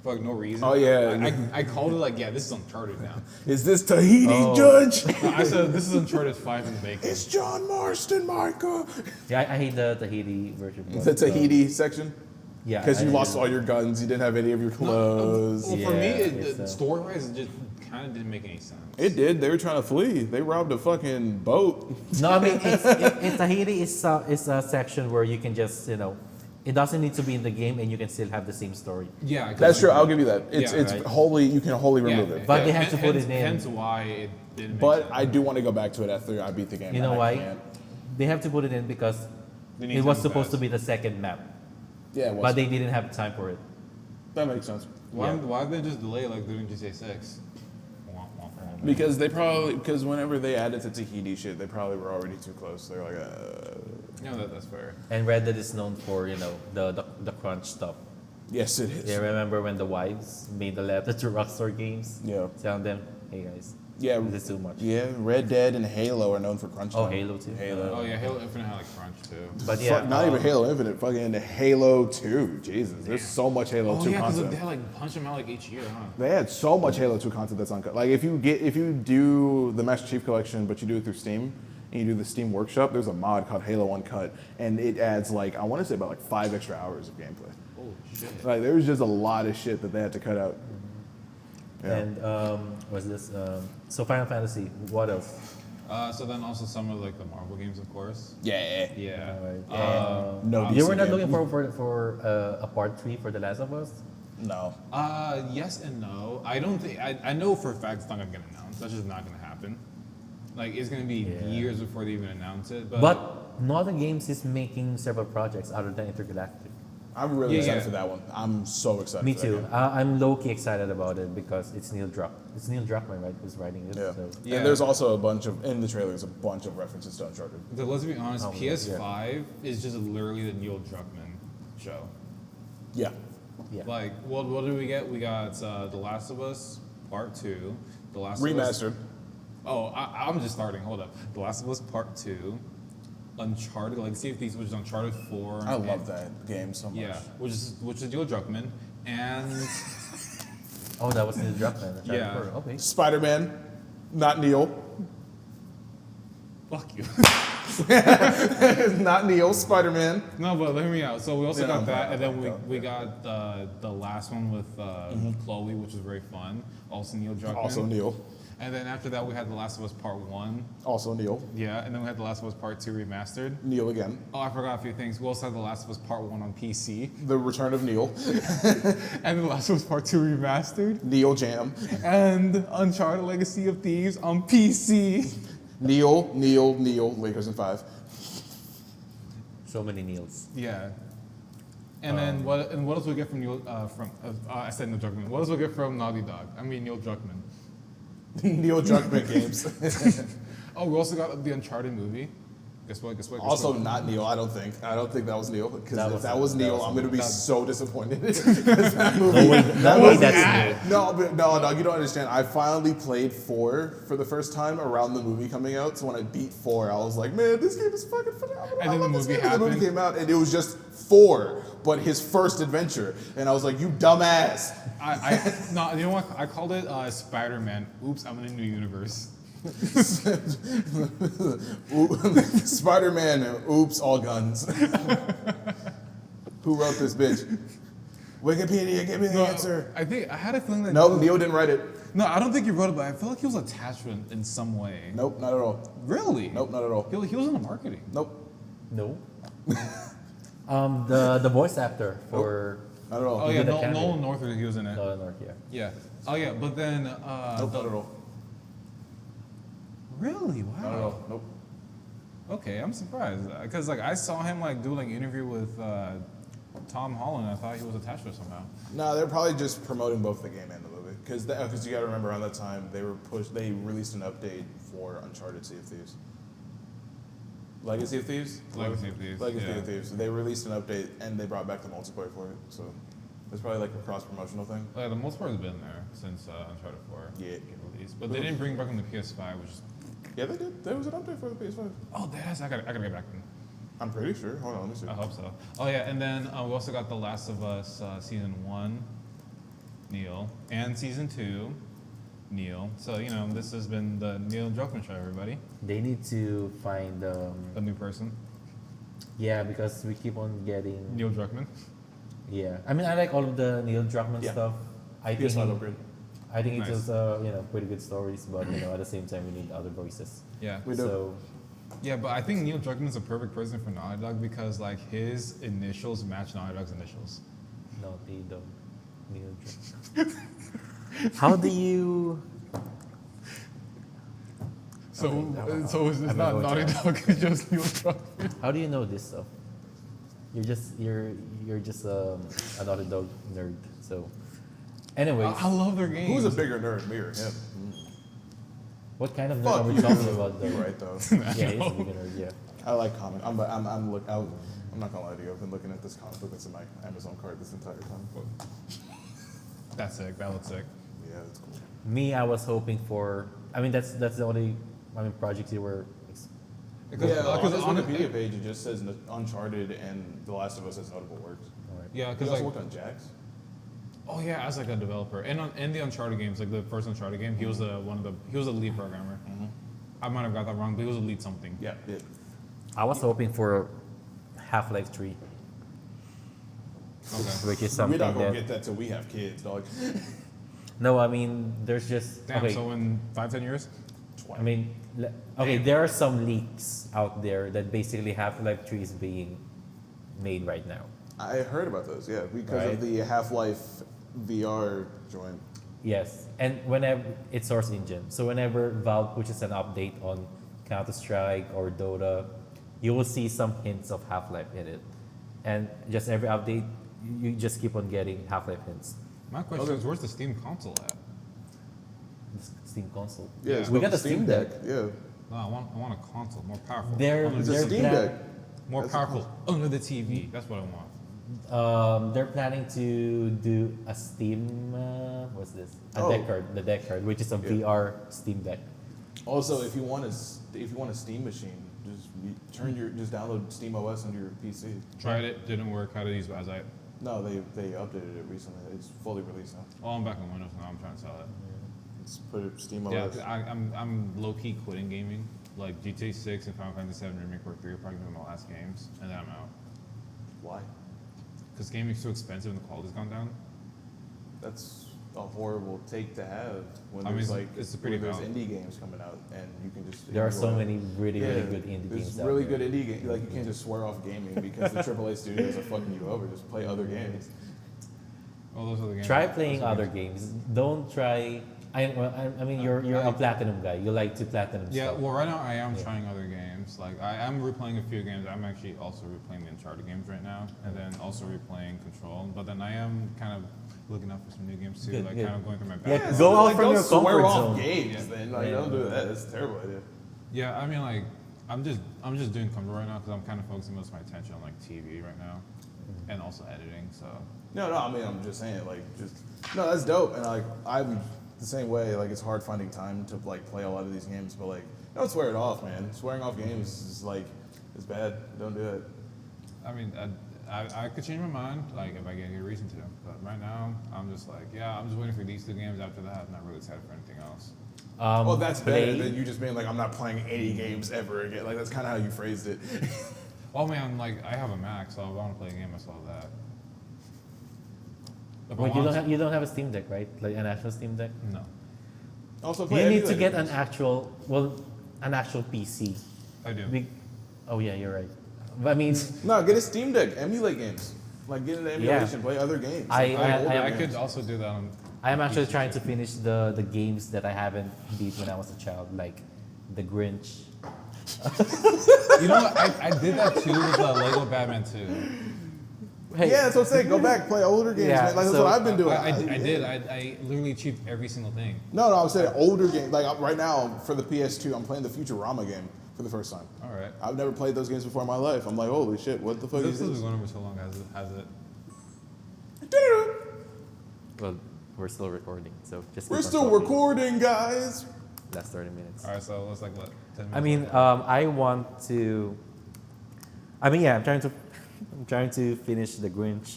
for like no reason. Oh, yeah. I called it like, yeah, this is Uncharted now. Is this Tahiti, Oh. Judge? No, I said this is Uncharted 5 in the making. It's John Marston, Micah. Yeah, I hate the Tahiti version. The Tahiti section? Yeah. Because you I- lost all your guns, you didn't have any of your clothes. Well, for me, Yeah, it's, story-wise, it just kind of didn't make any sense. It did. They were trying to flee. They robbed a fucking boat. No, I mean, it's Tahiti is a section where you can just, it doesn't need to be in the game and you can still have the same story. Yeah, 'cause That's true. I'll give you that. It's Yeah, it's right. wholly. You can wholly yeah, remove it. But they have to put it in. Hence why it didn't make But sense. I do want to go back to it after I beat the game. You know and I why? can't. They have to put it in because They need it was time supposed to fast. be the second map, Yeah, it was. but they didn't have time for it. That makes sense. Why did they just delay like doing GTA 6? Because because whenever they added the Tahiti shit, they probably were already too close. They're like, Yeah, that's fair. And Red Dead is known for, the crunch stuff. yes, it is. Yeah, remember when the wives made a letter to Rockstar Games? Yeah. Telling them, hey guys, Yeah, this is too much. yeah. Red Dead and Halo are known for crunch Oh, time. Halo too. Halo. Oh yeah, Halo Infinite had like crunch too. But yeah, Fuck, not even Halo Infinite. Fucking Halo 2. Jesus, there's so much Halo Oh 2 yeah, because content. they had like punch them out like each year, huh? They had so much Halo 2 content that's uncut. Like if you do the Master Chief Collection, but you do it through Steam, and you do the Steam Workshop, there's a mod called Halo Uncut, and it adds like I want to say about like 5 extra hours of gameplay. Oh shit. Like there was just a lot of shit that they had to cut out. Yeah. And what's this? So Final Fantasy. What else? So then also some of like the Marvel games, of course. Yeah. Yeah. Alright. No You DC were not game. looking for a part 3 for The Last of Us? No. Yes and no. I don't think I know for a fact it's not gonna get announced. That's just not gonna happen. Like it's gonna be Yeah. years before they even announce it. But Northern Games is making several projects other than Intergalactic. I'm really Yeah, excited yeah. for that one. I'm so excited. Me for that too. game. I'm low-key excited about it because it's Neil Druckmann, right, who's writing it. Yeah. So. Yeah. And there's also a bunch of in the trailers a bunch of references to Uncharted. But let's be honest, Oh, yeah. PS5 is just literally the Neil Druckmann show. Yeah. Yeah. Like, what did we get? We got The Last of Us Part 2, The Last of Us. Remastered. Oh, I'm just starting. Hold up. The Last of Us Part 2, Uncharted Legacy of Thieves, which is Uncharted 4. I love and- that game so much. Yeah, which is Neil Druckmann, and Oh, that was Neil Druckmann. the Yeah. Uncharted 4. Okay. Spider-Man, not Neil. fuck you. Not Neil, Spider-Man. No, but hear me out. So we also Yeah, got I'm that, fine, and then I'm fine. we got the last one with Chloe, which was very fun. Also Neil Druckmann. Also Neil. And then after that, we had The Last of Us Part 1. Also Neil. Yeah, and then we had The Last of Us Part 2 remastered. Neil again. Oh, I forgot a few things. We also had The Last of Us Part 1 on PC. The Return of Neil. And The Last of Us Part 2 remastered. Neil Jam. And Uncharted Legacy of Thieves on PC. Neil, Lakers in 5. So many Neils. Yeah. And then what else we get from Neil, I said Neil Druckmann. What else we get from Naughty Dog? I mean Neil Druckmann. Neil Druckmann games. Oh, we also got the Uncharted movie. Guess what? Also not Neil, I don't think. I don't think that was Neil. Because That if was- that was that Neil, was- I'm going to be that- so disappointed. 'Cause that movie. No way that's Neil. No, you don't understand. I finally played 4 for the first time around the movie coming out. So when I beat 4, I was like, man, this game is fucking phenomenal. And I then love the this movie game. And the movie happened. came out and it was just 4, but his first adventure. And I was like, you dumbass. No, you know what? I called it Spider-Man. Oops, I'm in a new universe. Spider-Man, oops, all guns. Who wrote this bitch? Wikipedia, give me the answer. I think I had a feeling that. Nope, Neil didn't write it. No, I don't think he wrote it, but I feel like he was attached to it in some way. Nope, not at all. Really? Nope, not at all. He was in the marketing. Nope, No. The voice actor for not at all. Oh He yeah, did a cameo. Nolan North, he was in it. Nolan North, yeah. Yeah. Oh yeah, but then. Nope, not at all. Really? Not at Wow. all. Nope. Okay, I'm surprised because like I saw him like do like an interview with Tom Holland. I thought he was attached to it somehow. No, they're probably just promoting both the game and the movie. Because you got to remember around that time they released an update for Uncharted Sea of Thieves. Legacy of Thieves? Legacy of Thieves, Legacy yeah. of Thieves. They released an update and they brought back the multiplayer for it. So it's probably like a cross promotional thing. Like the most part has been there since Uncharted 4 Yeah. get released, but they didn't bring back on the PS5, which is Yeah, they did. There was an update for the PS5. oh, I gotta get back. I'm pretty sure. Hold on, let me see. I hope so. Oh yeah, and then we also got The Last of Us season 1. Neil, and season 2, Neil. So this has been the Neil Druckmann show, everybody. They need to find A new person, yeah, because we keep on getting Neil Druckmann. yeah. I mean, I like all of the Neil Druckmann Yeah. stuff. I PS5 think upgrade. I think Nice. it was pretty good stories, but at the same time we need other voices. Yeah. We do. So Yeah, but I think Neil Druckmann is a perfect person for Naughty Dog because like his initials match Naughty Dog's initials. Naughty Dog, Neil Druckmann. How do you? So Okay, it's I'm not gonna go Naughty with Dog, it's just Neil Druckmann. How do you know this stuff? You're just a Naughty Dog nerd. So, anyways, I love their games. Who's a bigger nerd, me or him? what kind of nerd Fuck are we you. talking about though? You're right though. Yeah, he's a big nerd. Yeah. I like comic. I'm not gonna lie to you. I've been looking at this comic book that's in my Amazon cart this entire time. That's sick. That looks sick. Yeah, that's cool. Me, I was hoping for. I mean, that's the only. Projects you were. Yeah, on because his Wikipedia page it just says Uncharted and The Last of Us as notable works. Alright. Yeah, He because also like worked on Jax. oh yeah, as like a developer and in the Uncharted games, like the first Uncharted game, he was the lead programmer. I might have got that wrong, but he was a lead something. Yeah, yeah. I was hoping for Half-Life 3, Okay. which is We're something not gonna that. get that till we have kids, dog. No, I mean, there's just. Damn. Okay. So in 5-10 years. I mean, okay, there are some leaks out there that basically Half-Life 3 is being made right now. I heard about those, yeah, because Right. of the Half-Life VR joint. Yes, and whenever it's Source Engine, so whenever Valve pushes an update on Counter-Strike or Dota, you will see some hints of Half-Life in it, and just every update, you just keep on getting Half-Life hints. My question is, where's the Steam console at? Steam console. Yeah, it's we called got the a Steam Deck. Yeah, No, I want a console, more powerful. They're- I want it's a a They're Steam plan- Deck. more That's a powerful under the TV. That's what I want. They're planning to do a Steam. What's this? A Oh. deck card. The deck card, which is a Yeah. VR Steam Deck. Also, if you want a Steam machine, just download Steam OS onto your PC. Tried it, didn't work. How to use Bazite? No, they updated it recently. It's fully released now. Oh, I'm back on Windows now. I'm trying to sell it. It's put it Steam Yeah, OS. I'm low key quitting gaming. Like GTA 6 and Final Fantasy 7 Remake Work 3 are probably gonna be my last games, and then I'm out. Why? Because gaming's too expensive and the quality's gone down. That's a horrible take to have when I mean, there's it's a pretty when there's valid. indie games coming out and you can just There are so enjoy- many really Yeah, good indie there's games out really there. good indie games. Like you can't just swear off gaming because the AAA studios are fucking you over. Just play other games. All those other games. Try those playing other games. games. Don't try. I mean, you're a platinum guy. You like to platinum Yeah, stuff. well, right now I am Yeah. trying other games. Like I am replaying a few games. I'm actually also replaying the Uncharted games right now, and then also replaying Control. But then I am kind of looking out for some new games too, Good, like good. kind of going through my Yeah, backlog. go out like, from don't your swear comfort off zone. games. Yeah. Then like Yeah. don't do that. That's a terrible idea. Yeah, I mean, like I'm just doing comfort right now because I'm kind of focusing most of my attention on like TV right now, and also editing. So No, I mean I'm just saying no, that's dope. And like I'm the same way. Like it's hard finding time to like play a lot of these games, but like don't swear it off, man. Swearing off games is like it's bad. Don't do it. I mean, I could change my mind like if I get a good reason to. But right now, I'm just like, yeah, I'm just waiting for these two games. After that, I'm not really excited for anything else. Well, that's play- better than you just being like I'm not playing any games ever again. Like that's kind of how you phrased it. Oh man, like I have a Mac, so if I want to play a game, I still have that. If I Wait, want you don't have a Steam Deck, right? Like an actual Steam Deck. No. Also, play You need to emulator get an games. actual PC. I do. Oh yeah, you're right. But I mean, No, get a Steam Deck. Emulate games. Like get into emulation. Play other games. I- Like, older I games. could also do that on. I am actually trying to finish the games that I haven't beat when I was a child, like The Grinch. You know what? I did that too with Lego Batman 2. Hey, Yeah, that's what I'm saying. Go back, play older games. Yeah, man. Like that's so what I've been doing. I did. I literally achieved every single thing. No, I'm saying older games. Like right now for the PS2, I'm playing the Futurama game for the first time. All right. I've never played those games before in my life. I'm like, holy shit, what the fuck This is has this? been going over so long, has it? well, we're still recording, so just. We're keep on still talking. recording, guys. Last 30 minutes. All right, so let's like what? 10 minutes. I mean, I want to. I mean, yeah, I'm trying to finish The Grinch.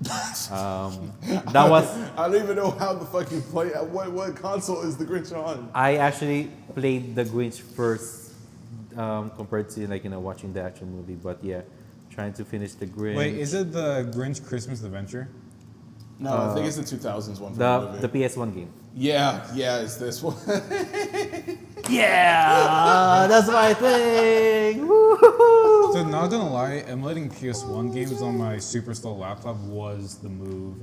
That was I don't even know how the fuck you play. What console is the Grinch on? I actually played the Grinch first compared to watching the actual movie. But yeah, trying to finish the Grinch. Wait, is it the Grinch Christmas Adventure? No, I think it's the 2000s one. For the movie. PS1 game? Yeah, it's this one. Yeah, that's my thing. So not gonna lie, emulating PS1 games on my super slow laptop was the move.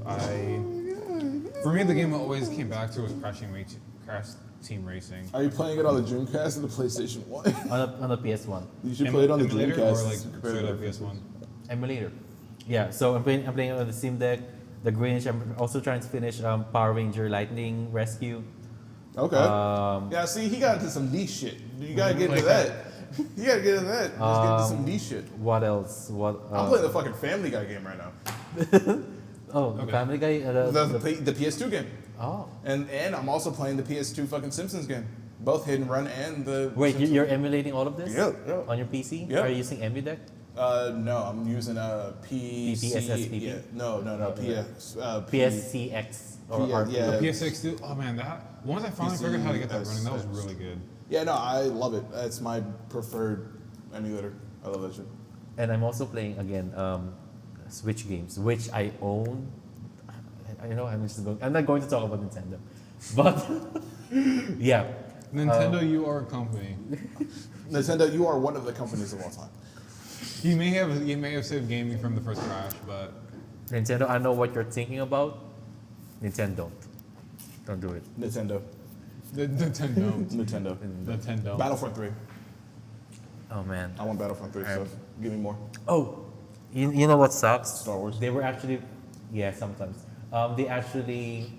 For me, the game I always came back to was Crash Team Racing. Are you playing it on the Dreamcast or the PlayStation 1? on the PS1 You should play it on the Emulator Dreamcast. or like straight up PS1. emulator. Yeah, so I'm playing on the Steam Deck, the Grinch. I'm also trying to finish Power Ranger Lightning Rescue. Okay. Yeah, see, he got into some niche shit. You gotta get into that. You gotta get into that. Just get into some niche shit. What else? I'm playing the fucking Family Guy game right now. The Family Guy. The PS2 game. Oh. And I'm also playing the PS2 fucking Simpsons game. Both Hit and Run and the. Wait, Simpsons. you're emulating all of this? Yeah. On your PC? Yeah. Are you using EmuDeck? No, I'm using a PC. PPSSPP? Yeah, no, PS. PSCX or P- R- yeah. PS6 too. Oh man, once I finally figured out how to get that running, that was really good. Yeah, no, I love it. It's my preferred emulator. I love that shit. And I'm also playing again Switch games, which I own. I'm not going to talk about Nintendo, but yeah. Nintendo, you are a company. Nintendo, you are one of the companies of all time. You may have saved gaming from the first crash, but Nintendo, I know what you're thinking about. Nintendo, don't do it. Nintendo. Nintendo. Battlefront 3. Oh man. I want Battlefront 3 stuff. Give me more. Oh, you know what sucks? Star Wars. They were actually, yeah, sometimes. They actually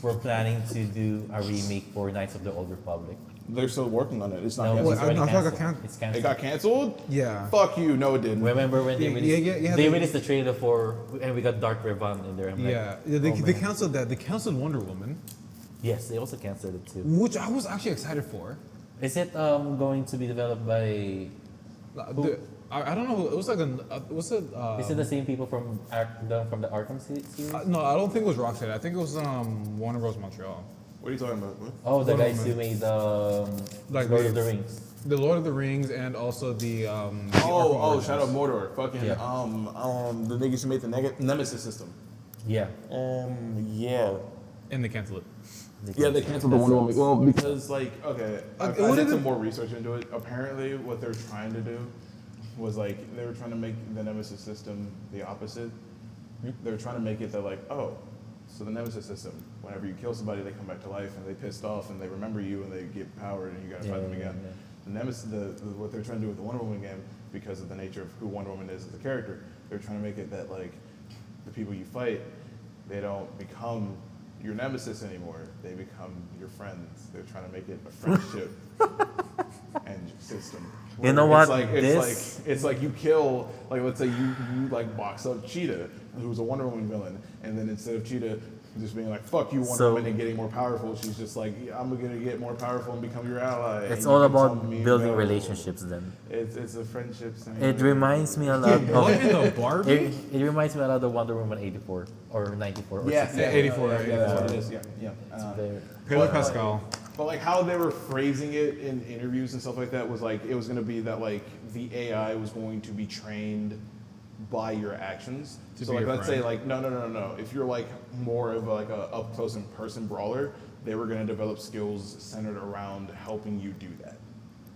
were planning to do a remake for Knights of the Old Republic. They're still working on it. It's not No, canceled. it's already I thought it got canceled. It's It canceled. got canceled? Yeah. Fuck you. No, it didn't. Remember when they released, they they- released the trailer for, and we got Dark Revan in there. I'm like, Yeah, oh, they man. canceled that. They canceled Wonder Woman, Yes, they also canceled it too. which I was actually excited for. Is it going to be developed by? I don't know. It was like was it? Is it the same people from the Arkham series? No, I don't think it was Rocksteady. I think it was Warner Bros. Montreal. What are you talking about? What? Oh, the Wonder guys who Woman. made Like Lord of the- the Rings. The Lord of the Rings and also the. Shadow of Mordor. Fucking Yeah. the niggas who made the Nemesis system. Yeah. Yeah. And they canceled it. Yeah, they canceled the Wonder Woman. Well, because I what did if some more research into it. Apparently, what they're trying to do was they were trying to make the Nemesis system the opposite. They were trying to make it that so the Nemesis system, whenever you kill somebody, they come back to life and they pissed off and they remember you and they get powered and you gotta fight them again. Yeah. The Nemesis, what they're trying to do with the Wonder Woman game, because of the nature of who Wonder Woman is as a character, they're trying to make it that the people you fight, they don't become your nemesis anymore. They become your friends. They're trying to make it a friendship and system. You know Where what? It's like you kill, let's say you box up Cheetah, who's a Wonder Woman villain, and then instead of Cheetah just being like, fuck you, Wonder Woman, and getting more powerful, she's just like, I'm gonna get more powerful and become your ally. It's and all you can about tell me building no. relationships then. It's a friendship thing. It reminds me a lot of the Barbie? it reminds me a lot of Wonder Woman 84 or 94 or Yeah, 60. 84, Yeah, that's what it is. Yeah. There. Pedro Pascal. But how they were phrasing it in interviews and stuff like that was it was going to be that the AI was going to be trained by your actions. So be your let's say friend. no. If you're more of a up close and person brawler, they were going to develop skills centered around helping you do that.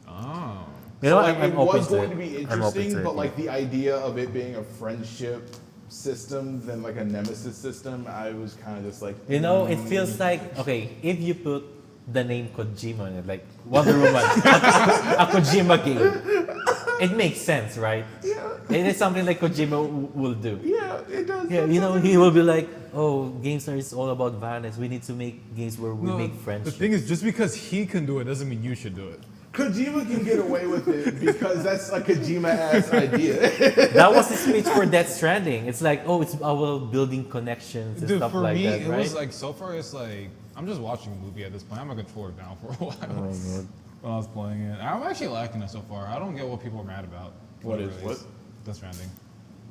Oh. You know, So, I'm it open was to going it. to be I'm open interesting, to it, but yeah. the idea of it being a friendship system than a nemesis system, I was kind of just You know, it feels like, okay, if you put the name Kojima in it, like Wonder Woman, a Kojima game, it makes sense, right? Yeah. It is something like Kojima will do. Yeah, it does. Yeah, you know, he will be like, oh, games are all about violence. We need to make games where we make friendship. The thing is, just because he can do it doesn't mean you should do it. Kojima can get away with it because that's a Kojima-ass idea. That was his speech for Death Stranding. It's like, oh, it's about building connections and Dude, stuff for like me, that, it right? was so far it's I'm just watching a movie at this point. I'm a controller down for a while. Oh my God. When I was playing it. I'm actually liking it so far. I don't get what people are mad about. What it is- released. Death Stranding.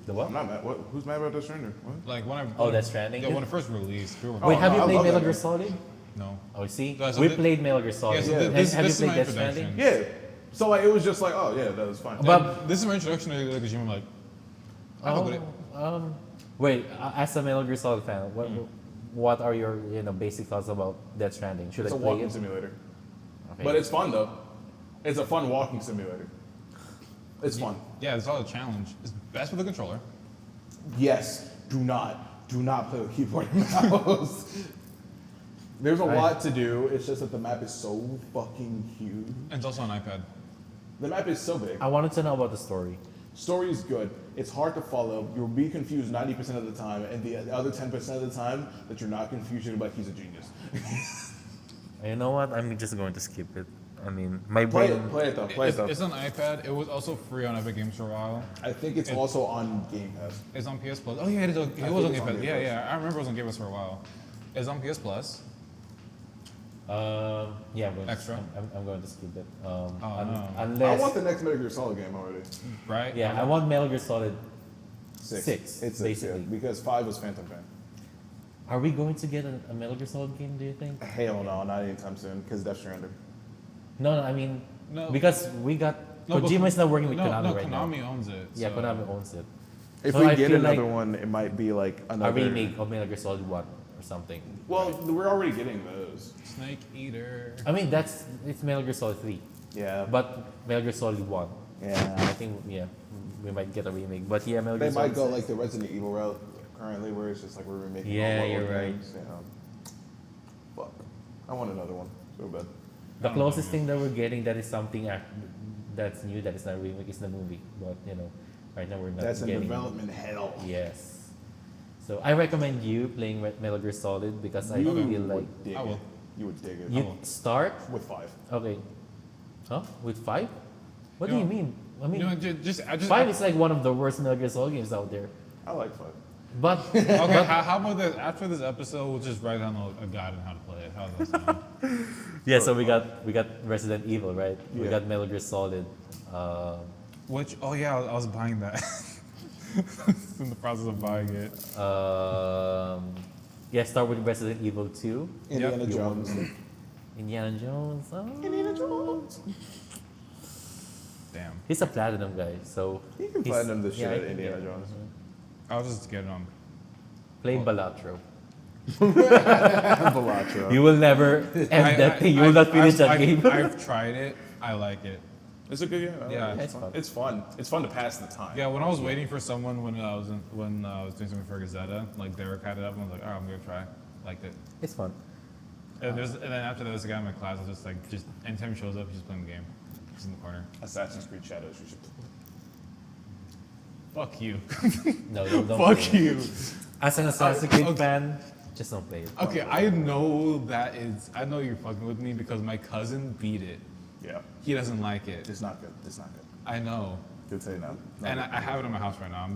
The what? I'm not mad. What? Who's mad about Death Stranding? What? Like when I Oh, Death Stranding? Yeah, when it first released. People were Wait, Oh, have no, you I played love Metal that Gear game. Solid? no. Oh, see, So we thi- played Metal Gear Solid. Yeah, so Yeah. this Have you is my played Death introduction. Stranding? Yeah. So like it was just like, oh yeah, that was fine. But- This is my introduction to the Kojima. Like, I hope it. Wait, as a Metal Gear Solid fan, what are your basic thoughts about Death Stranding? Should It's I a play walking it? simulator, Okay. but it's fun though. It's a fun walking simulator. It's fun. Yeah, it's all a challenge. It's best with the controller. Yes. Do not play with keyboard and mouse. There's a lot to do. It's just that the map is so fucking huge. And it's also on iPad. The map is so big. I wanted to know about the story. Story is good. It's hard to follow. You'll be confused 90% of the time, and the other 10% of the time that you're not confused, you're like, he's a genius. You know what? I'm just going to skip it. I mean, my Play brain. it. Play it though. Play it though. It's on iPad. It was also free on Epic Games for a while. I think it's also on Game Pass. It's on PS Plus. Oh yeah, it was think on it's Game on Pass. Game Yeah, Pass. yeah. I remember it was on Game Pass for a while. It's on PS Plus. Yeah, I'm going Extra? I'm going to skip it. no. I Unless, want the next Metal Gear Solid game already. Right? yeah, I want Metal Gear Solid. Six. Six, It's basically. yeah, because 5 was Phantom Pain. Are we going to get a Metal Gear Solid game? Do you think? Hell no, not anytime soon, because Death Stranding. No, I mean, No. because we got but Kojima is not working with no, Konami no, right Konami now. owns it. Yeah, so- Konami owns it. If So we I get feel another like one, it might be like another A remake of Metal Gear Solid 1 or something. Well, we're already getting those. Snake Eater. I mean, it's Metal Gear Solid 3, Yeah. but Metal Gear Solid 1. I Yeah. think we might get a remake. But yeah, Metal They Gear Solid might go 6. like the Resident Evil route currently, where it's just like we're remaking Yeah, all you're old right. games. Fuck. I want another one so bad. The closest thing that we're getting that is something that's new, that is not a remake, is the movie. But right now we're not That's in getting. development hell. Yes. So I recommend you playing Metal Gear Solid because I You feel like would dig I will. it. You would dig it. you start With 5. okay. Huh? With 5? What do Yeah. you mean? I mean, I just 5 is like one of the worst Metal Gear Solid games out there. I like 5. But Okay, how about this? After this episode, we'll just write down a guide on how to play it. How does that sound? yeah, so we got Resident Evil, right? We Yeah. got Metal Gear Solid. Which, oh yeah, I was buying that. In the process of buying it. Yeah, start with Resident Evil 2. Indiana Yep. Jones. Indiana Jones. Indiana Jones. Damn. He's a platinum guy, so You can he's- platinum the shit I out of think, Indiana yeah. Jones. I'll just get it on. Play Balatro. Balatro. You will never end that thing. You will not finish that game. I've tried it. I like it. It's a good game. Yeah. It's fun. It's fun. It's fun to pass the time. Yeah, when I was waiting for someone when I was doing something for Gazetta, like Derek had it up, and I was like, oh, I'm gonna try. Liked it. It's fun. And then after that, there's a guy in my class. I was just anytime he shows up, he's just playing the game. He's in the corner. Assassin's Creed Shadows. You should. Fuck you. No, don't Fuck play it. you. As an Assassin's Creed okay. fan, just don't play it. Okay, I know you're fucking with me because my cousin beat it. Yeah. He doesn't like it. It's not good. It's not good. I know. Good say no. And I have it in my house right now.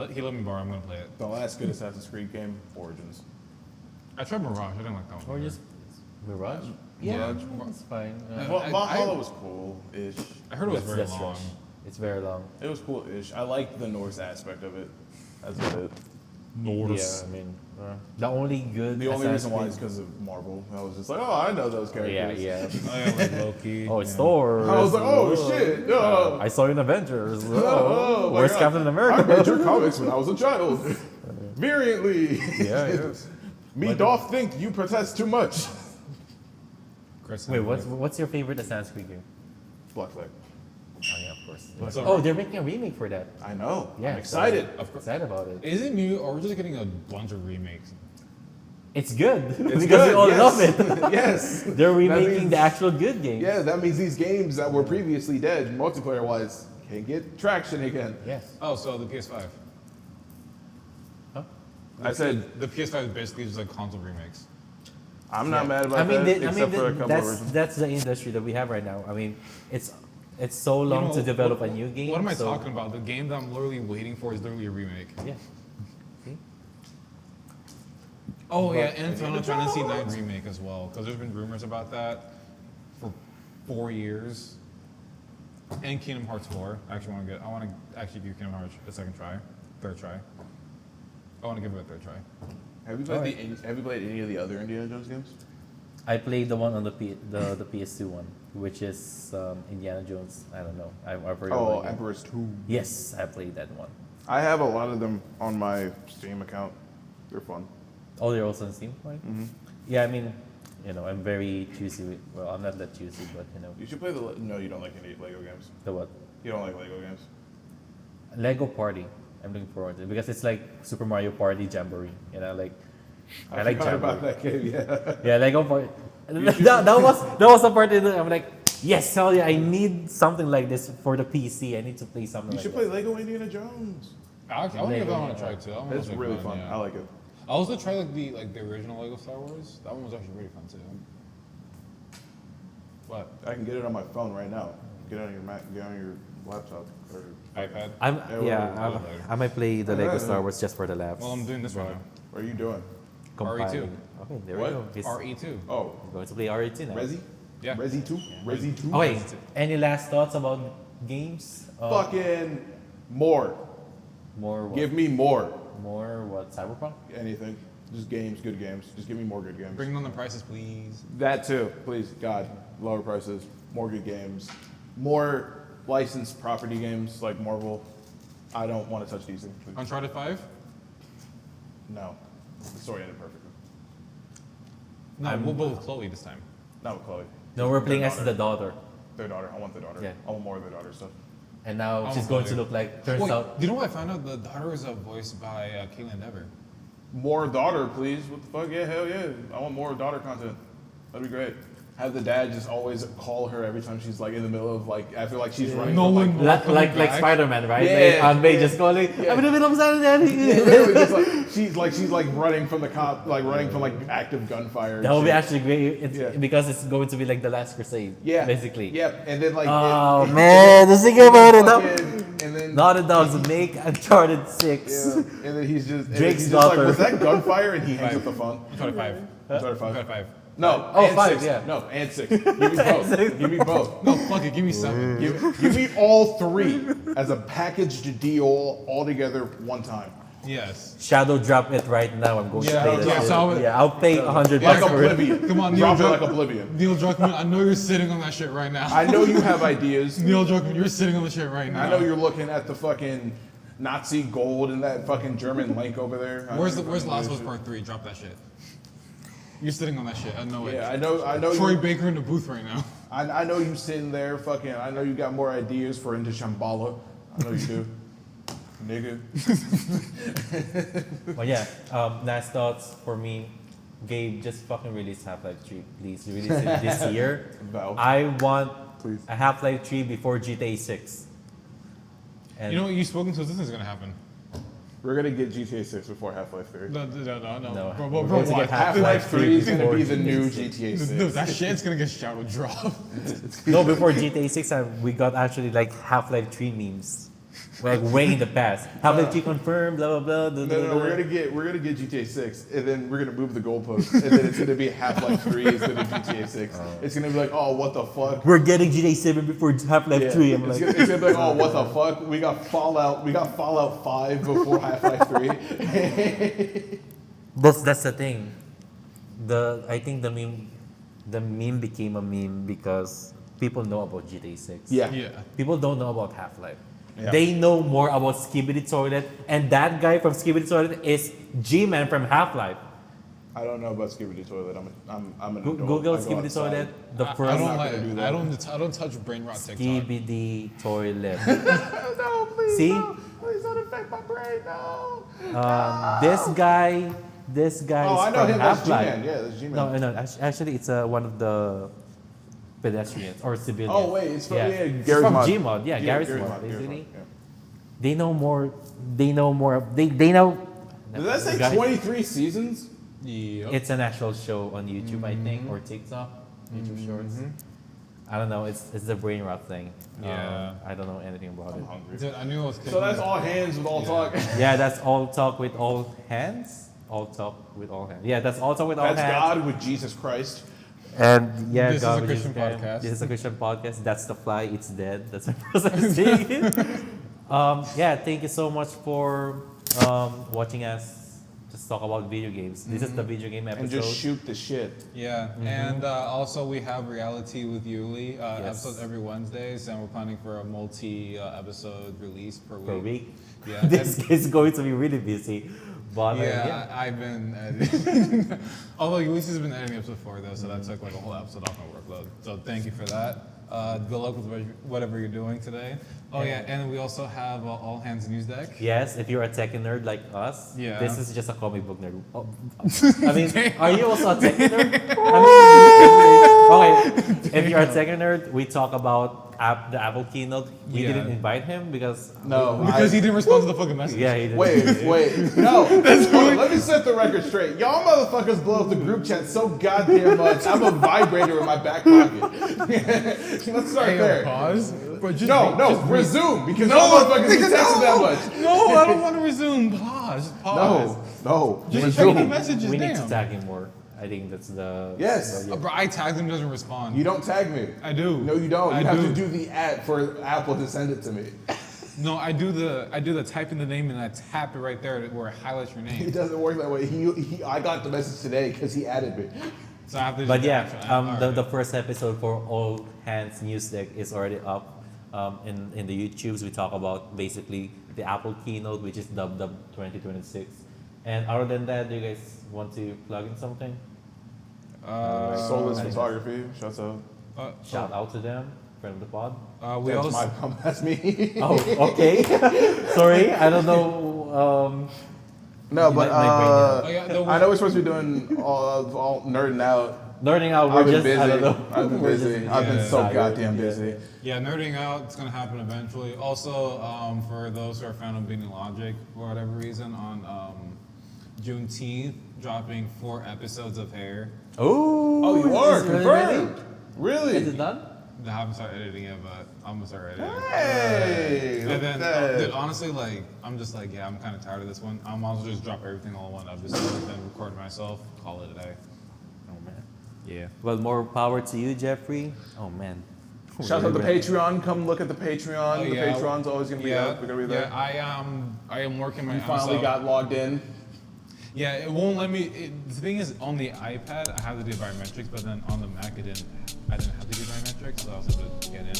He let me borrow. I'm gonna play it. The last good Assassin's Creed game, Origins. I tried Mirage. I didn't like that one. Or just Mirage? Yeah. It's fine. Well, I- Valhalla was cool-ish. I heard it was very That's long. rush. It's very long. It was cool-ish. I liked the Norse aspect of it. That's it. Yeah, I mean, the only good. The only reason Assassin's why is Creed- because of Marvel. I was just like, oh, I know those characters. Yeah. Oh yeah, like Loki. Oh, it's yeah. Thor. I was like, oh shit. Oh, I saw you in Avengers. oh my Where's God. Captain I America? read your comics when I was a child. Variantly. Yeah. Me doth think you protest too much. Chris Wait, Hemsworth. what's your favorite Assassin's Creed game? Black Flag. Oh yeah, of course. What's Oh, up? they're making a remake for that. I know. Yeah, I'm excited. Of course. Excited about it. Is it new or we're just getting a bunch of remakes? It's good It's because good, we all yes. love it. Yes. They're That remaking means- the actual good games. Yeah, that means these games that were previously dead, multiplayer-wise, can get traction again. Yes. Oh, so the PS5. Huh? I said, The PS5 is basically just like console remakes. I'm not mad about I mean, that, except for a couple of that's versions. that's the industry that we have right now. I mean, it's so long to develop a new game. What am I so- talking about? The game that I'm literally waiting for is literally a remake. Yeah. See? Oh yeah, and Final Fantasy IX remake as well, because there's been rumors about that for 4 years. And Kingdom Hearts 4. I want to actually give Kingdom Hearts a second try. third try. I want to give it a third try. Have you played any of the other Indiana Jones games? I played the one on the PS2 one, which is Indiana Jones. I don't know. I've heard Oh, of it. Emperor's Tomb. Yes, I played that one. I have a lot of them on my Steam account. They're fun. Oh, they're also on Steam, right? Mm-hmm. Yeah, I mean, I'm very choosy. Well, I'm not that choosy, but You should play the. No, you don't like any Lego games. the what? You don't like Lego games. Lego Party. I'm looking forward to it because it's like Super Mario Party Jamboree. Like I like forgot Jamboree. about that game. Yeah. Yeah, Lego Party. that was the part that I'm like, yes, hell yeah, I need something like this for the PC. I need to play something You like should that. play Lego Indiana Jones. I want to give that one a try too. That one It's was, really fun. yeah. I like it. I also tried the original Lego Star Wars. That one was actually really fun too. What? I can get it on my phone right now. Get it on your Mac. Get it on your laptop or iPad? I might play the Lego Star Wars just for the laughs. Well, I'm doing this right now. What are you doing? Compiling. RE2. Okay, there What? we go. It's RE2. Oh, going to play RE2 now. Resi? Yeah. Resi 2? Resi 2? Oh wait, any last thoughts about games? Fucking more. More what? Give me more. More what? Cyberpunk? Anything. Just games, good games. Just give me more good games. Bring down the prices, please. That too, please, God. Lower prices, more good games, more licensed property games like Marvel. I don't want to touch these things. Please. Uncharted 5? No. The story ended perfectly. No, we'll go with Chloe this time. Not with Chloe. No, we're playing Their as the daughter. Their daughter. I want the daughter. Yeah. I want more of the daughter stuff. And now Oh, she's going to boy. look like, turns Wait, out, you know what I found out? The daughter is voiced by Caitlin Dever. More daughter, please. What the fuck? Yeah, hell yeah. I want more daughter content. That'd be great. Have the dad just always call her every time she's like in the middle of like I feel like she's running. No from, one- like, like Spider-Man, right? Yeah, Like, Aunt May yeah. just calling, I'm in the middle of literally just like she's like running from the cop, like running from like active gunfire. and That would be shit. actually great Yeah. because it's going to be like the Last Crusade, Yeah. basically. Yep. And then like Oh man, just think about it. and then Naughty Dogs make Uncharted 6. yeah, and then he's just and Drake's he's just daughter. like, was that gunfire? And he hangs up the phone. Uncharted 5. Uncharted 5. Uncharted 5. No, Oh, and 5, 6. yeah. No, and 6. Give me both. Give me both. No, fuck it. Give me 7. Give me all 3 as a packaged deal all together one time. Yes. Shadow drop it right now. I'm going Yeah, to play that yeah, shit. so- Yeah, I'll pay $100 Like for it. Oblivion. Come on, Drop it Neil like Oblivion. Neil Druckmann, I know you're sitting on that shit right now. I know you have ideas. Neil Druckmann, you're sitting on the shit right now. I know you're looking at the fucking Nazi gold and that fucking German link over there. Where's Last of Us Part 3? Drop that shit. You're sitting on that shit. I know it. Yeah, I know. Troy You, Baker in the booth right now. I know you sitting there fucking. I know you got more ideas for Into Shambhala. I know you do, nigga. But yeah, last thoughts for me. Gabe, just fucking release Half-Life 3, please. Release it this year. Valve. I want Please. a Half-Life 3 before GTA 6. And You know what? You've spoken to us. This is gonna happen. We're gonna get GTA 6 before Half-Life 3. No. No, Bro, we're bro, going to what? get Half-Life 3 is gonna before be the new GTA GTA 6. Dude, that shit's gonna get shadow drop. No, before GTA 6, we got actually like Half-Life 3 memes. Like way in the past. Half-Life 3 confirmed, blah, blah, blah. No, we're gonna get GTA 6, and then we're gonna move the goalposts, and then it's gonna be Half-Life 3 instead of GTA 6. It's gonna be like, oh, what the fuck? We're getting GTA 7 before Half-Life Yeah. 3. I'm it's, like, gonna, it's gonna be like, oh, what the fuck? We got Fallout 5 before Half-Life 3. that's the thing. I think the meme became a meme because people know about GTA 6. Yeah. People don't know about Half-Life. Yeah. They know more about Skibidi Toilet, and that guy from Skibidi Toilet is G-Man from Half-Life. I don't know about Skibidi Toilet. I'm an adult. Google I go Skibidi outside. Toilet. The I first don't not gonna do that. I don't touch brain rot TikTok. Skibidi Toilet. No, please. See? No. Please don't affect my brain. No. This guy Oh, is I know from him. That's Half-Life. G-Man. Yeah, that's G-Man. No. Actually, it's one of the pedestrians or civilians. Oh wait, it's from It's Gary's from mod. Gmod. Yeah, Gary's Gary's mod. Gary's Basically, yeah. they know more. They know more. They know. Did that say Guy- 23 seasons? Yep. It's an actual show on YouTube, I think, or TikTok, YouTube Shorts. I don't know. It's the brain rot thing. Yeah. I don't know anything about it. I'm hungry. Dude, I knew I was So that's all hands with all talk. Yeah, that's all talk with all hands. All talk with all hands. Yeah, that's all talk with all That's hands. God with Jesus Christ. And yeah, This is God a with Christian Jesus Christ. podcast. This is a Christian podcast. That's the fly. It's dead. That's my first time saying it. Yeah, thank you so much for watching us just talk about video games. This is the video game episode. And just shoot the shit. Yeah, and also we have Reality with Yuli Yes. episodes every Wednesdays, and we're planning for a multi-episode release per week. per week. Yeah, This is going to be really busy. But yeah, I've been editing. Although Ulysses has been editing episode 4 though, so that took like a whole episode off my workload. So thank you for that. Good luck with whatever you're doing today. Oh yeah, and we also have All Hands News Deck. Yes, if you're a tech nerd like us, Yeah. this is just a comic book nerd. Oh, I mean, are you also a tech nerd? Okay, if you're a tech nerd, we talk about the Apple keynote. We Yeah. didn't invite him because Because he didn't respond to the fucking message. yeah, he didn't. Wait, no. Hold on, let me set the record straight. Y'all motherfuckers blow up the group chat so goddamn much. I'm a vibrator in my back pocket. Let's start Hey, there. pause. But just Resume because y'all motherfuckers be texting that much. No, I don't want to resume. Pause. Pause. No. Just Resume. check the messages. We need damn. to tag him more. I think that's the Yes. the- Bro, I tagged him, doesn't respond. You don't tag me. I do. No, you don't. I You have do. to do the ad for Apple to send it to me. No, I do the type in the name and I tap it right there where it highlights your It name. doesn't work that way. I got the message today because he added me. So I have to. But do yeah, the actual app. the first episode for All Hands News Deck is already up in the YouTubes. We talk about basically the Apple keynote, which is dubbed 2026. And other than that, do you guys want to plug in something? Soulless photography. Shut up. Shout out to them, friend of the pod. We That's also that's me. Oh, okay. Sorry, I don't know. No, but Oh, yeah, no, I know we're supposed to be doing all nerding out. Learning out, I've we're been just, busy. I don't know. I've been We're busy. just- I've been so tired. goddamn Yeah. busy. yeah, nerding out. It's gonna happen eventually. Also, for those who are fan of Beating Logic for whatever reason, on Juneteenth, dropping 4 episodes of Hair. Oh, you are is it really confirmed. ready? Is it Really? done? I haven't started editing it, but I'm gonna start editing. Hey. And look then, at that. dude, honestly, like, I'm just like, yeah, I'm kind of tired of this one. I might as well just drop everything all in one episode, then record myself, call it a day. Oh man. Yeah. Well, more power to you, Jeffrey. Oh man. Shout out to the Really, Patreon. Come look at the Patreon. Oh, the yeah. Patreon's always gonna be Yeah, up. We're gonna be there. yeah. I am working my We ass finally off. got logged in. Yeah, it won't let me. The thing is, on the iPad, I have to do biometrics, but then on the Mac, I didn't have to do biometrics, so I was able to get in.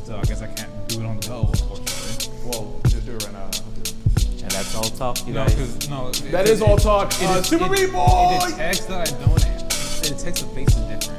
So I guess I can't do it on the go, unfortunately. Well, just do it right now. And that's all talk, you No, guys. because no. That is all talk. It Super it, Meat Boy! It detects that I don't. It detects the face is different.